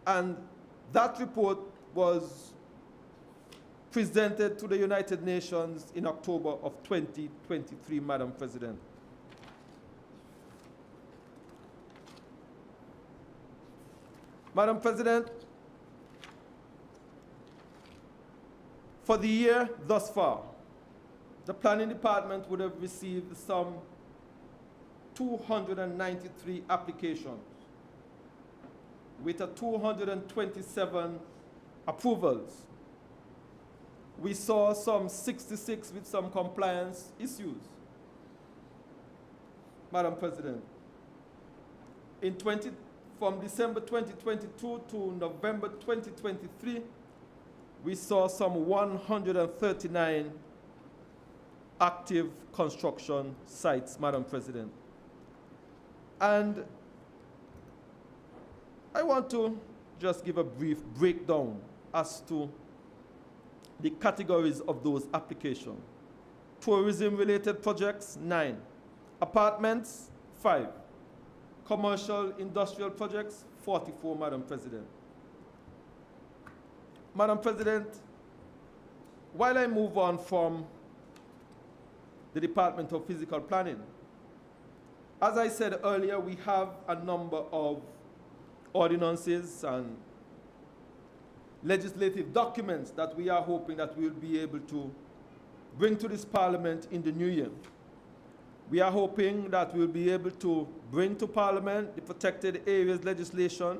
and that report was presented to the United Nations in October of 2023, Madam President. Madam President, for the year thus far, the Planning Department would have received some 293 applications with a 227 approvals. We saw some 66 with some compliance issues. Madam President, from December 2022 to November 2023, we saw some 139 active construction sites, Madam President. And I want to just give a brief breakdown as to the categories of those applications. Tourism-related projects, 9. Apartments, 5. Commercial industrial projects, 44, Madam President. Madam President, while I move on from the Department of Physical Planning, as I said earlier, we have a number of ordinances and legislative documents that we are hoping that we'll be able to bring to this Parliament in the new year. We are hoping that we'll be able to bring to Parliament the protected areas legislation.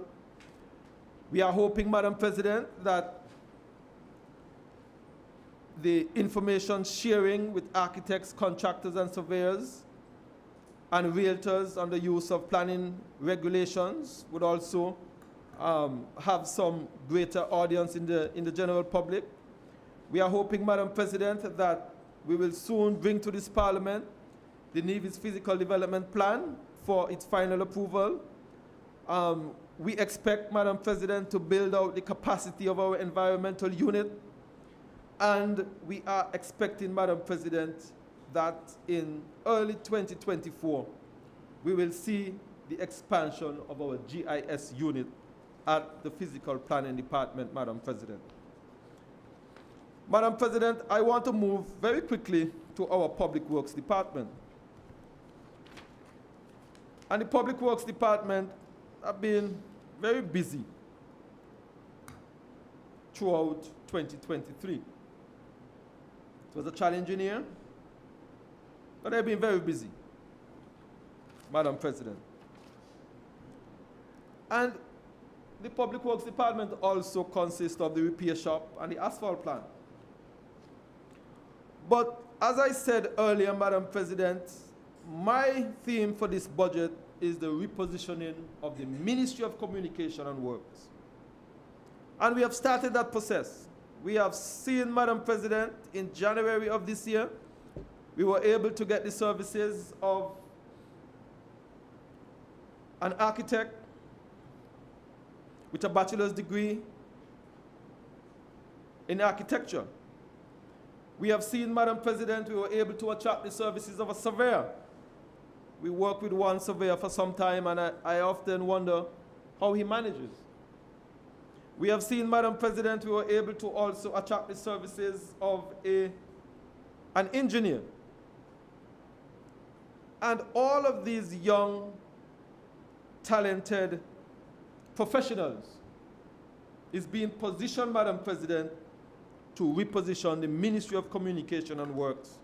We are hoping, Madam President, that the information sharing with architects, contractors, and surveyors and realtors on the use of planning regulations would also have some greater audience in the general public. We are hoping, Madam President, that we will soon bring to this Parliament the Nevis Physical Development Plan for its final approval. We expect, Madam President, to build out the capacity of our environmental unit. And we are expecting, Madam President, that in early 2024, we will see the expansion of our GIS unit at the Physical Planning Department, Madam President. Madam President, I want to move very quickly to our Public Works Department. And the Public Works Department have been very busy throughout 2023. It was a challenging year, but they've been very busy, Madam President. And the Public Works Department also consists of the repair shop and the asphalt plant. But as I said earlier, Madam President, my theme for this budget is the repositioning of the Ministry of Communication and Works. And we have started that process. We have seen, Madam President, in January of this year, we were able to get the services of an architect with a bachelor's degree in architecture. We have seen, Madam President, we were able to attract the services of a surveyor. We worked with one surveyor for some time, and I often wonder how he manages. We have seen, Madam President, we were able to also attract the services of an engineer. And all of these young, talented professionals is being positioned, Madam President, to reposition the Ministry of Communication and Works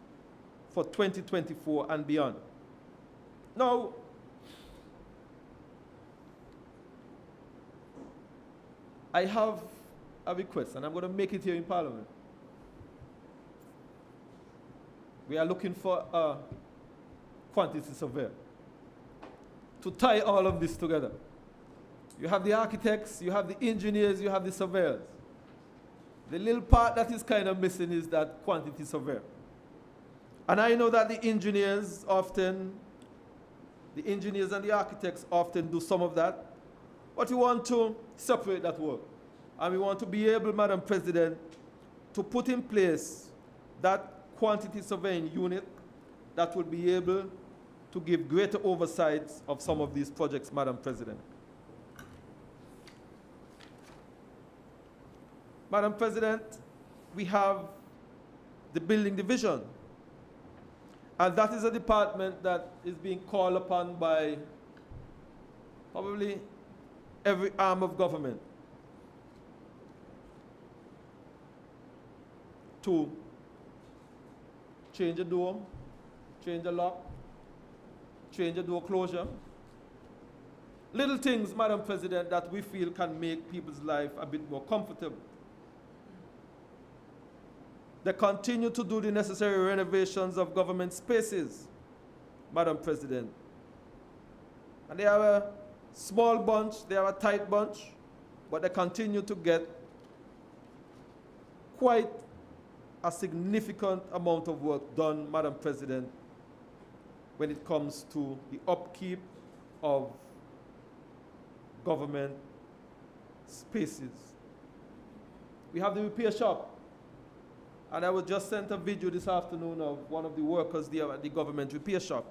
for 2024 and beyond. Now, I have a request, and I'm going to make it here in Parliament. We are looking for a quantity surveyor to tie all of this together. You have the architects, you have the engineers, you have the surveyors. The little part that is kind of missing is that quantity surveyor. And I know that the engineers and the architects often do some of that, but we want to separate that work. And we want to be able, Madam President, to put in place that quantity surveying unit that will be able to give greater oversight of some of these projects, Madam President. Madam President, we have the building division, and that is a department that is being called upon by probably every arm of government to change a door, change a lock, change a door closure. Little things, Madam President, that we feel can make people's life a bit more comfortable. They continue to do the necessary renovations of government spaces, Madam President. And they are a small bunch, they are a tight bunch, but they continue to get quite a significant amount of work done, Madam President, when it comes to the upkeep of government spaces. We have the repair shop. And I was just sent a video this afternoon of one of the workers there at the government repair shop.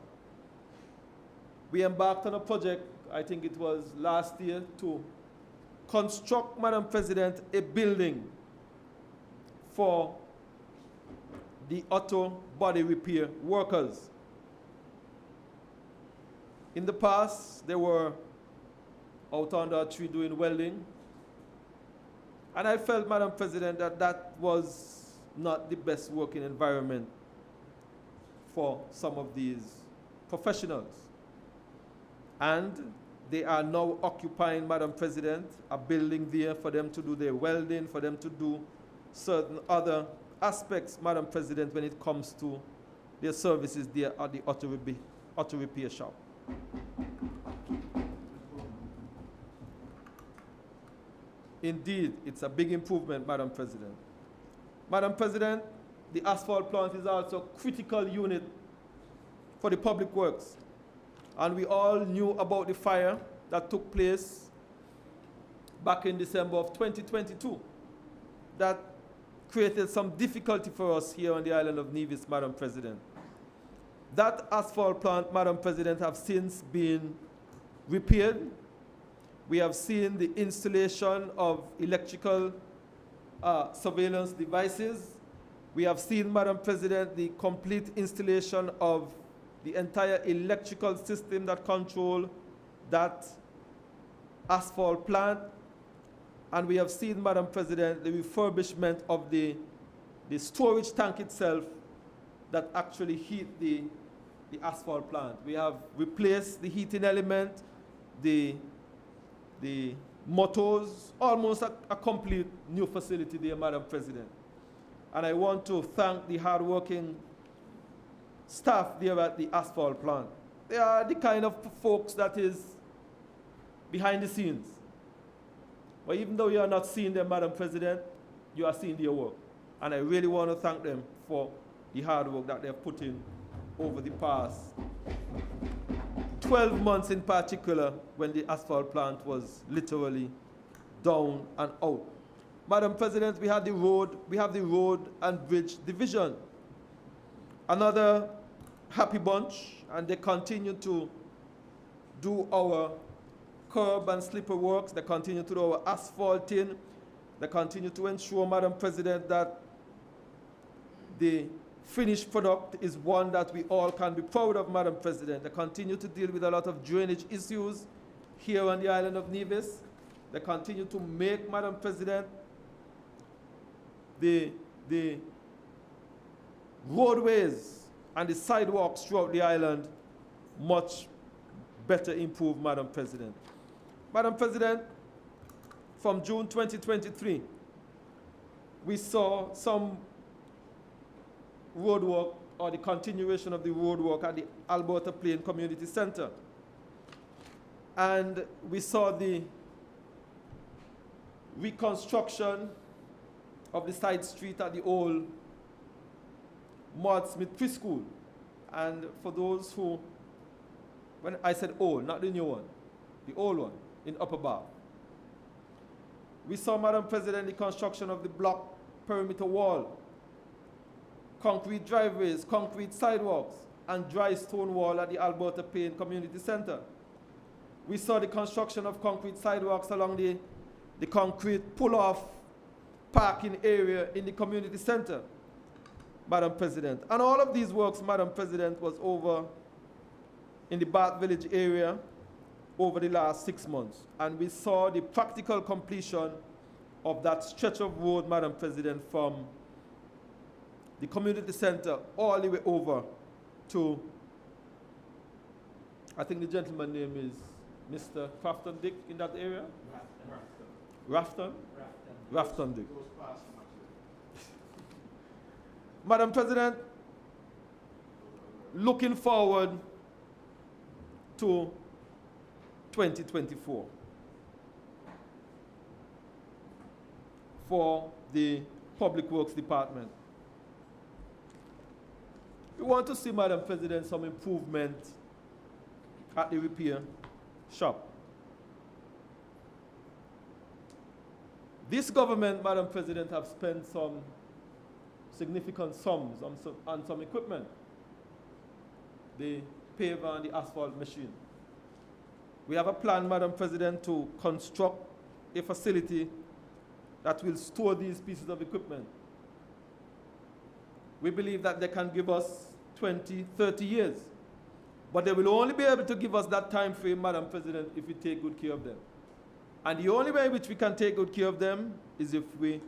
We embarked on a project, I think it was last year, to construct, Madam President, a building for the auto body repair workers. In the past, they were out under a tree doing welding. And I felt, Madam President, that that was not the best working environment for some of these professionals. And they are now occupying, Madam President, a building there for them to do their welding, for them to do certain other aspects, Madam President, when it comes to their services there at the auto repair shop. Indeed, it's a big improvement, Madam President. Madam President, the asphalt plant is also a critical unit for the public works. And we all knew about the fire that took place back in December of 2022 that created some difficulty for us here on the island of Nevis, Madam President. That asphalt plant, Madam President, have since been repaired. We have seen the installation of electrical surveillance devices. We have seen, Madam President, the complete installation of the entire electrical system that control that asphalt plant. And we have seen, Madam President, the refurbishment of the storage tank itself that actually heat the asphalt plant. We have replaced the heating element, the motors, almost a complete new facility there, Madam President. And I want to thank the hardworking staff there at the asphalt plant. They are the kind of folks that is behind the scenes. But even though you are not seeing them, Madam President, you are seeing their work. And I really want to thank them for the hard work that they have put in over the past 12 months in particular, when the asphalt plant was literally down and out. Madam President, we have the road and bridge division. Another happy bunch, and they continue to do our curb and slipper works. They continue to do our asphalting. They continue to ensure, Madam President, that the finished product is one that we all can be proud of, Madam President. They continue to deal with a lot of drainage issues here on the island of Nevis. They continue to make, Madam President, the roadways and the sidewalks throughout the island much better improved, Madam President. Madam President, from June 2023, we saw some roadwork or the continuation of the roadwork at the Alberta Plain Community Center. And we saw the reconstruction of the side street at the old Maud Smith Preschool. And for those who, when I said old, not the new one, the old one in Upper Bar. We saw, Madam President, the construction of the block perimeter wall, concrete driveways, concrete sidewalks, and dry stone wall at the Alberta Plain Community Center. We saw the construction of concrete sidewalks along the concrete pull-off parking area in the community center, Madam President. And all of these works, Madam President, was over in the Bath Village area over the last 6 months. And we saw the practical completion of that stretch of road, Madam President, from the community center all the way over to, I think the gentleman's name is Mr. Crafton Dick in that area? Rafton? Rafton Dick. Madam President, looking forward to 2024 for the Public Works Department. We want to see, Madam President, some improvement at the repair shop. This government, Madam President, have spent some significant sums on some equipment, the paver and the asphalt machine. We have a plan, Madam President, to construct a facility that will store these pieces of equipment. We believe that they can give us 20, 30 years. But they will only be able to give us that time frame, Madam President, if we take good care of them. And the only way in which we can take good care of them is if we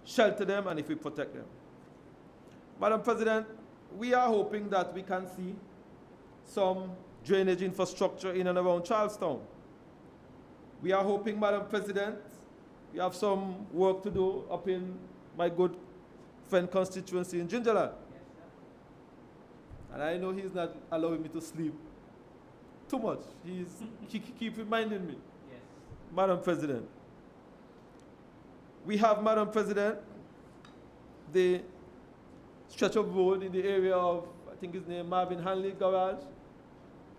shelter them and if we protect them. Madam President, we are hoping that we can see some drainage infrastructure in and around Charlestown. We are hoping, Madam President, we have some work to do up in my good friend constituency in Gingerland. And I know he's not allowing me to sleep too much. He keeps reminding me. Yes. Madam President, we have, Madam President, the stretch of road in the area of, I think his name, Marvin Hanley Garage,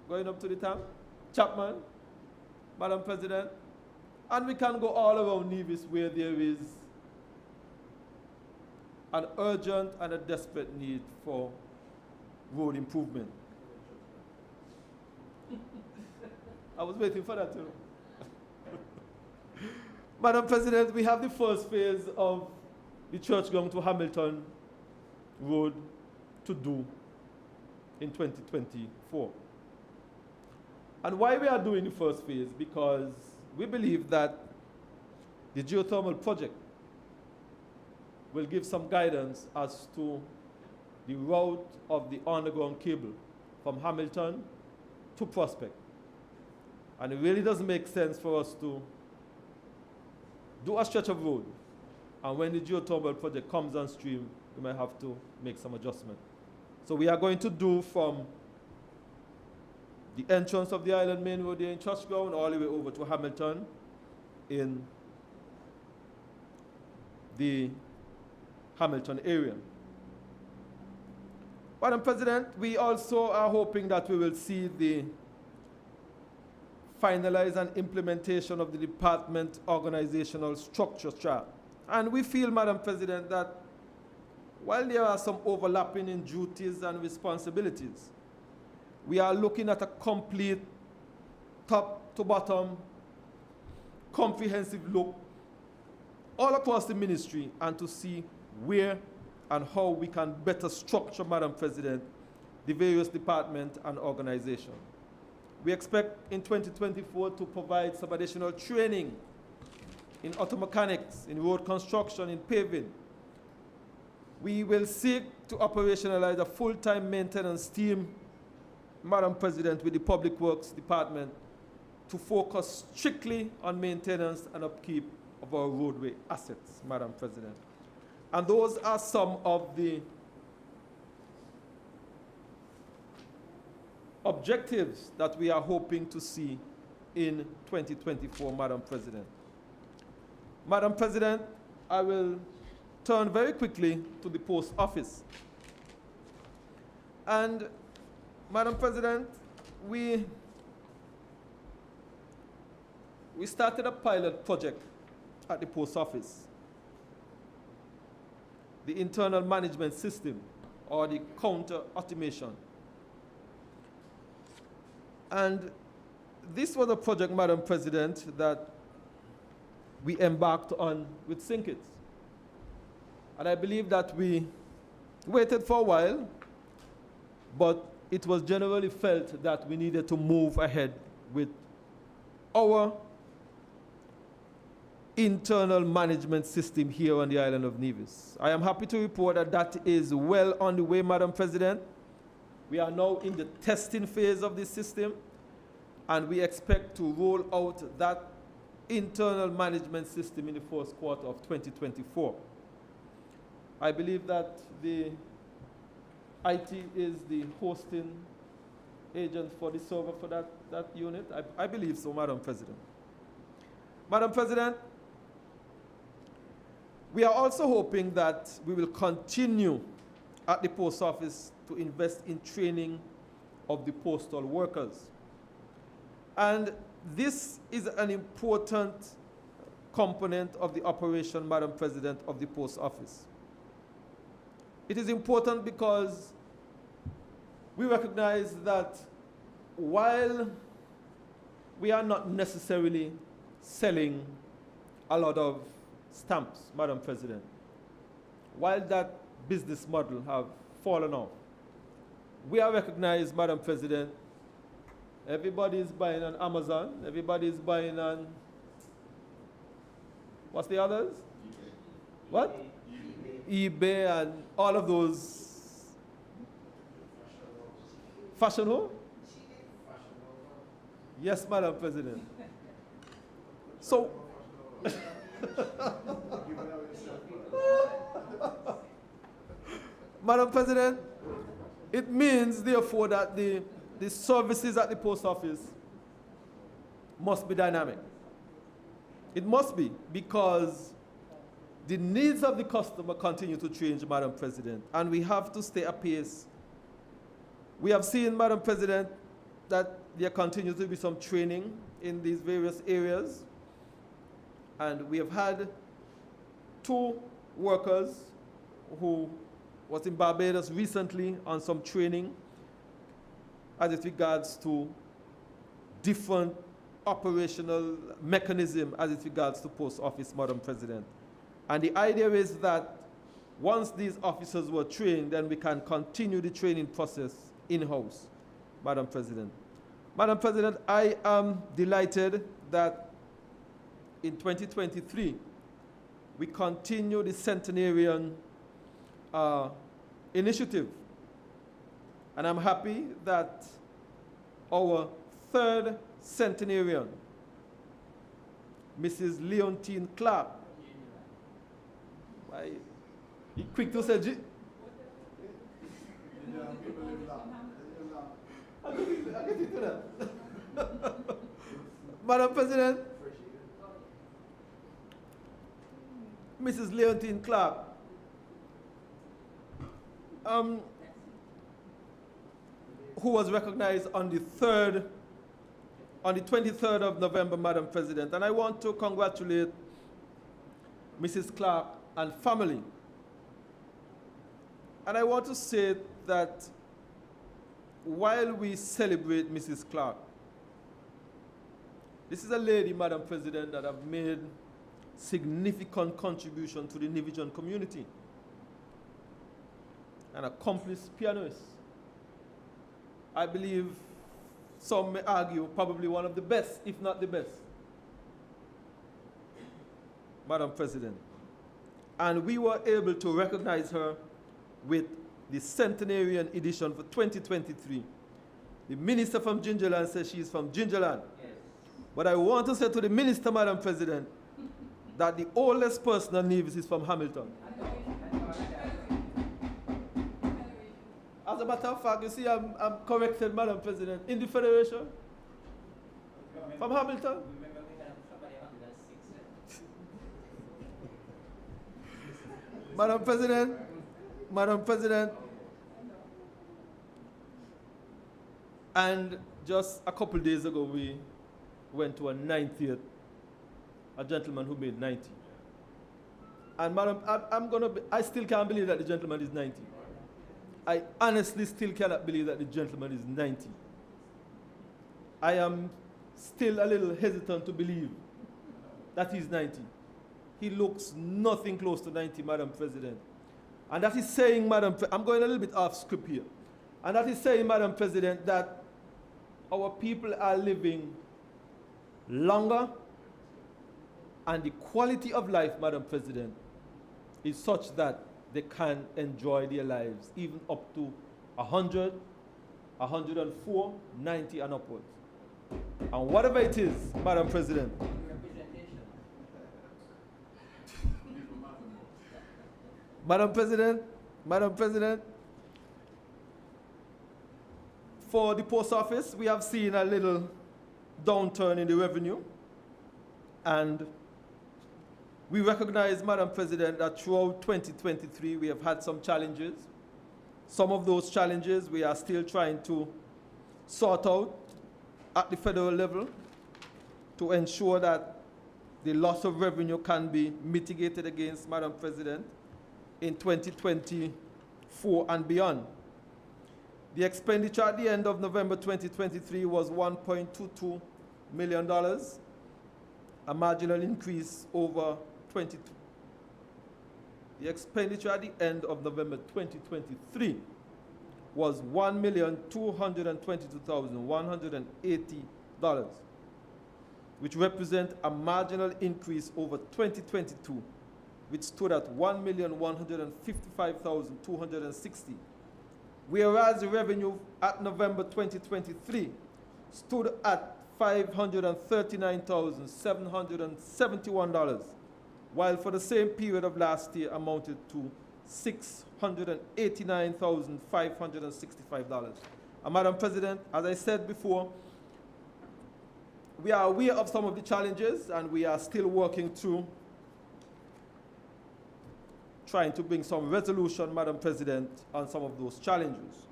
going up to the town, Chapman, Madam President. And we can go all around Nevis where there is an urgent and a desperate need for road improvement. I was waiting for that too. Madam President, we have the first phase of the church going to Hamilton Road to do in 2024. And why we are doing the first phase? Because we believe that the geothermal project will give some guidance as to the route of the underground cable from Hamilton to Prospect. And it really doesn't make sense for us to do a stretch of road. And when the geothermal project comes on stream, we might have to make some adjustment. So we are going to do from the entrance of the Island Main Road there in Churchground all the way over to Hamilton in the Hamilton area. Madam President, we also are hoping that we will see the finalized and implementation of the department organizational structure chart. And we feel, Madam President, that while there are some overlapping in duties and responsibilities, we are looking at a complete top to bottom comprehensive look all across the ministry and to see where and how we can better structure, Madam President, the various departments and organizations. We expect in 2024 to provide some additional training in auto mechanics, in road construction, in paving. We will seek to operationalize a full-time maintenance team Madam President, with the Public Works Department to focus strictly on maintenance and upkeep of our roadway assets, Madam President. And those are some of the objectives that we are hoping to see in 2024, Madam President. Madam President, I will turn very quickly to the post office. And Madam President, we started a pilot project at the post office, the internal management system, or the counter automation. And this was a project, Madam President, that we embarked on with Syncit. And I believe that we waited for a while, but it was generally felt that we needed to move ahead with our internal management system here on the island of Nevis. I am happy to report that that is well on the way, Madam President. We are now in the testing phase of this system, and we expect to roll out that internal management system in the first quarter of 2024. I believe that the IT is the hosting agent for the server for that unit. I believe so, Madam President. Madam President, we are also hoping that we will continue at the post office to invest in training of the postal workers. And this is an important component of the operation, Madam President, of the post office. It is important because we recognize that while we are not necessarily selling a lot of stamps, Madam President, while that business model have fallen off, we are recognized, Madam President, everybody is buying on Amazon, everybody is buying on, what's the others? eBay. What? eBay and all of those. Fashion home? Yes, Madam President. So, Madam President, it means, therefore, that the services at the post office must be dynamic. It must be, because the needs of the customer continue to change, Madam President, and we have to stay apace. We have seen, Madam President, that there continues to be some training in these various areas, and we have had 2 workers who was in Barbados recently on some training as it regards to different operational mechanism as it regards to post office, Madam President. And the idea is that once these officers were trained, then we can continue the training process in-house, Madam President. Madam President, I am delighted that in 2023, we continue the centenarian initiative. And I'm happy that our 3rd centenarian, Mrs. Leontine Clark, why, you quick to say, I'll get into that. Madam President, Mrs. Leontine Clark, who was recognized on the 23rd of November, Madam President. And I want to congratulate Mrs. Clark and family. And I want to say that while we celebrate Mrs. Clark, this is a lady, Madam President, that have made significant contribution to the Nevision community. An accomplished pianist. I believe some may argue probably one of the best, if not the best, Madam President. And we were able to recognize her with the centenarian edition for 2023. The minister from Gingerland says she's from Gingerland. Yes. But I want to say to the minister, Madam President, that the oldest person on Nevis is from Hamilton. As a matter of fact, you see, I'm corrected, Madam President, in the Federation, from Hamilton. Remember we have somebody 106. Madam President, and just a couple days ago, we went to a 90th, a gentleman who made 90. And Madam, I still can't believe that the gentleman is 90. I honestly still cannot believe that the gentleman is 90. I am still a little hesitant to believe that he's 90. He looks nothing close to 90, Madam President. And that is saying, I'm going a little bit off script here. And that is saying, Madam President, that our people are living longer, and the quality of life, Madam President, is such that they can enjoy their lives even up to 100, 104, 90 and upwards. And whatever it is, Madam President, Madam President, for the post office, we have seen a little downturn in the revenue, and we recognize, Madam President, that throughout 2023 we have had some challenges. Some of those challenges we are still trying to sort out at the federal level to ensure that the loss of revenue can be mitigated against, Madam President, in 2024 and beyond. The expenditure at the end of November 2023 was $1.22 million, a marginal increase over 22. The expenditure at the end of November 2023 was $1,222,180, which represents a marginal increase over 2022, which stood at $1,155,260. Whereas the revenue at November 2023 stood at $539,771, while for the same period of last year amounted to $689,565. And Madam President, as I said before, we are aware of some of the challenges, and we are still working through trying to bring some resolution, Madam President, on some of those challenges.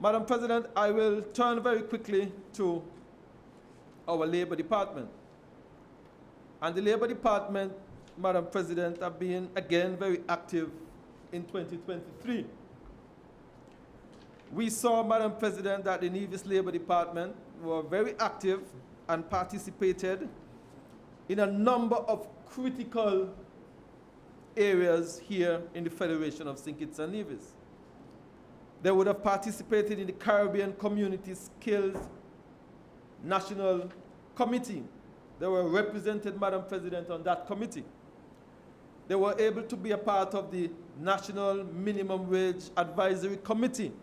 Madam President, I will turn very quickly to our Labor Department. And the Labor Department, Madam President, have been, again, very active in 2023. We saw, Madam President, that the Nevis Labor Department were very active and participated in a number of critical areas here in the Federation of St. Kitts and Nevis. They would have participated in the Caribbean Community Skills National Committee. They were represented, Madam President, on that committee. They were able to be a part of the National Minimum Wage Advisory Committee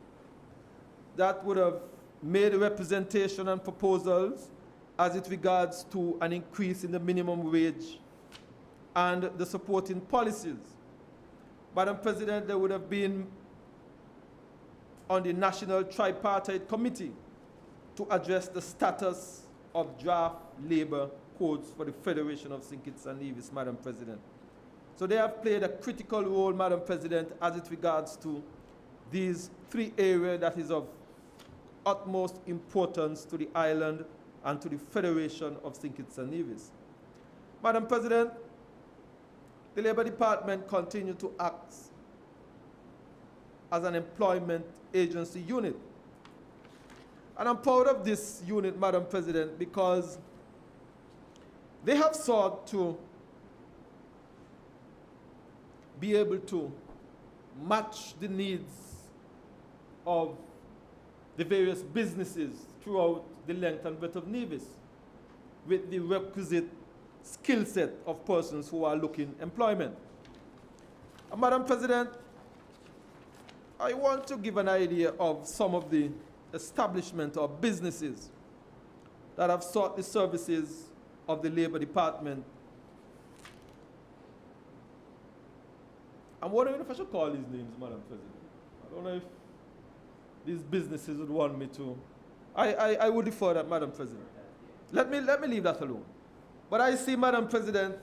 that would have made a representation and proposals as it regards to an increase in the minimum wage and the supporting policies. Madam President, they would have been on the National Tripartite Committee to address the status of draft labor codes for the Federation of St. Kitts and Nevis, Madam President. So they have played a critical role, Madam President, as it regards to these three areas that is of utmost importance to the island and to the Federation of St. Kitts and Nevis. Madam President, the Labor Department continues to act as an employment agency unit. And I'm proud of this unit, Madam President, because they have sought to be able to match the needs of the various businesses throughout the length and breadth of Nevis with the requisite skill set of persons who are looking employment. Madam President, I want to give an idea of some of the establishment or businesses that have sought the services of the Labor Department. I'm wondering if I should call these names, Madam President. I don't know if these businesses would want me to. I would defer that, Madam President. Let me leave that alone. But I see, Madam President,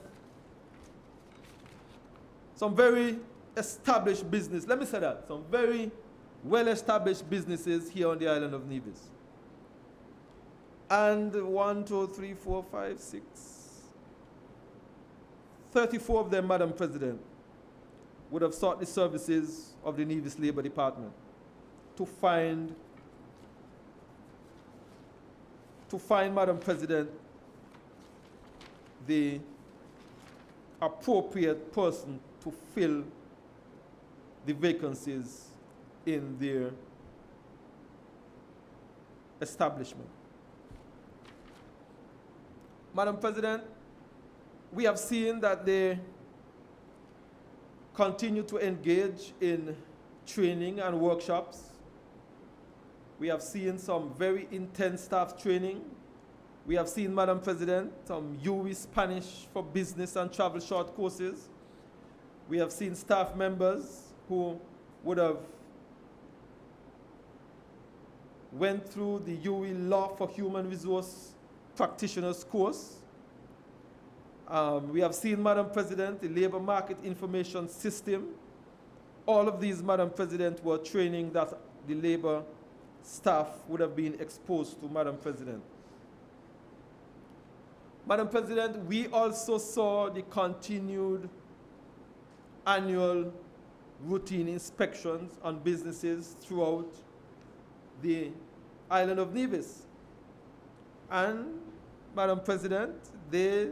some very established business, let me say that, some very well-established businesses here on the island of Nevis. And 1, 2, 3, 4, 5, 6, 34 of them, Madam President, would have sought the services of the Nevis Labor Department to find, Madam President, the appropriate person to fill the vacancies in their establishment. Madam President, we have seen that they continue to engage in training and workshops. We have seen some very intense staff training. We have seen, Madam President, some UE Spanish for business and travel short courses. We have seen staff members who would have went through the UE Law for Human Resource Practitioners course. We have seen, Madam President, the Labor Market Information System. All of these, Madam President, were training that the labor staff would have been exposed to, Madam President. Madam President, we also saw the continued annual routine inspections on businesses throughout the island of Nevis. And, Madam President, they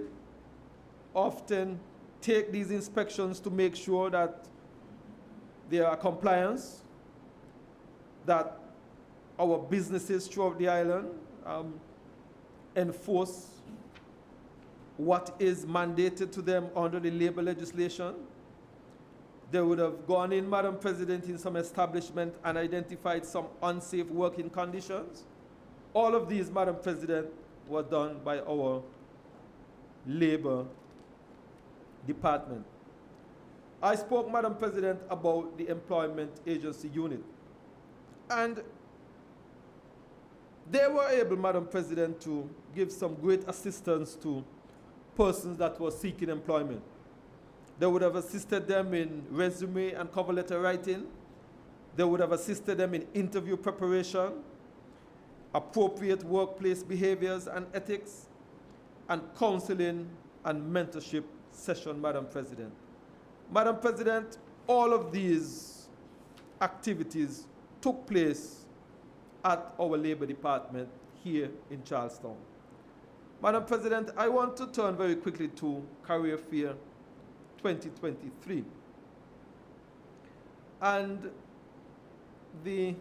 often take these inspections to make sure that there are compliance, that our businesses throughout the island enforce what is mandated to them under the labor legislation. They would have gone in, Madam President, in some establishment and identified some unsafe working conditions. All of these, Madam President, were done by our Labor Department. I spoke, Madam President, about the Employment Agency Unit. And they were able, Madam President, to give some great assistance to persons that were seeking employment. They would have assisted them in resume and cover letter writing. They would have assisted them in interview preparation, appropriate workplace behaviors and ethics, and counseling and mentorship session, Madam President. Madam President, all of these activities took place at our Labor Department here in Charlestown. Madam President, I want to turn very quickly to Career Fair 2023. And the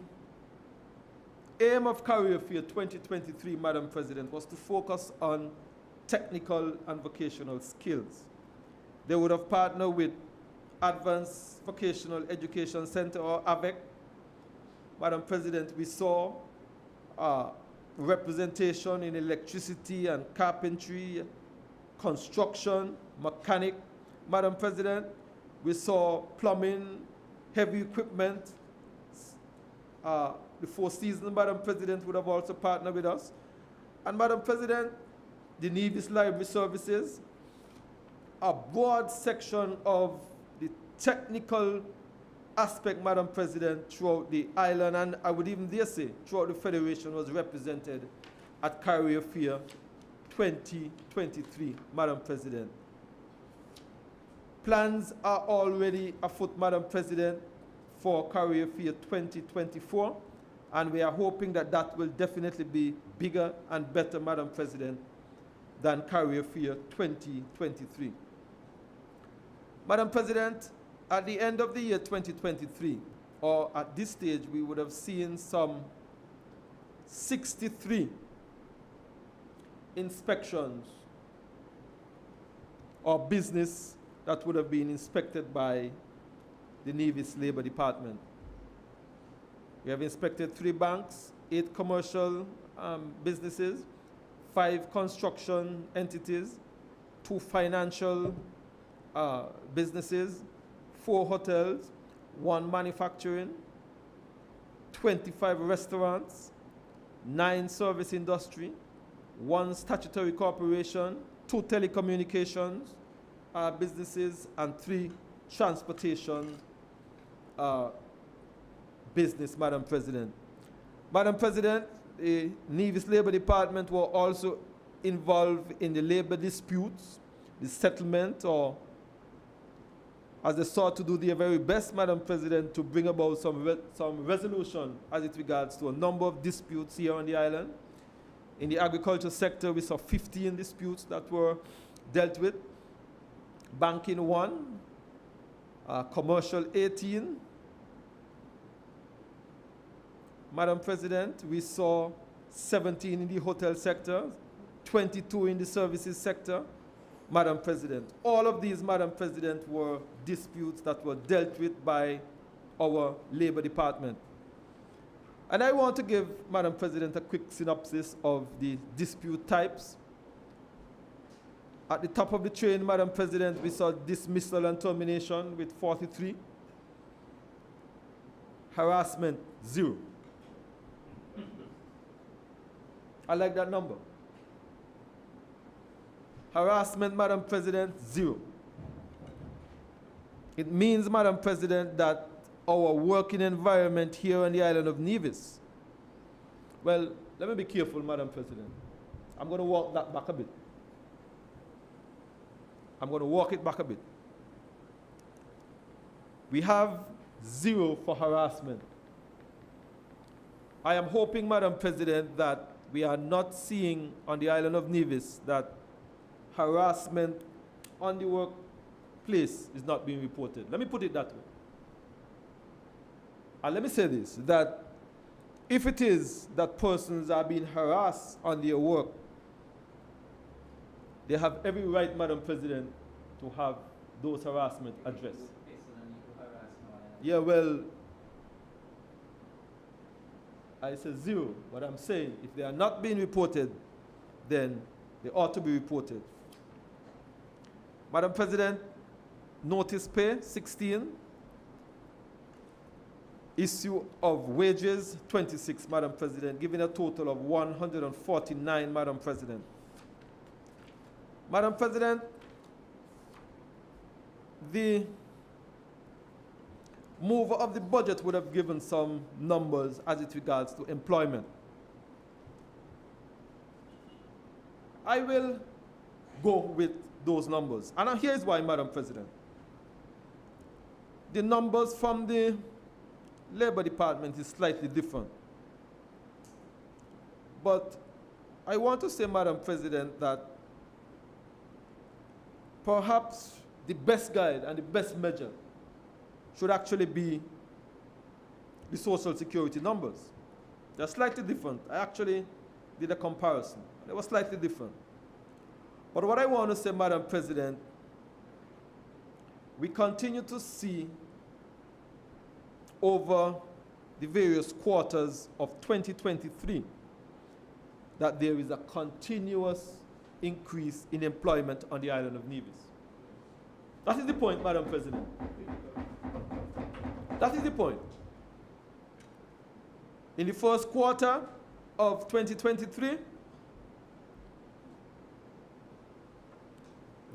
aim of Career Fair 2023, Madam President, was to focus on technical and vocational skills. They would have partnered with Advanced Vocational Education Center, or AVEC. Madam President, we saw representation in electricity and carpentry, construction, mechanic. Madam President, we saw plumbing, heavy equipment. The Four Seasons, Madam President, would have also partnered with us. And Madam President, the Nevis Library Services, a broad section of the technical aspect, Madam President, throughout the island, and I would even dare say throughout the Federation, was represented at Career Fair 2023, Madam President. Plans are already afoot, Madam President, for Career Fair 2024, and we are hoping that that will definitely be bigger and better, Madam President, than Career Fair 2023. Madam President, at the end of the year 2023, or at this stage, we would have seen some 63 inspections or business that would have been inspected by the Nevis Labor Department. We have inspected 3 banks, 8 commercial businesses, 5 construction entities, 2 financial businesses, 4 hotels, 1 manufacturing, 25 restaurants, 9 service industry, 1 statutory corporation, 2 telecommunications businesses, and 3 transportation business, Madam President. Madam President, the Nevis Labor Department were also involved in the labor disputes, the settlement, or as they sought to do their very best, Madam President, to bring about some resolution as it regards to a number of disputes here on the island. In the agriculture sector, we saw 15 disputes that were dealt with. Banking 1, commercial 18. Madam President, we saw 17 in the hotel sector, 22 in the services sector. Madam President, all of these, Madam President, were disputes that were dealt with by our Labor Department. And I want to give, Madam President, a quick synopsis of the dispute types. At the top of the train, Madam President, we saw dismissal and termination with 43. Harassment, 0. I like that number. Harassment, Madam President, 0. It means, Madam President, that our working environment here on the island of Nevis, well, let me be careful, Madam President. I'm going to walk that back a bit. I'm going to walk it back a bit. We have 0 for harassment. I am hoping, Madam President, that we are not seeing on the island of Nevis that harassment on the workplace is not being reported. Let me put it that way. And let me say this, that if it is that persons are being harassed on their work, they have every right, Madam President, to have those harassment addressed. Yeah, well, I say 0, but I'm saying if they are not being reported, then they ought to be reported. Madam President, notice pay, 16. Issue of wages, 26, Madam President, giving a total of 149, Madam President. Madam President, the mover of the budget would have given some numbers as it regards to employment. I will go with those numbers. And here's why, Madam President. The numbers from the Labor Department is slightly different. But I want to say, Madam President, that perhaps the best guide and the best measure should actually be the Social Security numbers. They're slightly different. I actually did a comparison. They were slightly different. But what I want to say, Madam President, we continue to see over the various quarters of 2023 that there is a continuous increase in employment on the island of Nevis. That is the point, Madam President. That is the point. In the first quarter of 2023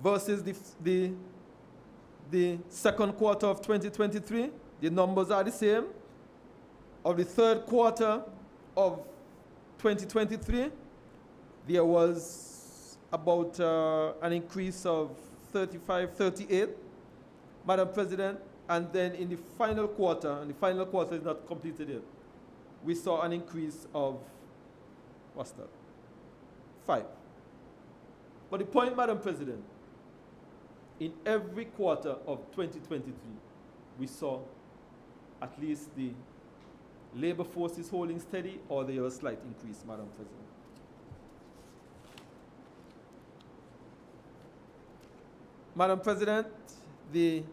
versus the second quarter of 2023, the numbers are the same. Of the third quarter of 2023, there was about an increase of 35, 38, Madam President. And then in the final quarter, and the final quarter is not completed yet, we saw an increase of, what's that? 5. But the point, Madam President, in every quarter of 2023, we saw at least the labor force is holding steady or there was a slight increase, Madam President. Madam President, the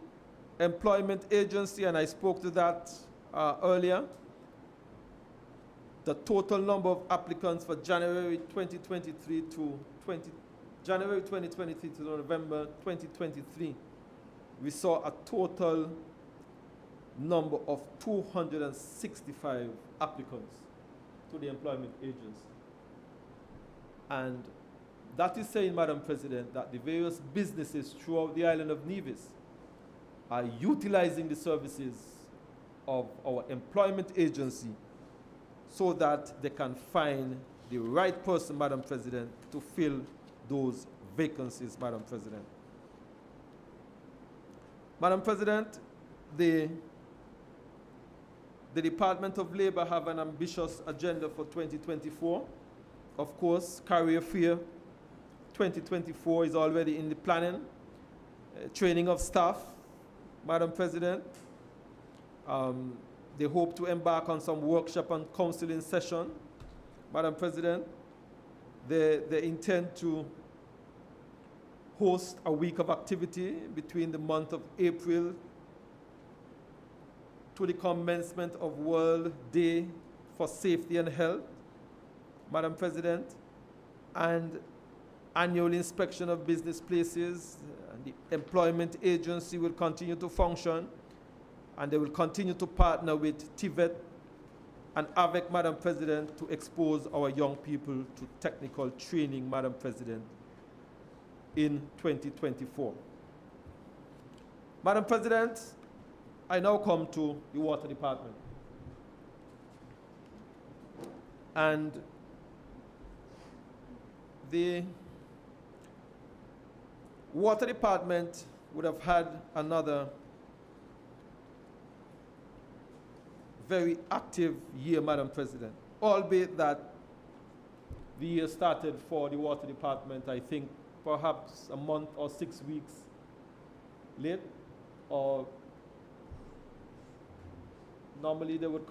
Employment Agency, and I spoke to that earlier, the total number of applicants for January 2023 to January 2023 to November 2023, we saw a total number of 265 applicants to the employment agency. And that is saying, Madam President, that the various businesses throughout the island of Nevis are utilizing the services of our employment agency so that they can find the right person, Madam President, to fill those vacancies, Madam President. Madam President, the Department of Labor have an ambitious agenda for 2024. Of course, Career Fair 2024 is already in the planning. Training of staff, Madam President. They hope to embark on some workshop and counseling session. Madam President, they intend to host a week of activity between the month of April to the commencement of World Day for Safety and Health, Madam President, and annual inspection of business places. And the employment agency will continue to function, and they will continue to partner with TVET and AVEC, Madam President, to expose our young people to technical training, Madam President, in 2024. Madam President, I now come to the Water Department. And the Water Department would have had another very active year, Madam President, albeit that the year started for the Water Department, I think, perhaps a month or 6 weeks late, or normally they would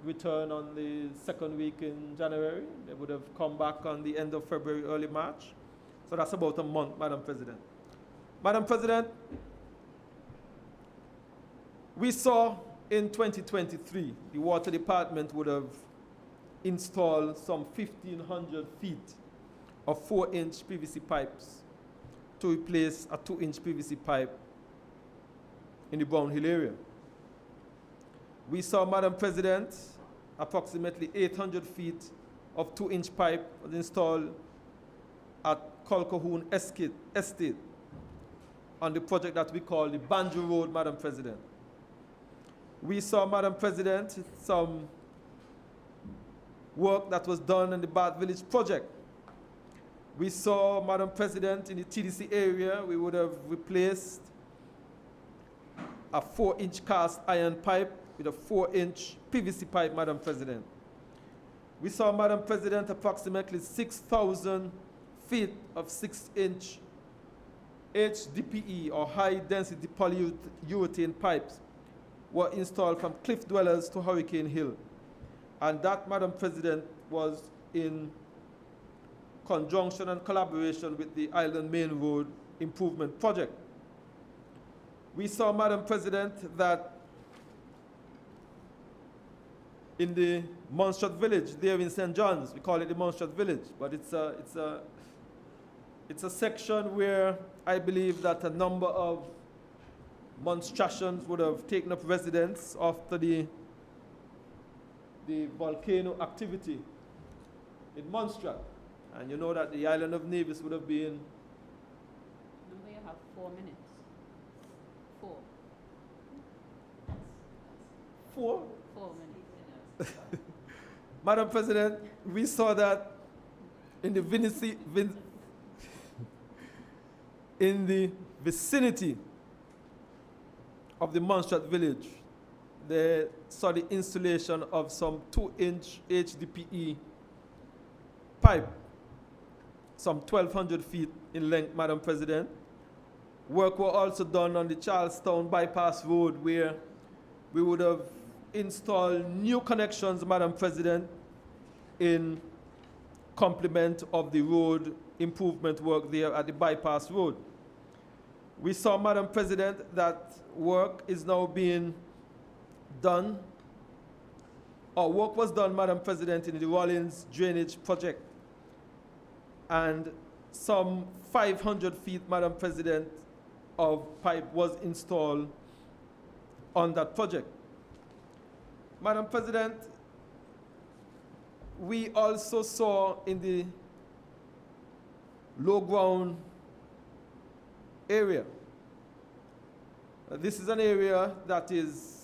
return on the second week in January. They would have come back on the end of February, early March. So that's about a month, Madam President. Madam President, we saw in 2023, the Water Department would have installed some 1,500 feet of 4-inch PVC pipes to replace a 2-inch PVC pipe in the Brown Hill area. We saw, Madam President, approximately 800 feet of 2-inch pipe was installed at Colquhoun Estate on the project that we call the Banjo Road, Madam President. We saw, Madam President, some work that was done in the Bath Village project. We saw, Madam President, in the TDC area, we would have replaced a 4-inch cast iron pipe with a 4-inch PVC pipe, Madam President. We saw, Madam President, approximately 6,000 feet of 6-inch HDPE, or high-density polyurethane pipes, were installed from Cliff Dwellers to Hurricane Hill. And that, Madam President, was in conjunction and collaboration with the Island Main Road Improvement Project. We saw, Madam President, that in the Monstrat Village, there in St. John's, we call it the Monstrat Village, but it's a section where I believe that a number of monstrations would have taken up residence after the volcano activity in Monstrat. And you know that the island of Nevis would have been... Number, you have 4 minutes. 4. 4? 4 minutes. Madam President, we saw that in the vicinity of the Monstrat village, they saw the installation of some 2-inch HDPE pipe, some 1,200 feet in length, Madam President. Work were also done on the Charlestown Bypass Road, where we would have installed new connections, Madam President, in complement of the road improvement work there at the Bypass Road. We saw, Madam President, that work is now being done Our work was done, Madam President, in the Rollins Drainage Project. And some 500 feet, Madam President, of pipe was installed on that project. Madam President, we also saw in the low ground area. This is an area that is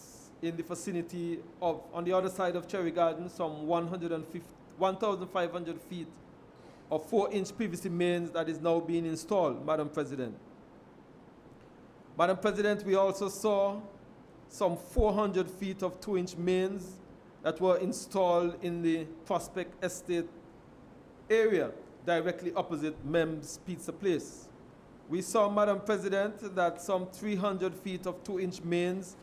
in the vicinity of, on the other side of Cherry Garden, some 1,500 feet of 4-inch PVC mains that is now being installed, Madam President. Madam President, we also saw some 400 feet of 2-inch mains that were installed in the Prospect Estate area, directly opposite Mem's Pizza Place. We saw, Madam President, that some 300 feet of 2-inch mains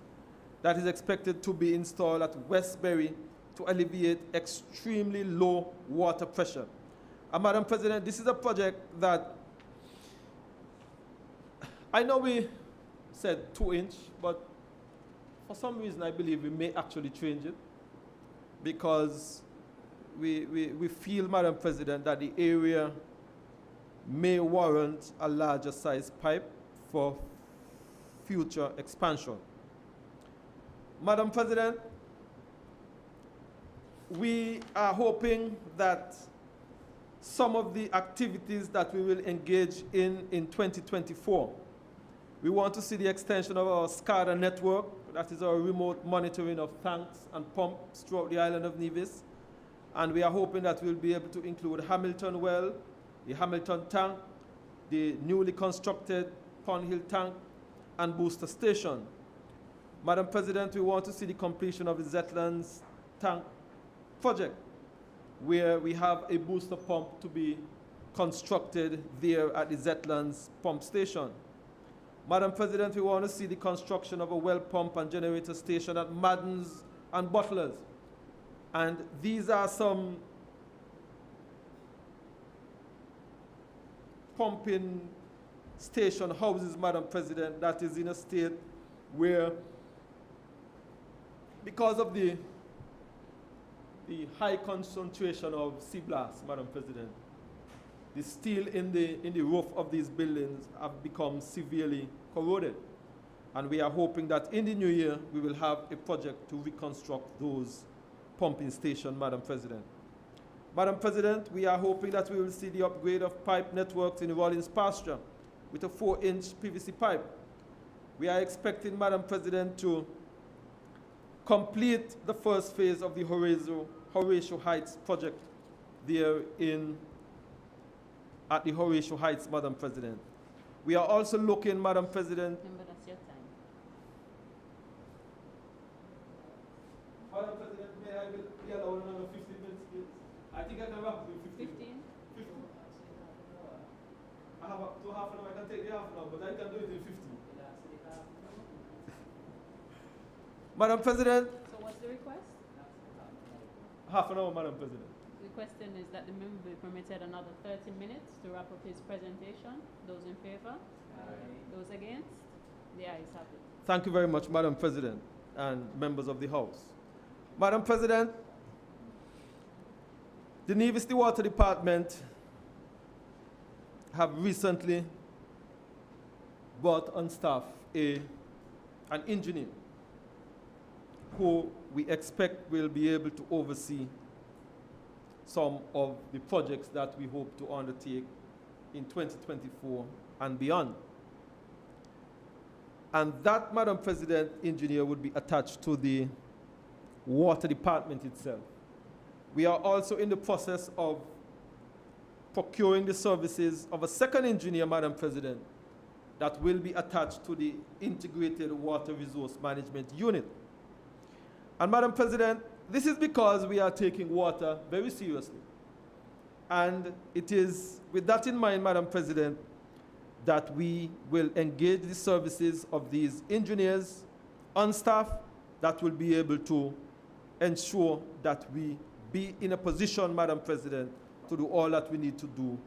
that is expected to be installed at Westbury to alleviate extremely low water pressure. And Madam President, this is a project that I know we said 2-inch, but for some reason I believe we may actually change it, because we feel, Madam President, that the area may warrant a larger size pipe for future expansion. Madam President, we are hoping that some of the activities that we will engage in 2024, we want to see the extension of our SCADA network, that is our remote monitoring of tanks and pumps throughout the island of Nevis. And we are hoping that we'll be able to include Hamilton Well, the Hamilton Tank, the newly constructed Pond Hill Tank, and booster station. Madam President, we want to see the completion of the Zetlands Tank project, where we have a booster pump to be constructed there at the Zetlands pump station. Madam President, we want to see the construction of a well pump and generator station at Madden's and Butler's. And these are some pumping station houses, Madam President, that is in a state where, because of the high concentration of sea blast, Madam President, the steel in the roof of these buildings have become severely corroded. And we are hoping that in the new year, we will have a project to reconstruct those pumping stations, Madam President. Madam President, we are hoping that we will see the upgrade of pipe networks in the Rollins pasture with a 4-inch PVC pipe. We are expecting, Madam President, to complete the first phase of the Horatio Heights project there at the Horatio Heights, Madam President. We are also looking, Madam President. Remember, that's your time. Madam President, may I be allowed another 15 minutes, please? I think I can wrap up in 15. 15? I have up to half an hour. I can take the half an hour, but I can do it in 15. Madam President. So what's the request? Half an hour, Madam President. The question is that the member be permitted another 30 minutes to wrap up his presentation. Those in favor? Aye. Those against? The ayes have it. Thank you very much, Madam President and members of the House. Madam President, the Nevis Water Department have recently brought on staff an engineer who we expect will be able to oversee some of the projects that we hope to undertake in 2024 and beyond. And that, Madam President, engineer would be attached to the water department itself. We are also in the process of procuring the services of a second engineer, Madam President, that will be attached to the Integrated Water Resource Management Unit. And Madam President, this is because we are taking water very seriously. And it is with that in mind, Madam President, that we will engage the services of these engineers on staff that will be able to ensure that we be in a position, Madam President, to do all that we need to do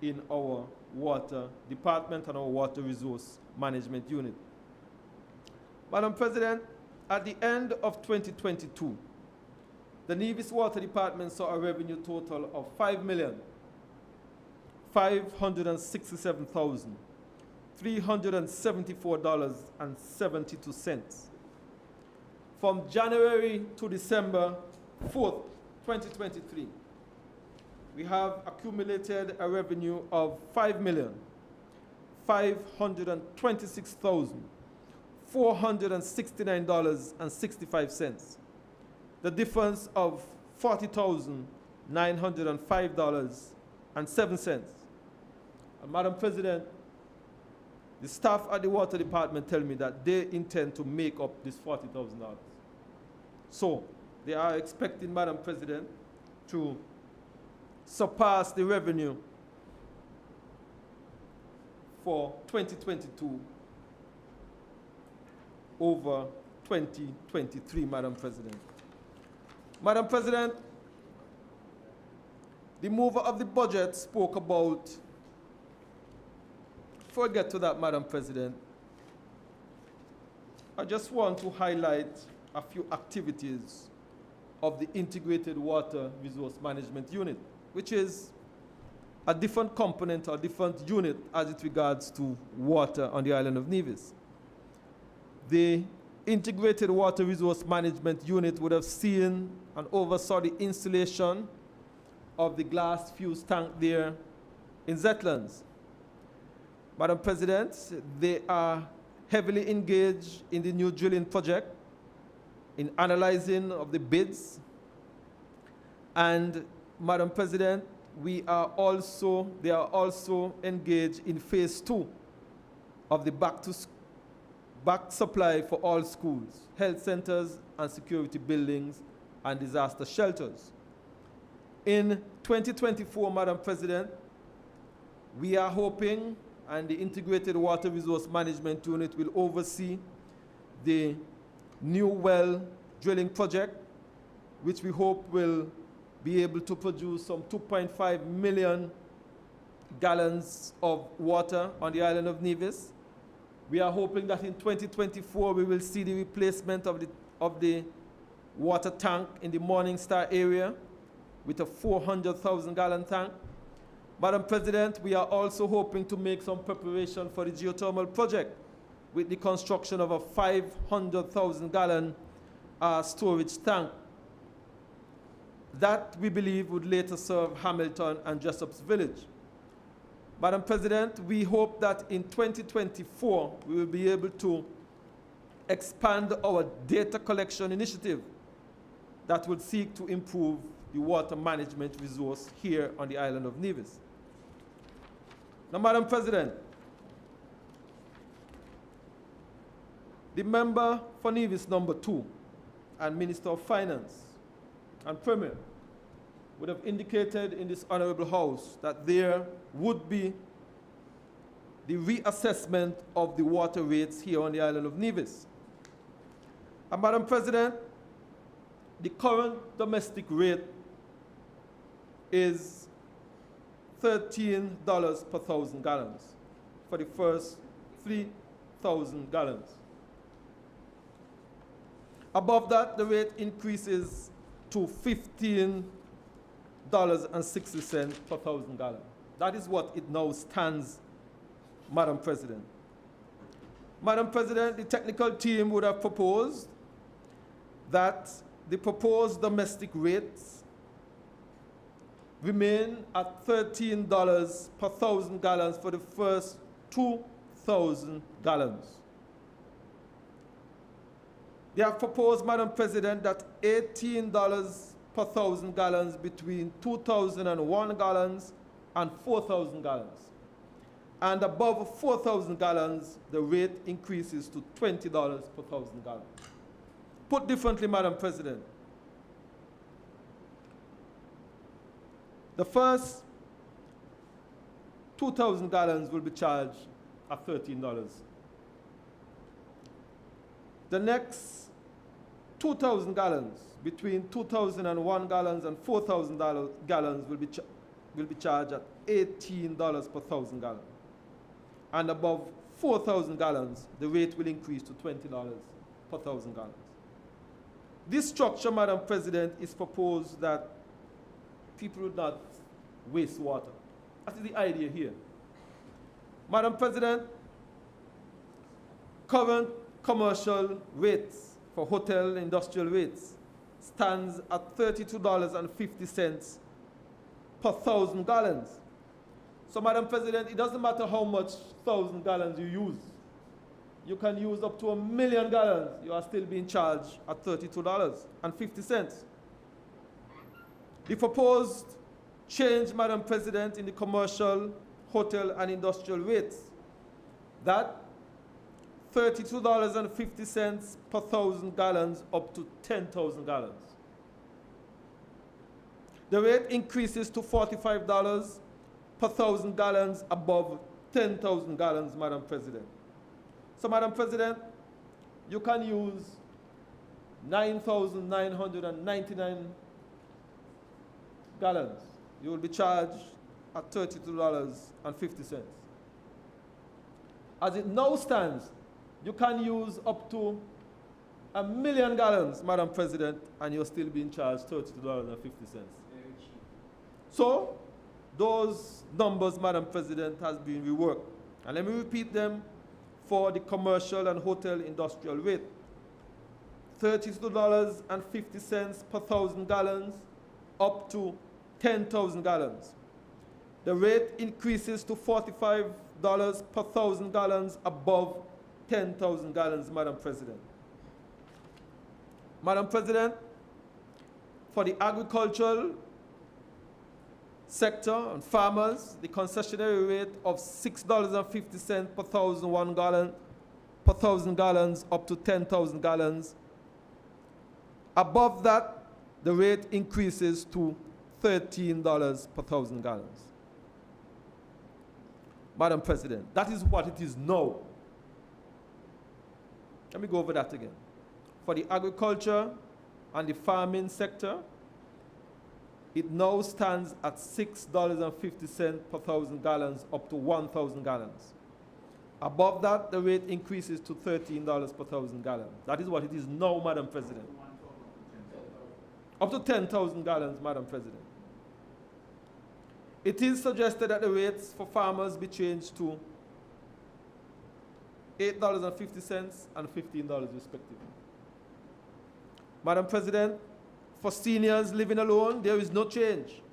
in our water department and our water resource management unit. Madam President, at the end of 2022, the Nevis Water Department saw a revenue total of $5,567,374.72. From January to December 4th, 2023, we have accumulated a revenue of $5,526,469.65. The difference of $40,905.07. And Madam President, the staff at the Water Department tell me that they intend to make up this $40,000. So they are expecting, Madam President, to surpass the revenue for 2022 over 2023, Madam President. Madam President, the mover of the budget spoke about, before I get to that, Madam President, I just want to highlight a few activities of the Integrated Water Resource Management Unit, which is a different component or different unit as it regards to water on the island of Nevis. The Integrated Water Resource Management Unit would have seen and oversaw the installation of the glass fuse tank there in Zetlands. Madam President, they are heavily engaged in the new drilling project, in analyzing of the bids. And Madam President, they are also engaged in phase 2 of the back supply for all schools, health centers, and security buildings and disaster shelters. In 2024, Madam President, we are hoping, and the Integrated Water Resource Management Unit will oversee the new well drilling project, which we hope will be able to produce some 2.5 million gallons of water on the island of Nevis. We are hoping that in 2024 we will see the replacement of the water tank in the Morning Star area with a 400,000 gallon tank. Madam President, we are also hoping to make some preparation for the geothermal project with the construction of a 500,000 gallon storage tank. That, we believe, would later serve Hamilton and Jessop's Village. Madam President, we hope that in 2024 we will be able to expand our data collection initiative that would seek to improve the water management resource here on the island of Nevis. Now, Madam President, the member for Nevis number 2 and Minister of Finance and Premier would have indicated in this honorable house that there would be the reassessment of the water rates here on the island of Nevis. And Madam President, the current domestic rate is $13 per 1,000 gallons for the first 3,000 gallons. Above that, the rate increases to $15.60 per 1,000 gallons. That is what it now stands, Madam President. Madam President, the technical team would have proposed that the proposed domestic rates remain at $13 per 1,000 gallons for the first 2,000 gallons. They have proposed, Madam President, that $18 per 1,000 gallons between 2,001 gallons and 4,000 gallons. And above 4,000 gallons, the rate increases to $20 per 1,000 gallons. Put differently, Madam President, the first 2,000 gallons will be charged at $13. The next 2,000 gallons, between 2,001 gallons and 4,000 gallons will be charged at $18 per 1,000 gallons. And above 4,000 gallons, the rate will increase to $20 per 1,000 gallons. This structure, Madam President, is proposed that people would not waste water. That is the idea here. Madam President, current commercial rates for hotel industrial rates stands at $32.50 per 1,000 gallons. So, Madam President, it doesn't matter how much 1,000 gallons you use. You can use up to 1 million gallons. You are still being charged at $32.50. The proposed change, Madam President, in the commercial, hotel, and industrial rates, that $32.50 per 1,000 gallons up to 10,000 gallons. The rate increases to $45 per 1,000 gallons above 10,000 gallons, Madam President. So, Madam President, you can use 9,999 gallons. You will be charged at $32.50. As it now stands, you can use up to 1 million gallons, Madam President, and you're still being charged $32.50. Very cheap. So, those numbers, Madam President, has been reworked. And let me repeat them for the commercial and hotel industrial rate. $32.50 per 1,000 gallons up to 10,000 gallons. The rate increases to $45 per 1,000 gallons above 10,000 gallons, Madam President. Madam President, for the agricultural sector and farmers, the concessionary rate of $6.50 per 1,000 gallons up to 10,000 gallons. Above that, the rate increases to $13 per 1,000 gallons. Madam President, that is what it is now. Let me go over that again. For the agriculture and the farming sector, it now stands at $6.50 per 1,000 gallons up to 1,000 gallons. Above that, the rate increases to $13 per 1,000 gallons. That is what it is now, Madam President. Up to 10,000 gallons, Madam President. It is suggested that the rates for farmers be changed to $8.50 and $15 respectively. Madam President, for seniors living alone, there is no change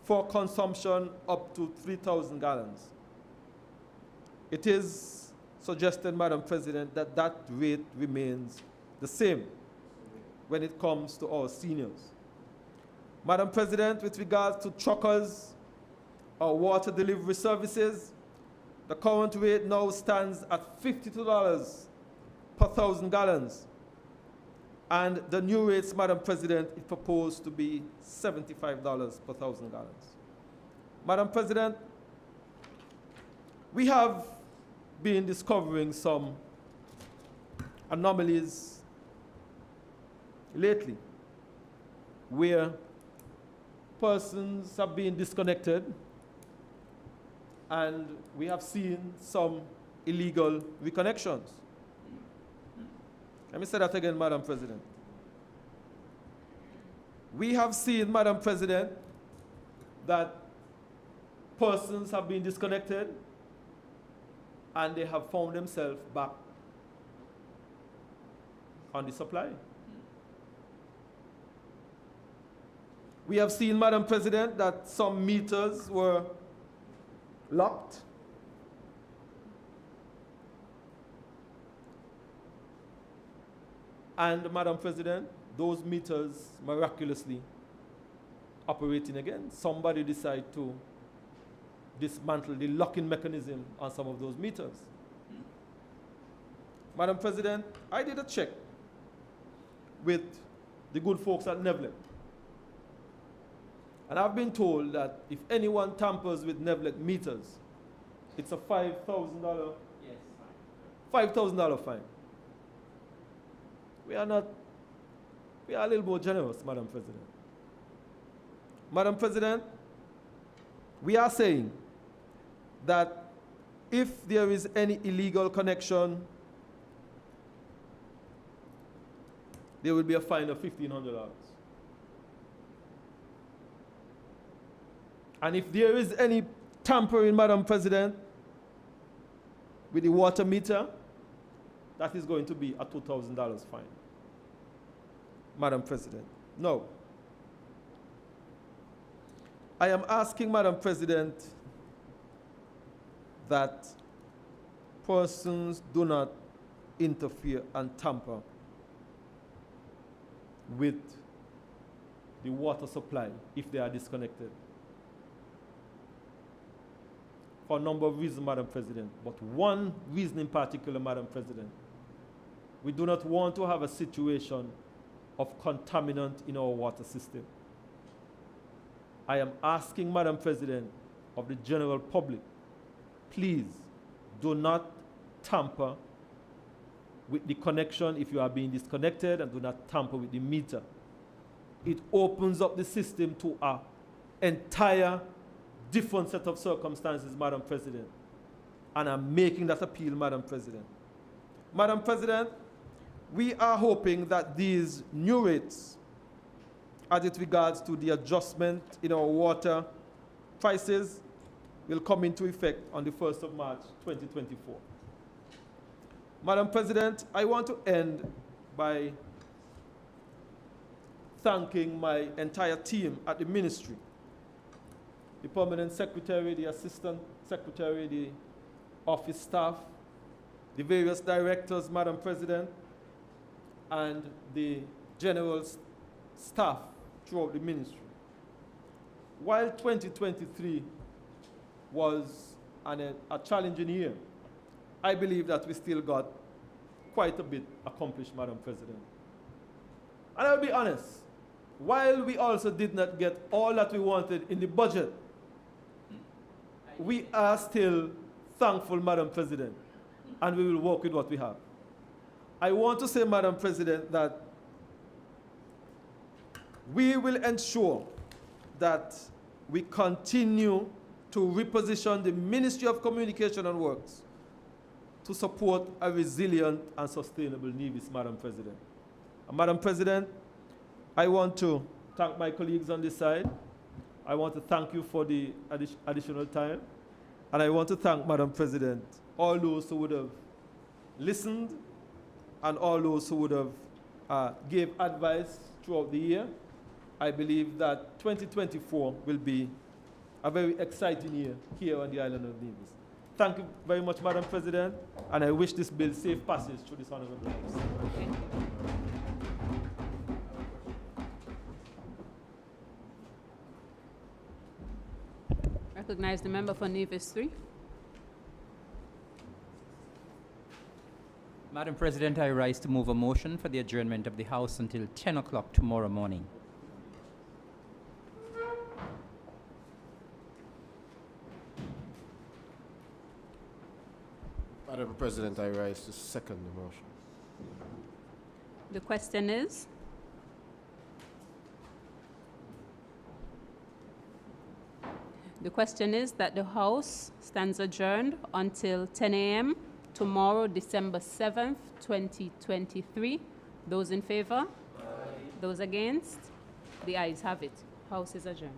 for consumption up to 3,000 gallons. It is suggested, Madam President, that that rate remains the same when it comes to our seniors. Madam President, with regards to truckers or water delivery services, the current rate now stands at $52 per 1,000 gallons. And the new rates, Madam President, is proposed to be $75 per 1,000 gallons. Madam President, we have been discovering some anomalies lately where persons have been disconnected, and we have seen some illegal reconnections. Let me say that again, Madam President. We have seen, Madam President, that persons have been disconnected and they have found themselves back on the supply. We have seen, Madam President, that some meters were locked. And, Madam President, those meters miraculously operating again. Somebody decided to dismantle the locking mechanism on some of those meters. Madam President, I did a check with the good folks at Nevis. And I've been told that if anyone tampers with Nevis meters, it's a $5,000 fine. We are a little more generous, Madam President. Madam President, we are saying that if there is any illegal connection there will be a fine of $1,500. And if there is any tampering, Madam President, with the water meter, that is going to be a $2,000 fine. Madam President. No. I am asking, Madam President, that persons do not interfere and tamper with the water supply if they are disconnected. For a number of reasons, Madam President, but one reason in particular, Madam President. We do not want to have a situation of contaminant in our water system. I am asking, Madam President, of the general public, please do not tamper with the connection if you are being disconnected, and do not tamper with the meter. It opens up the system to an entire different set of circumstances, Madam President. And I'm making that appeal, Madam President. Madam President, we are hoping that these new rates, as it regards to the adjustment in our water prices, will come into effect on the 1st of March, 2024. Madam President, I want to end by thanking my entire team at the ministry, the permanent secretary, the assistant secretary, the office staff, the various directors, Madam President, and the general staff throughout the ministry. While 2023 was a challenging year, I believe that we still got quite a bit accomplished, Madam President. And I'll be honest, while we also did not get all that we wanted in the budget, we are still thankful, Madam President, and we will work with what we have. I want to say, Madam President, that we will ensure that we continue to reposition the Ministry of Communication and Works to support a resilient and sustainable Nevis, Madam President. And Madam President, I want to thank my colleagues on this side. I want to thank you for the additional time. And I want to thank, Madam President, all those who would have listened and all those who would have gave advice throughout the year. I believe that 2024 will be a very exciting year here on the island of Nevis. Thank you very much, Madam President, and I wish this bill safe passage through this honorable House. Okay. Recognize the member for Nevis 3. Madam President, I rise to move a motion for the adjournment of the House until 10 o'clock tomorrow morning. Madam President, I rise to second the motion. The question is? The question is that the House stands adjourned until 10 a.m. tomorrow, December 7th, 2023. Those in favor? Aye. Those against? The ayes have it. House is adjourned.